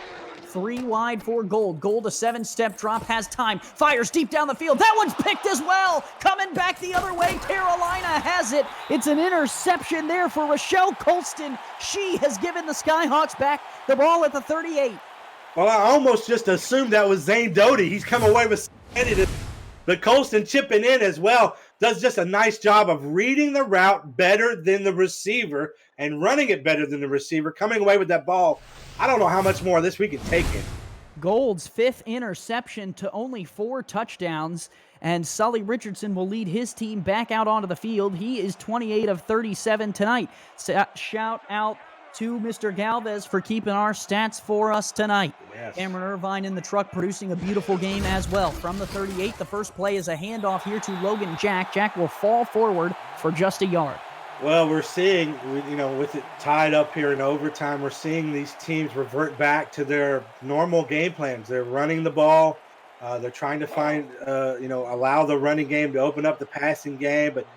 3 wide for Gold. Gold, a 7-step drop, has time. Fires deep down the field. That one's picked as well. Coming back the other way, Carolina has it. It's an interception there for Rochelle Colston. She has given the Skyhawks back the ball at the 38. Well, I almost just assumed that was Zane Doty. He's come away with but Colston chipping in as well. Does just a nice job of reading the route better than the receiver and running it better than the receiver, coming away with that ball. I don't know how much more of this we can take in. Gold's 5th interception to only 4 touchdowns, and Sully Richardson will lead his team back out onto the field. He is 28 of 37 tonight. Shout out to Mr. Galvez for keeping our stats for us tonight. Yes. Cameron Irvine in the truck producing a beautiful game as well. From the 38, the first play is a handoff here to Logan Jack. Jack will fall forward for just a yard. Well, we're seeing, you know, with it tied up here in overtime, we're seeing these teams revert back to their normal game plans. They're running the ball, They're trying to find, allow the running game to open up the passing game. But,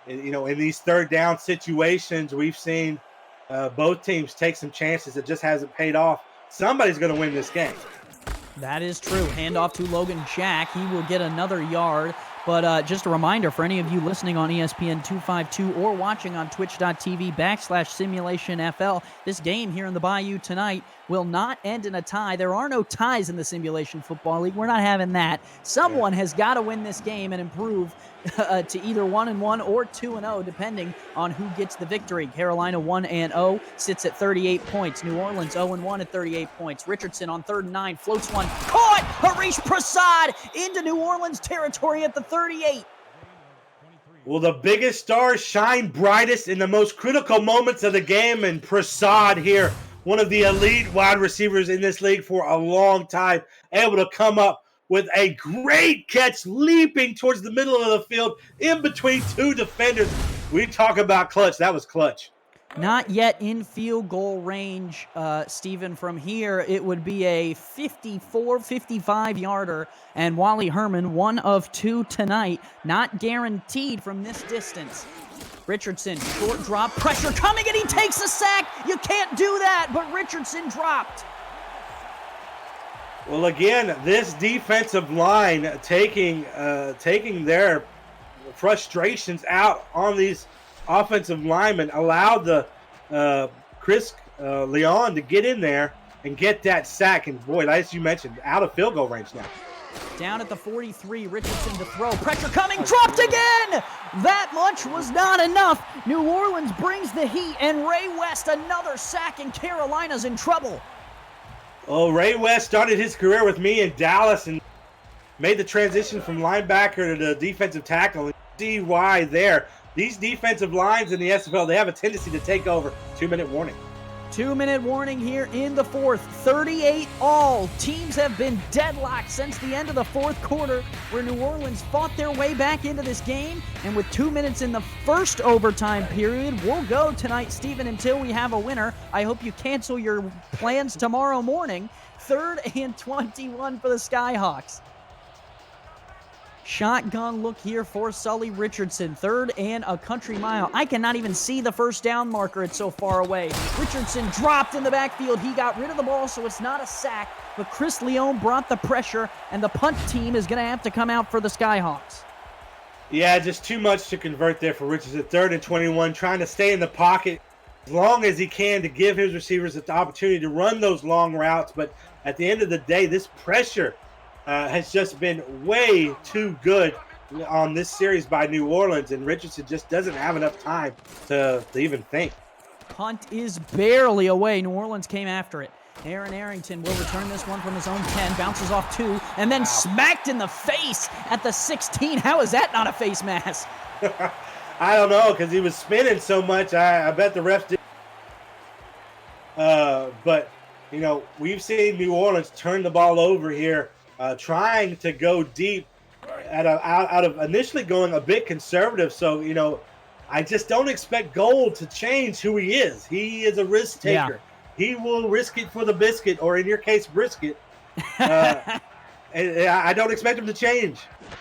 in these third down situations, we've seen both teams take some chances that just hasn't paid off. Somebody's going to win this game. That is true. Handoff to Logan Jack. He will get another yard. But just a reminder for any of you listening on ESPN 252 or watching on twitch.tv/SimulationFL, this game here in the Bayou tonight will not end in a tie. There are no ties in the Simulation Football League. We're not having that. Someone has got to win this game and improve to either 1-1 or 2-0, depending on who gets the victory. Carolina 1-0 sits at 38 points. New Orleans 0-1 at 38 points. Richardson on 3rd and 9 floats one. Caught! Harish Prasad into New Orleans territory at the 38. Well, the biggest stars shine brightest in the most critical moments of the game, and Prasad here, one of the elite wide receivers in this league for a long time, able to come up with a great catch, leaping towards the middle of the field in between two defenders. We talk about clutch. That was clutch. Not yet in field goal range, Stephen. From here, it would be a 54, 55-yarder, and Wally Herman, 1 of 2 tonight, not guaranteed from this distance. Richardson, short drop, pressure coming, and he takes a sack. You can't do that, but Richardson dropped. Well, again, this defensive line taking their frustrations out on these offensive linemen allowed the Chris Leon to get in there and get that sack. And boy, as you mentioned, out of field goal range now. Down at the 43, Richardson to throw. Pressure coming, dropped again! That much was not enough. New Orleans brings the heat, and Ray West another sack, and Carolina's in trouble. Oh, Ray West started his career with me in Dallas and made the transition from linebacker to the defensive tackle. And see why there. These defensive lines in the SFL, they have a tendency to take over. 2-minute warning. 2-minute warning here in the fourth. 38 all. Teams have been deadlocked since the end of the fourth quarter, where New Orleans fought their way back into this game. And with 2 minutes in the first overtime period, we'll go tonight, Stephen, until we have a winner. I hope you cancel your plans tomorrow morning. 3rd and 21 for the Skyhawks. Shotgun look here for Sully Richardson. 3rd and a country mile. I cannot even see the first down marker. It's so far away. Richardson dropped in the backfield. He got rid of the ball, so it's not a sack. But Chris Leon brought the pressure, and the punt team is going to have to come out for the Skyhawks. Yeah, just too much to convert there for Richardson. 3rd and 21, trying to stay in the pocket as long as he can to give his receivers the opportunity to run those long routes. But at the end of the day, this pressure has just been way too good on this series by New Orleans, and Richardson just doesn't have enough time to even think. Punt is barely away. New Orleans came after it. Aaron Arrington will return this one from his own 10, bounces off 2, and then smacked in the face at the 16. How is that not a face mask? I don't know, because he was spinning so much. I bet the ref did. But, we've seen New Orleans turn the ball over here, trying to go deep out of initially going a bit conservative. So, I just don't expect Gold to change who he is. He is a risk taker. Yeah. He will risk it for the biscuit, or in your case, brisket. And I don't expect him to change.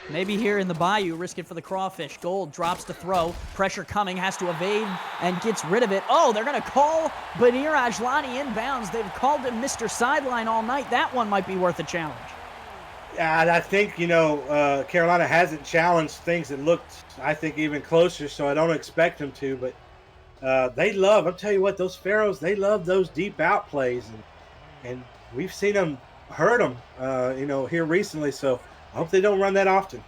Maybe here in the Bayou, risk it for the crawfish. Gold drops to throw. Pressure coming, has to evade and gets rid of it. Oh, they're going to call Banir Ajlani inbounds. They've called him Mr. Sideline all night. That one might be worth a challenge. And I think, Carolina hasn't challenged things that looked, I think, even closer, so I don't expect them to. But they love, I'll tell you what, those Pharaohs, they love those deep out plays. And we've seen them hurt them, here recently. So I hope they don't run that often.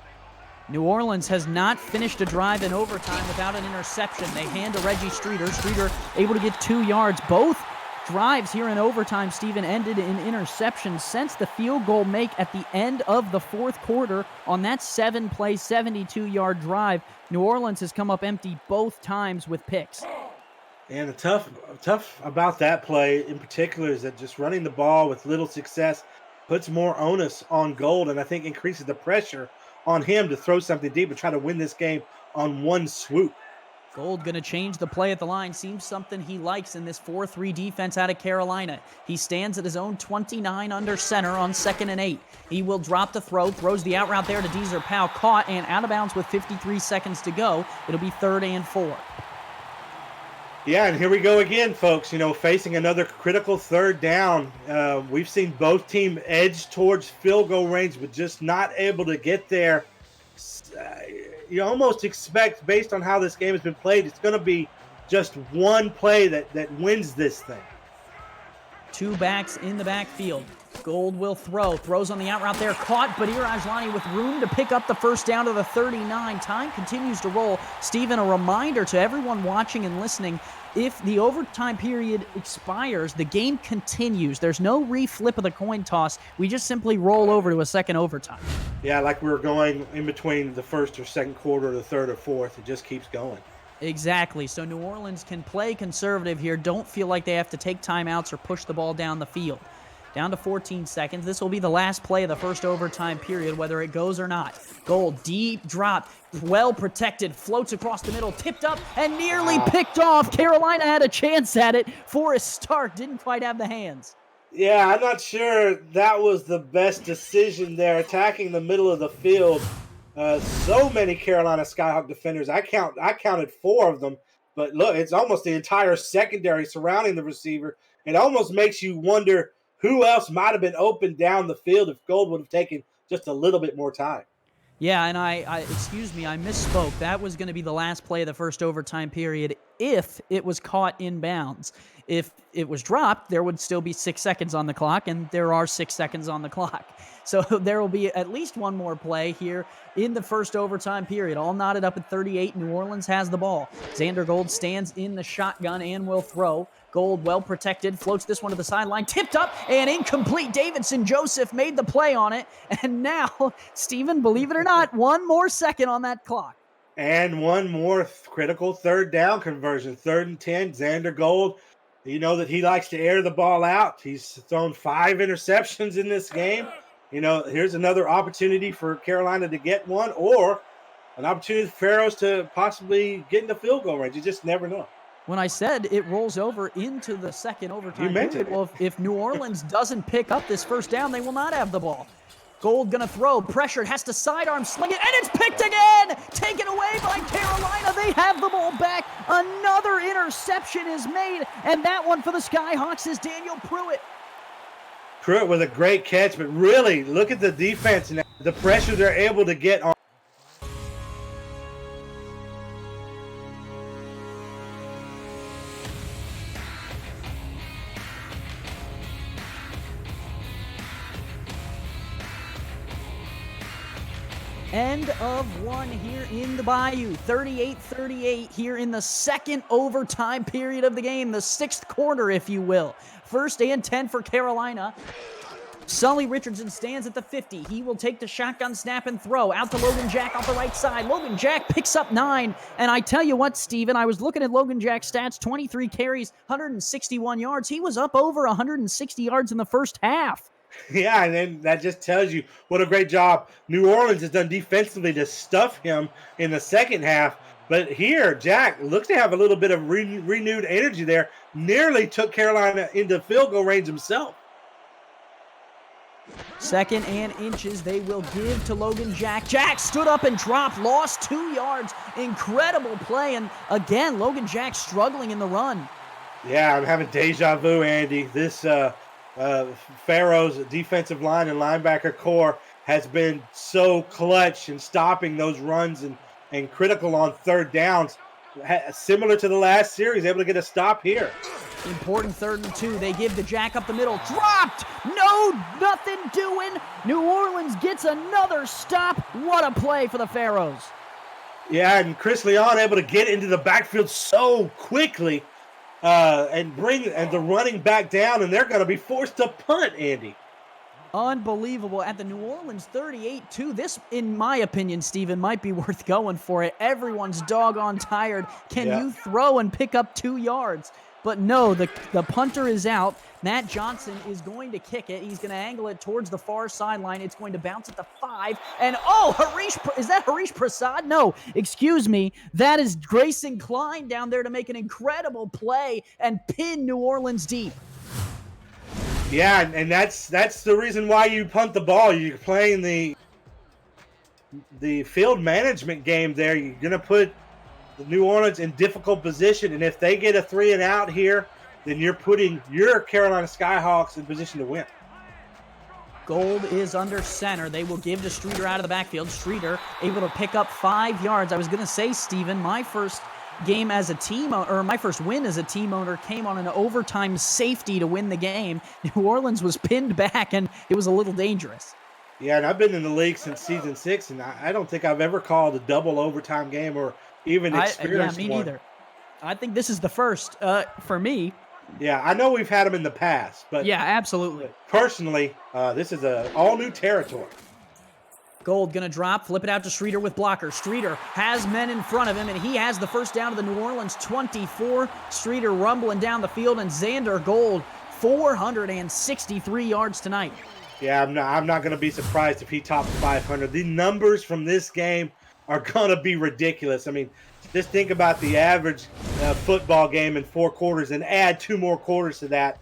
New Orleans has not finished a drive in overtime without an interception. They hand to Reggie Streeter. Streeter able to get 2 yards. Both drives here in overtime, Stephen, ended in interceptions since the field goal make at the end of the fourth quarter on that 7-play, 72-yard drive. New Orleans has come up empty both times with picks. And the tough about that play in particular is that just running the ball with little success puts more onus on Gold, and I think increases the pressure on him to throw something deep and try to win this game on one swoop. Gold going to change the play at the line. Seems something he likes in this 4-3 defense out of Carolina. He stands at his own 29 under center on 2nd and 8. He will drop the throw, throws the out route there to Deezer Powell, caught and out of bounds with 53 seconds to go. It'll be 3rd and 4. Yeah, and here we go again, folks. You know, facing another critical 3rd down. We've seen both teams edge towards field goal range, but just not able to get there. You almost expect, based on how this game has been played, it's going to be just one play that wins this thing. 2 backs in the backfield. Gold will throws on the out route there, caught, but Irajlani with room to pick up the first down to the 39. Time continues to roll. Steven, a reminder to everyone watching and listening, if the overtime period expires, the game continues. There's no reflip of the coin toss. We just simply roll over to a second overtime. Yeah, like we were going in between the first or second quarter, the third or fourth. It just keeps going. Exactly. So New Orleans can play conservative here. Don't feel like they have to take timeouts or push the ball down the field. Down to 14 seconds. This will be the last play of the first overtime period, whether it goes or not. Gold, deep drop, well protected, floats across the middle, tipped up, and nearly picked off. Carolina had a chance at it. Forrest Stark didn't quite have the hands. Yeah, I'm not sure that was the best decision there, attacking the middle of the field. So many Carolina Skyhawk defenders. I counted 4 of them. But look, it's almost the entire secondary surrounding the receiver. It almost makes you wonder who else might have been open down the field if Gold would have taken just a little bit more time. Yeah, and I misspoke. That was going to be the last play of the first overtime period if it was caught in bounds. If it was dropped, there would still be 6 seconds on the clock, and there are 6 seconds on the clock. So there will be at least one more play here in the first overtime period. All knotted up at 38. New Orleans has the ball. Xander Gold stands in the shotgun and will throw. Gold well protected, floats this one to the sideline, tipped up and incomplete. Davidson Joseph made the play on it. And now, Steven, believe it or not, 1 more second on that clock. And one more critical 3rd down conversion. 3rd and 10, Xander Gold. You know that he likes to air the ball out. He's thrown 5 interceptions in this game. You know, here's another opportunity for Carolina to get one, or an opportunity for Pharaohs to possibly get into field goal range. You just never know. When I said it rolls over into the second overtime period, well, if New Orleans doesn't pick up this first down, they will not have the ball. Gold gonna throw, pressured, has to sidearm sling it, and it's picked again! Taken away by Carolina, they have the ball back. Another interception is made, and that one for the Skyhawks is Daniel Pruitt. Pruitt with a great catch, but really, look at the defense and the pressure they're able to get on. End of one here in the Bayou. 38-38 here in the second overtime period of the game, the 6th quarter, if you will. 1st and 10 for Carolina. Sully Richardson stands at the 50. He will take the shotgun snap and throw out to Logan Jack off the right side. Logan Jack picks up 9. And I tell you what, Steven, I was looking at Logan Jack's stats, 23 carries, 161 yards. He was up over 160 yards in the first half. Yeah, and then that just tells you what a great job New Orleans has done defensively to stuff him in the second half. But here, Jack looks to have a little bit of renewed energy there. Nearly took Carolina into field goal range himself. 2nd and inches they will give to Logan Jack. Jack stood up and dropped, lost 2 yards. Incredible play. And again, Logan Jack struggling in the run. Yeah, I'm having deja vu, Andy. This Pharaoh's defensive line and linebacker core has been so clutch in stopping those runs and critical on 3rd downs. Similar to the last series, able to get a stop here. Important 3rd and 2. They give the Jack up the middle. Dropped! No, nothing doing. New Orleans gets another stop. What a play for the Pharaohs. Yeah, and Chris Leon able to get into the backfield so quickly and bring the running back down, and they're going to be forced to punt, Andy. Unbelievable. At the New Orleans 38-2, this, in my opinion, Steven, might be worth going for it. Everyone's doggone tired. Can you throw and pick up 2 yards? but no, the punter is out. Matt Johnson is going to kick it. He's going to angle it towards the far sideline. It's going to bounce at the 5. And is that Harish Prasad? No, excuse me. That is Grayson Klein down there to make an incredible play and pin New Orleans deep. Yeah, and that's the reason why you punt the ball. You're playing the field management game there. You're going to put the New Orleans in difficult position, and if they get a 3 and out here, then you're putting your Carolina Skyhawks in position to win. Gold is under center. They will give to Streeter out of the backfield. Streeter able to pick up 5 yards. I was going to say, Steven, my first game as a team, or my first win as a team owner came on an overtime safety to win the game. New Orleans was pinned back, and it was a little dangerous. Yeah, and I've been in the league since season 6, and I don't think I've ever called a double overtime game or even experienced me one. neither. I think this is the first for me. Yeah, I know we've had them in the past, but yeah, absolutely. Personally, this is a all new territory. Gold gonna drop, flip it out to Streeter with blocker. Streeter has men in front of him, and he has the first down to the New Orleans 24. Streeter rumbling down the field, and Xander Gold 463 yards tonight. Yeah, I'm not going to be surprised if he tops 500. The numbers from this game are going to be ridiculous. I mean, just think about the average football game in 4 quarters and add 2 more quarters to that.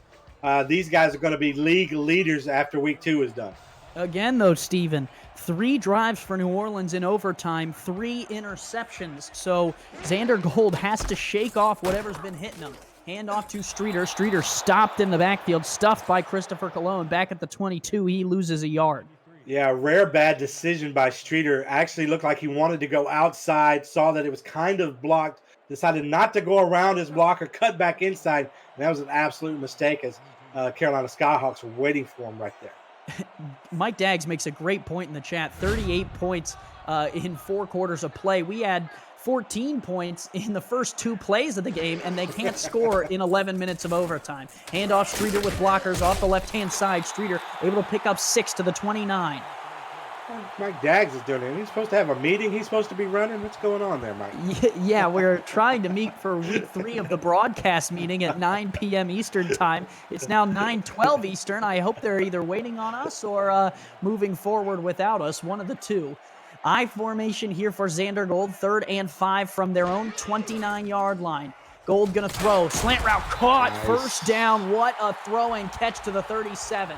These guys are going to be league leaders after week 2 is done. Again, though, Steven, 3 drives for New Orleans in overtime, 3 interceptions. So Xander Gold has to shake off whatever's been hitting him. Hand off to Streeter. Streeter stopped in the backfield, stuffed by Christopher Colon. Back at the 22, he loses a yard. Yeah, rare bad decision by Streeter. Actually looked like he wanted to go outside, saw that it was kind of blocked, decided not to go around his blocker, cut back inside. And that was an absolute mistake as Carolina Skyhawks were waiting for him right there. Mike Daggs makes a great point in the chat. 38 points in 4 quarters of play. We had 14 points in the first 2 plays of the game, and they can't score in 11 minutes of overtime. Handoff Streeter with blockers off the left-hand side. Streeter able to pick up 6 to the 29. Mike Daggs is doing it. He's supposed to have a meeting. He's supposed to be running. What's going on there, Mike? Yeah, we're trying to meet for week 3 of the broadcast meeting at 9 p.m. Eastern time. It's now 9:12 Eastern. I hope they're either waiting on us or moving forward without us, one of the two. I formation here for Xander Gold, 3rd and 5 from their own 29-yard line. Gold gonna throw, slant route caught, nice. First down. What a throw and catch to the 37.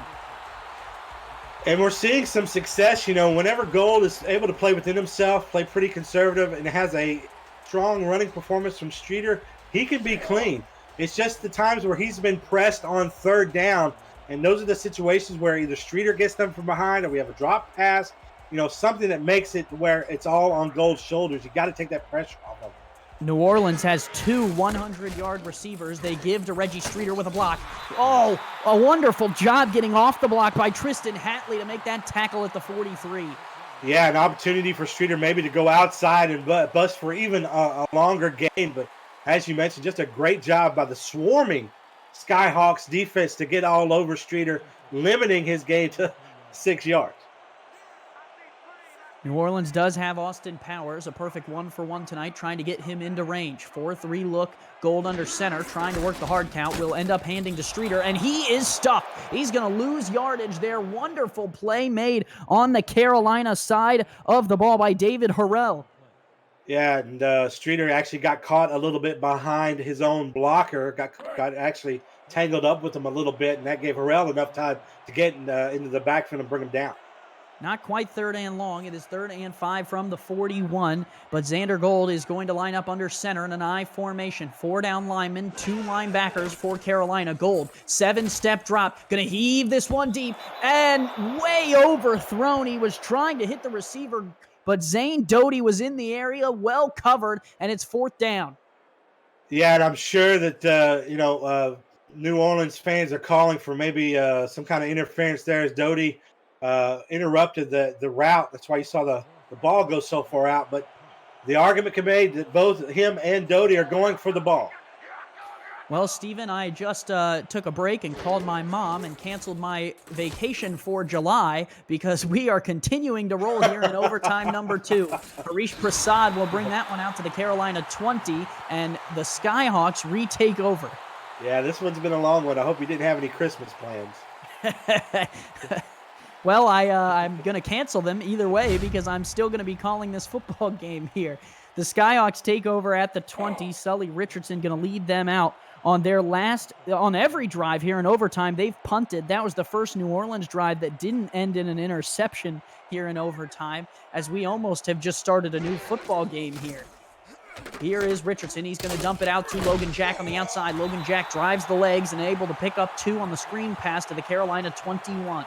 And we're seeing some success, you know, whenever Gold is able to play within himself, play pretty conservative, and has a strong running performance from Streeter, he can be clean. It's just the times where he's been pressed on 3rd down, and those are the situations where either Streeter gets them from behind or we have a drop pass, you know, something that makes it where it's all on Gold's shoulders. You got to take that pressure off of him. New Orleans has 2 100-yard receivers. They give to Reggie Streeter with a block. Oh, a wonderful job getting off the block by Tristan Hatley to make that tackle at the 43. Yeah, an opportunity for Streeter maybe to go outside and bust for even a longer gain. But as you mentioned, just a great job by the swarming Skyhawks defense to get all over Streeter, limiting his gain to 6 yards. New Orleans does have Austin Powers, a perfect 1-for-1 tonight, trying to get him into range. 4-3 look, Gold under center, trying to work the hard count. Will end up handing to Streeter, and he is stuffed. He's going to lose yardage there. Wonderful play made on the Carolina side of the ball by David Harrell. Yeah, and Streeter actually got caught a little bit behind his own blocker, got actually tangled up with him a little bit, and that gave Harrell enough time to get into the backfield and bring him down. Not quite 3rd and long. It is 3rd and 5 from the 41, but Xander Gold is going to line up under center in an I formation. 4 down linemen, 2 linebackers for Carolina. Gold, 7-step drop, going to heave this one deep, and way overthrown. He was trying to hit the receiver, but Zane Doty was in the area, well covered, and it's 4th down. Yeah, and I'm sure that, New Orleans fans are calling for maybe some kind of interference there as Doty interrupted the route. That's why you saw the ball go so far out. But the argument can be made that both him and Doty are going for the ball. Well, Steven, I just took a break and called my mom and canceled my vacation for July because we are continuing to roll here in overtime number 2. Harish Prasad will bring that one out to the Carolina 20, and the Skyhawks retake over. Yeah, this one's been a long one. I hope you didn't have any Christmas plans. Well, I'm going to cancel them either way because I'm still going to be calling this football game here. The Skyhawks take over at the 20. Sully Richardson going to lead them out on every drive here in overtime. They've punted. That was the first New Orleans drive that didn't end in an interception here in overtime, as we almost have just started a new football game here. Here is Richardson. He's going to dump it out to Logan Jack on the outside. Logan Jack drives the legs and able to pick up 2 on the screen pass to the Carolina 21.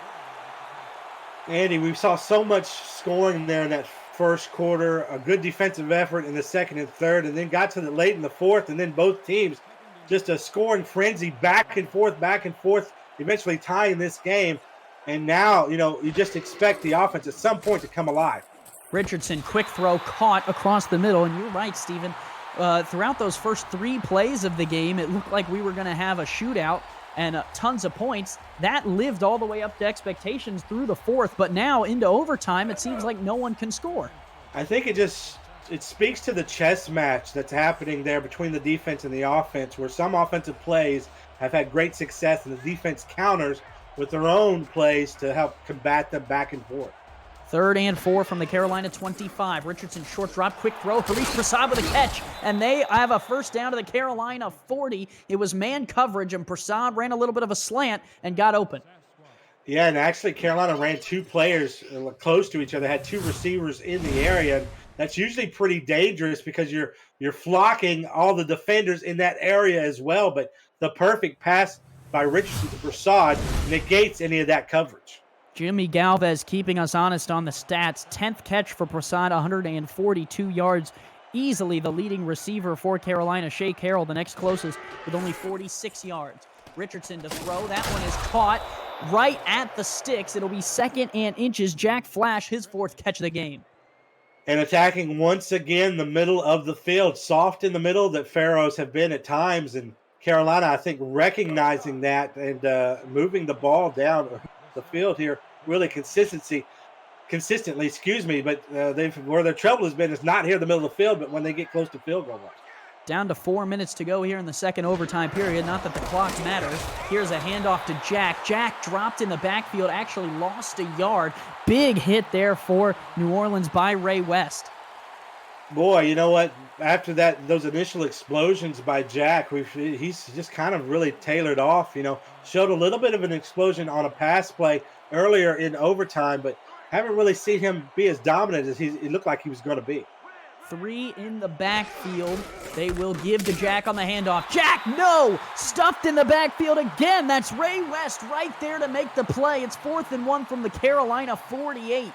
Andy, we saw so much scoring there in that first quarter, a good defensive effort in the second and third, and then got to the late in the fourth, and then both teams just a scoring frenzy, back and forth, eventually tying this game. And now, you just expect the offense at some point to come alive. Richardson, quick throw, caught across the middle, and you're right, Steven. Throughout those first 3 plays of the game, it looked like we were going to have a shootout and tons of points. That lived all the way up to expectations through the fourth, but now into overtime, it seems like no one can score. I think it speaks to the chess match that's happening there between the defense and the offense, where some offensive plays have had great success and the defense counters with their own plays to help combat them back and forth. 3rd and 4 from the Carolina 25. Richardson, short drop, quick throw. Haris Prasad with a catch, and they have a first down to the Carolina 40. It was man coverage, and Prasad ran a little bit of a slant and got open. Yeah, and actually Carolina ran 2 players close to each other, had 2 receivers in the area. That's usually pretty dangerous because you're flocking all the defenders in that area as well, but the perfect pass by Richardson to Prasad negates any of that coverage. Jimmy Galvez keeping us honest on the stats. 10th catch for Prasad, 142 yards. Easily the leading receiver for Carolina. Shea Carroll, the next closest, with only 46 yards. Richardson to throw. That one is caught right at the sticks. It'll be 2nd and inches. Jack Flash, his 4th catch of the game. And attacking once again the middle of the field. Soft in the middle that Pharaohs have been at times. And Carolina, I think, recognizing that and moving the ball down the field here really consistently, but where their trouble has been is not here in the middle of the field, but when they get close to field goal line. Down to 4 minutes to go here in the second overtime period. Not that the clock matters. Here's a handoff to Jack. Jack dropped in the backfield, actually lost a yard. Big hit there for New Orleans by Ray West. Boy, you know what? After those initial explosions by Jack, he's just kind of really tailored off. Showed a little bit of an explosion on a pass play earlier in overtime, but haven't really seen him be as dominant as he looked like he was going to be. 3 in the backfield. They will give to Jack on the handoff. Jack, no! Stuffed in the backfield again. That's Ray West right there to make the play. It's 4th and 1 from the Carolina 48.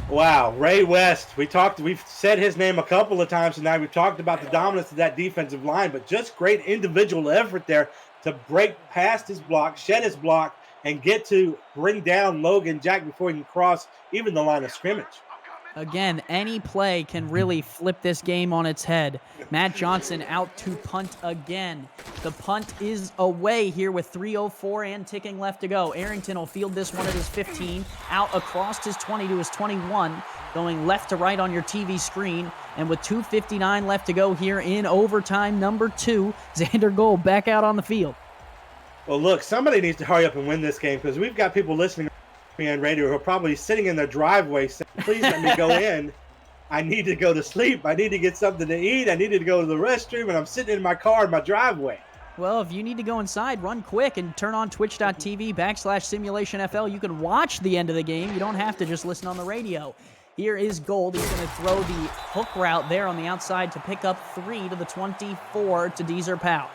Wow, Ray West. We've said his name a couple of times tonight. We've talked about the dominance of that defensive line, but just great individual effort there to break past his block, shed his block, and get to bring down Logan Jack before he can cross even the line of scrimmage. Again, any play can really flip this game on its head. Matt Johnson out to punt again. The punt is away here with 3:04 and ticking left to go. Arrington will field this one at his 15, out across his 20 to his 21, going left to right on your TV screen. And with 2:59 left to go here in overtime number 2, Xander Gold back out on the field. Well, look, somebody needs to hurry up and win this game because we've got people listening on radio who are probably sitting in their driveway saying, please let me go in. I need to go to sleep. I need to get something to eat. I needed to go to the restroom, and I'm sitting in my car in my driveway. Well, if you need to go inside, run quick and turn on twitch.tv/simulationfl. You can watch the end of the game. You don't have to just listen on the radio. Here is Gold. He's going to throw the hook route there on the outside to pick up 3 to the 24 to Deezer Powell.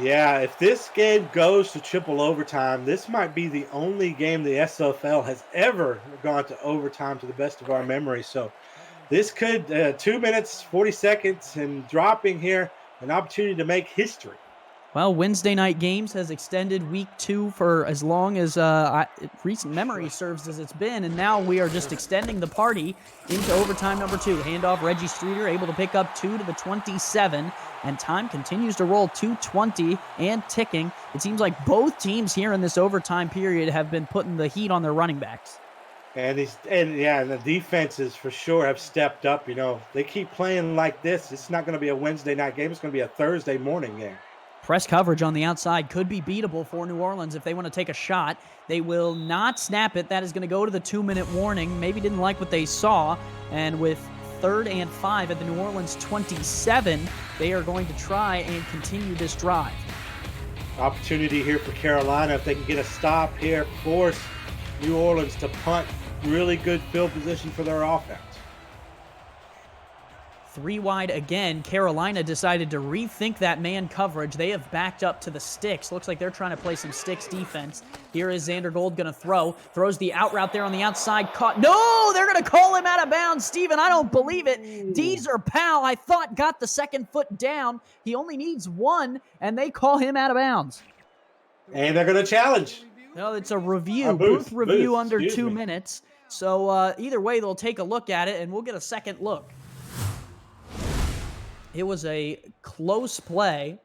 Yeah, if this game goes to triple overtime, this might be the only game the SFL has ever gone to overtime to the best of our memory. So this could, 2 minutes, 40 seconds, and dropping here, an opportunity to make history. Well, Wednesday night games has extended week 2 for as long as recent memory serves as it's been, and now we are just extending the party into overtime number 2. Handoff, Reggie Streeter able to pick up 2 to the 27, and time continues to roll, 2:20 and ticking. It seems like both teams here in this overtime period have been putting the heat on their running backs. And the defenses for sure have stepped up. You know, they keep playing like this. It's not going to be a Wednesday night game. It's going to be a Thursday morning game. Press coverage on the outside could be beatable for New Orleans if they want to take a shot. They will not snap it. That is going to go to the 2-minute warning. Maybe didn't like what they saw. And with 3rd and 5 at the New Orleans 27, they are going to try and continue this drive. Opportunity here for Carolina if they can get a stop here, force New Orleans to punt. Really good field position for their offense. 3 wide again. Carolina decided to rethink that man coverage. They have backed up to the sticks. Looks like they're trying to play some sticks defense. Here is Xander Gold going to throw. Throws the out route there on the outside. Caught. No! They're going to call him out of bounds. Steven, I don't believe it. Deezer Powell, I thought, got the second foot down. He only needs 1, and they call him out of bounds. And they're going to challenge. No, it's a review. Booth review under 2 minutes. So either way, they'll take a look at it, and we'll get a second look. It was a close play,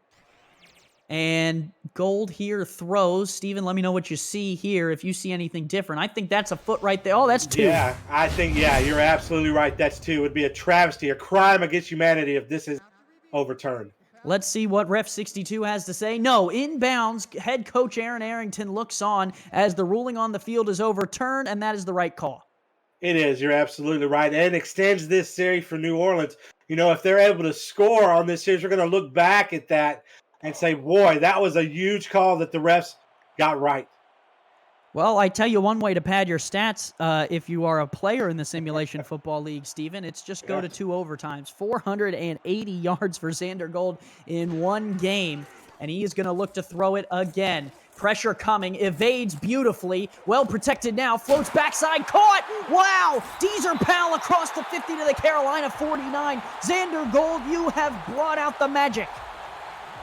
and Gold here throws. Steven, let me know what you see here, if you see anything different. I think that's a foot right there. Oh, that's 2. Yeah, I think, you're absolutely right. That's 2. It would be a travesty, a crime against humanity if this is overturned. Let's see what Ref 62 has to say. No, inbounds, head coach Aaron Arrington looks on as the ruling on the field is overturned, and that is the right call. It is. You're absolutely right. And it extends this series for New Orleans. You know, if they're able to score on this series, we're going to look back at that and say, boy, that was a huge call that the refs got right. Well, I tell you one way to pad your stats if you are a player in the Simulation Football League, Steven. It's just go to 2 overtimes. 480 yards for Xander Gold in 1 game, and he is going to look to throw it again. Pressure coming, evades beautifully, well protected now, floats backside, caught! Wow! Deezer Powell across the 50 to the Carolina 49. Xander Gold, you have brought out the magic.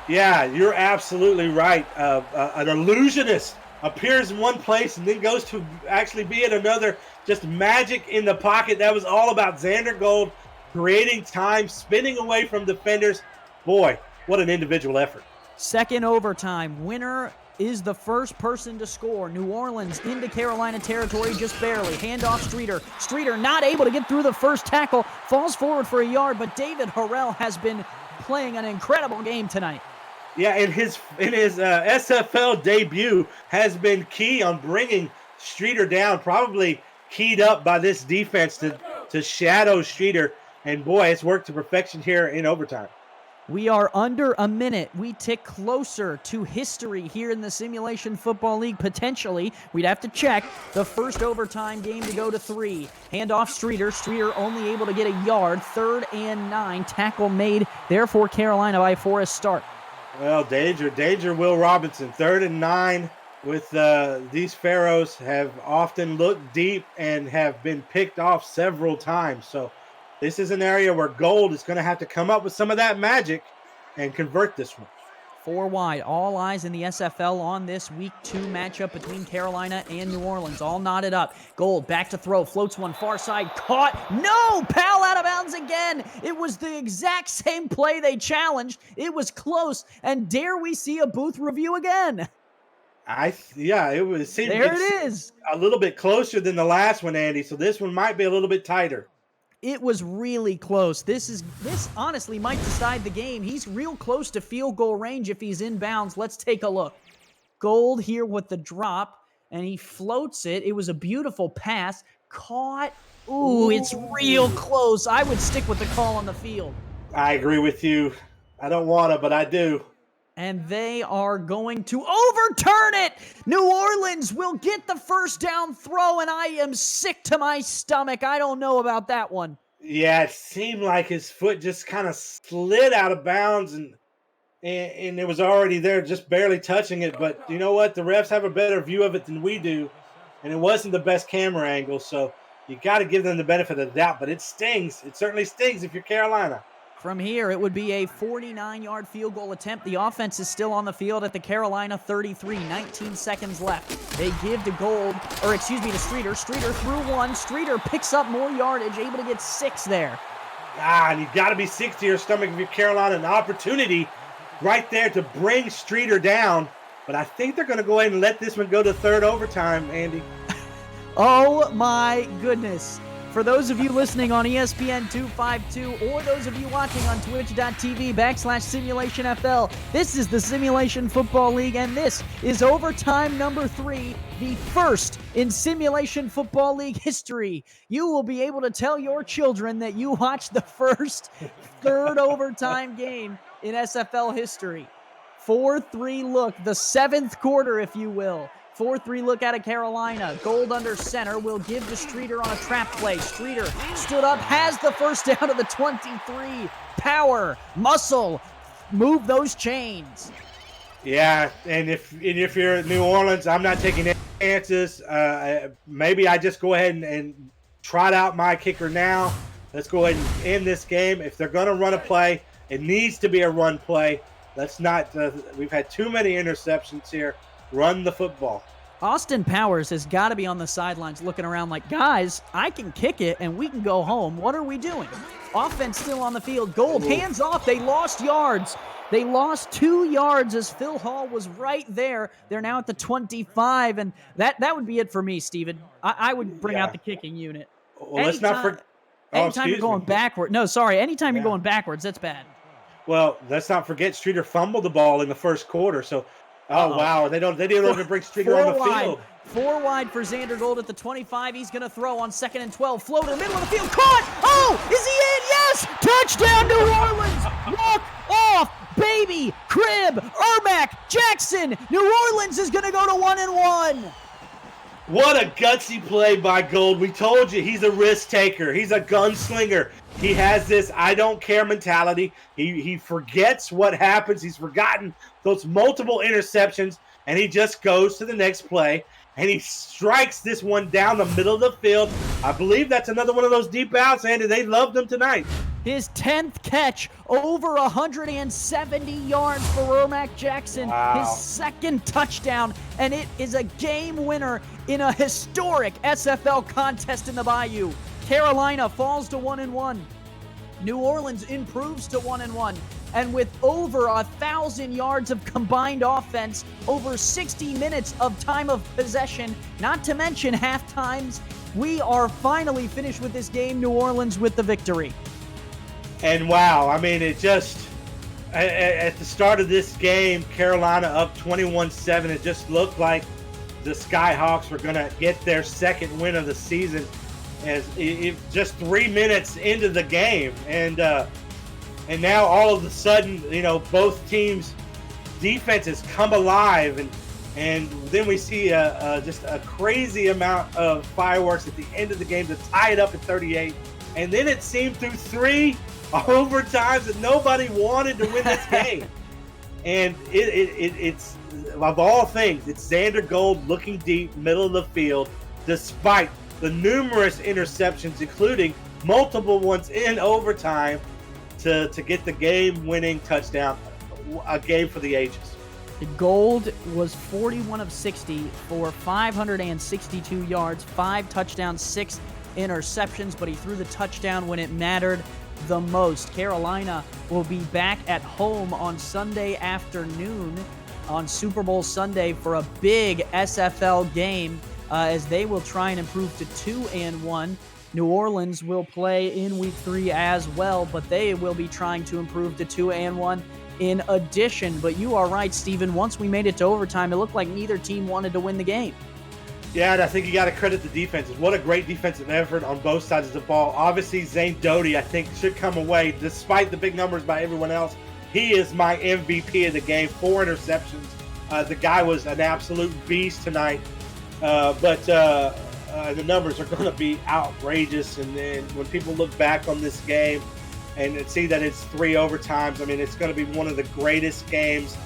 Yeah, you're absolutely right. An illusionist appears in one place and then goes to actually be in another. Just magic in the pocket. That was all about Xander Gold creating time, spinning away from defenders. Boy, what an individual effort. Second overtime, winner is the first person to score. New Orleans into Carolina territory just barely. Handoff Streeter. Streeter not able to get through the first tackle. Falls forward for a yard, but David Harrell has been playing an incredible game tonight. Yeah, in his SFL debut has been key on bringing Streeter down. Probably keyed up by this defense to shadow Streeter. And boy, it's worked to perfection here in overtime. We are under a minute. We tick closer to history here in the Simulation Football League, potentially. We'd have to check. The first overtime game to go to 3. Handoff Streeter. Streeter only able to get a yard. 3rd and 9. Tackle made. Therefore, Carolina by Forrest start. Well, danger, Will Robinson. 3rd and 9 with these Pharaohs have often looked deep and have been picked off several times. So this is an area where Gold is going to have to come up with some of that magic and convert this one. 4 wide. All eyes in the SFL on this Week 2 matchup between Carolina and New Orleans. All knotted up. Gold back to throw. Floats one far side. Caught. No! Powell out of bounds again. It was the exact same play they challenged. It was close. And dare we see a booth review again? It seemed there it is. A little bit closer than the last one, Andy. So this one might be a little bit tighter. It was really close. This honestly might decide the game. He's real close to field goal range if he's inbounds. Let's take a look. Gold here with the drop, and he floats it. It was a beautiful pass. Caught. Ooh, it's real close. I would stick with the call on the field. I agree with you. I don't want to, but I do. And they are going to overturn it. New Orleans will get the first down throw, and I am sick to my stomach. I don't know about that one. Yeah, it seemed like his foot just kind of slid out of bounds, and it was already there, just barely touching it. But you know what? The refs have a better view of it than we do, and it wasn't the best camera angle, so you got to give them the benefit of the doubt. But it stings. It certainly stings if you're Carolina. From here, it would be a 49-yard field goal attempt. The offense is still on the field at the Carolina 33. 19 seconds left. They give to Streeter. Streeter threw 1. Streeter picks up more yardage, able to get 6 there. And you got to be sick to your stomach if you're Carolina. An opportunity right there to bring Streeter down. But I think they're going to go ahead and let this one go to 3rd overtime, Andy. Oh my goodness. For those of you listening on ESPN 252 or those of you watching on twitch.tv/SimulationFL, this is the Simulation Football League, and this is overtime number 3, the first in Simulation Football League history. You will be able to tell your children that you watched the first third overtime game in SFL history. 4-3 look, the 7th quarter, if you will. 4-3 look out of Carolina. Gold under center will give to Streeter on a trap play. Streeter stood up, has the first down of the 23. Power, muscle, move those chains. Yeah, and if you're at New Orleans, I'm not taking any chances. Maybe I just go ahead and trot out my kicker now. Let's go ahead and end this game. If they're going to run a play, it needs to be a run play. Let's not. We've had too many interceptions here. Run the football. Austin Powers has got to be on the sidelines looking around like, guys, I can kick it and we can go home. What are we doing? Offense still on the field. Gold, hands off. They lost yards. They lost 2 yards as Phil Hall was right there. They're now at the 25, and that would be it for me, Steven. I would bring out the kicking unit. Well, let's not forget. Anytime you're going backward. No, sorry. Anytime you're going backwards, that's bad. Well, let's not forget Streeter fumbled the ball in the first quarter, so wow, they didn't even bring Streeter on the field. 4 wide for Xander Gold at the 25. He's going to throw on 2nd and 12. Floater, middle of the field, caught! Oh, is he in? Yes! Touchdown, New Orleans! Walk off, baby! Cribb, Ermac, Jackson! New Orleans is going to go to 1-1. What a gutsy play by Gold. We told you, he's a risk taker. He's a gunslinger. He has this I don't care mentality. He forgets what happens. He's forgotten those multiple interceptions, and he just goes to the next play, and he strikes this one down the middle of the field. I believe that's another one of those deep outs, Andy. They loved him tonight. His 10th catch, over 170 yards for Ermac Jackson. Wow. His 2nd touchdown, and it is a game winner in a historic SFL contest in the Bayou. Carolina falls to 1-1. New Orleans improves to 1-1. And with over 1,000 yards of combined offense, over 60 minutes of time of possession, not to mention half times, we are finally finished with this game. New Orleans with the victory. And wow, I mean, it just, at the start of this game, Carolina up 21-7. It just looked like the Skyhawks were going to get their 2nd win of the season as just 3 minutes into the game. And now all of a sudden, both teams' defenses come alive, and then we see just a crazy amount of fireworks at the end of the game to tie it up at 38. And then it seemed through 3 overtimes that nobody wanted to win this game. And it's of all things, it's Xander Gold looking deep, middle of the field, despite the numerous interceptions, including multiple ones in overtime, to get the game-winning touchdown, a game for the ages. Gold was 41 of 60 for 562 yards, 5 touchdowns, 6 interceptions, but he threw the touchdown when it mattered the most. Carolina will be back at home on Sunday afternoon on Super Bowl Sunday for a big SFL game as they will try and improve to 2-1. New Orleans will play in Week 3 as well, but they will be trying to improve to 2-1 in addition. But you are right, Steven. Once we made it to overtime, it looked like neither team wanted to win the game. Yeah, and I think you got to credit the defenses. What a great defensive effort on both sides of the ball. Obviously, Zane Doty, I think, should come away, despite the big numbers by everyone else. He is my MVP of the game. 4 interceptions. The guy was an absolute beast tonight. But the numbers are going to be outrageous. And then when people look back on this game and see that it's 3 overtimes, I mean, it's going to be one of the greatest games.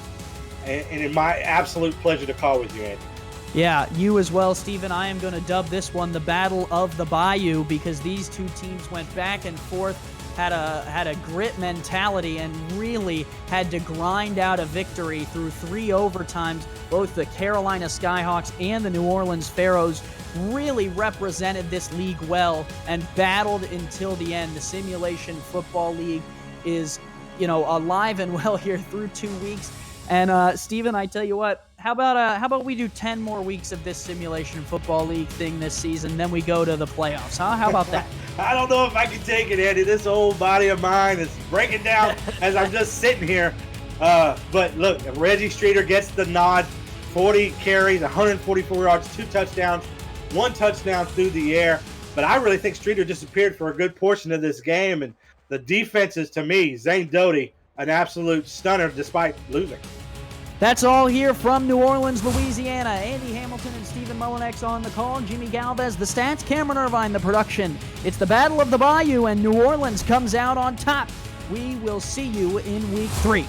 And it's my absolute pleasure to call with you, Andy. Yeah, you as well, Steven. I am going to dub this one the Battle of the Bayou because these two teams went back and forth, had a grit mentality, and really had to grind out a victory through 3 overtimes. Both the Carolina Skyhawks and the New Orleans Pharaohs really represented this league well and battled until the end. The Simulation Football League is, alive and well here through 2 weeks. And, Steven, I tell you what, How about we do 10 more weeks of this simulation football league thing this season, then we go to the playoffs, huh? How about that? I don't know if I can take it, Andy. This old body of mine is breaking down as I'm just sitting here. But look, Reggie Streeter gets the nod. 40 carries, 144 yards, 2 touchdowns, 1 touchdown through the air. But I really think Streeter disappeared for a good portion of this game. And the defense is, to me, Zane Doty, an absolute stunner despite losing. That's all here from New Orleans, Louisiana. Andy Hamilton and Stephen Mullinex on the call. Jimmy Galvez, the stats. Cameron Irvine, the production. It's the Battle of the Bayou, and New Orleans comes out on top. We will see you in week 3.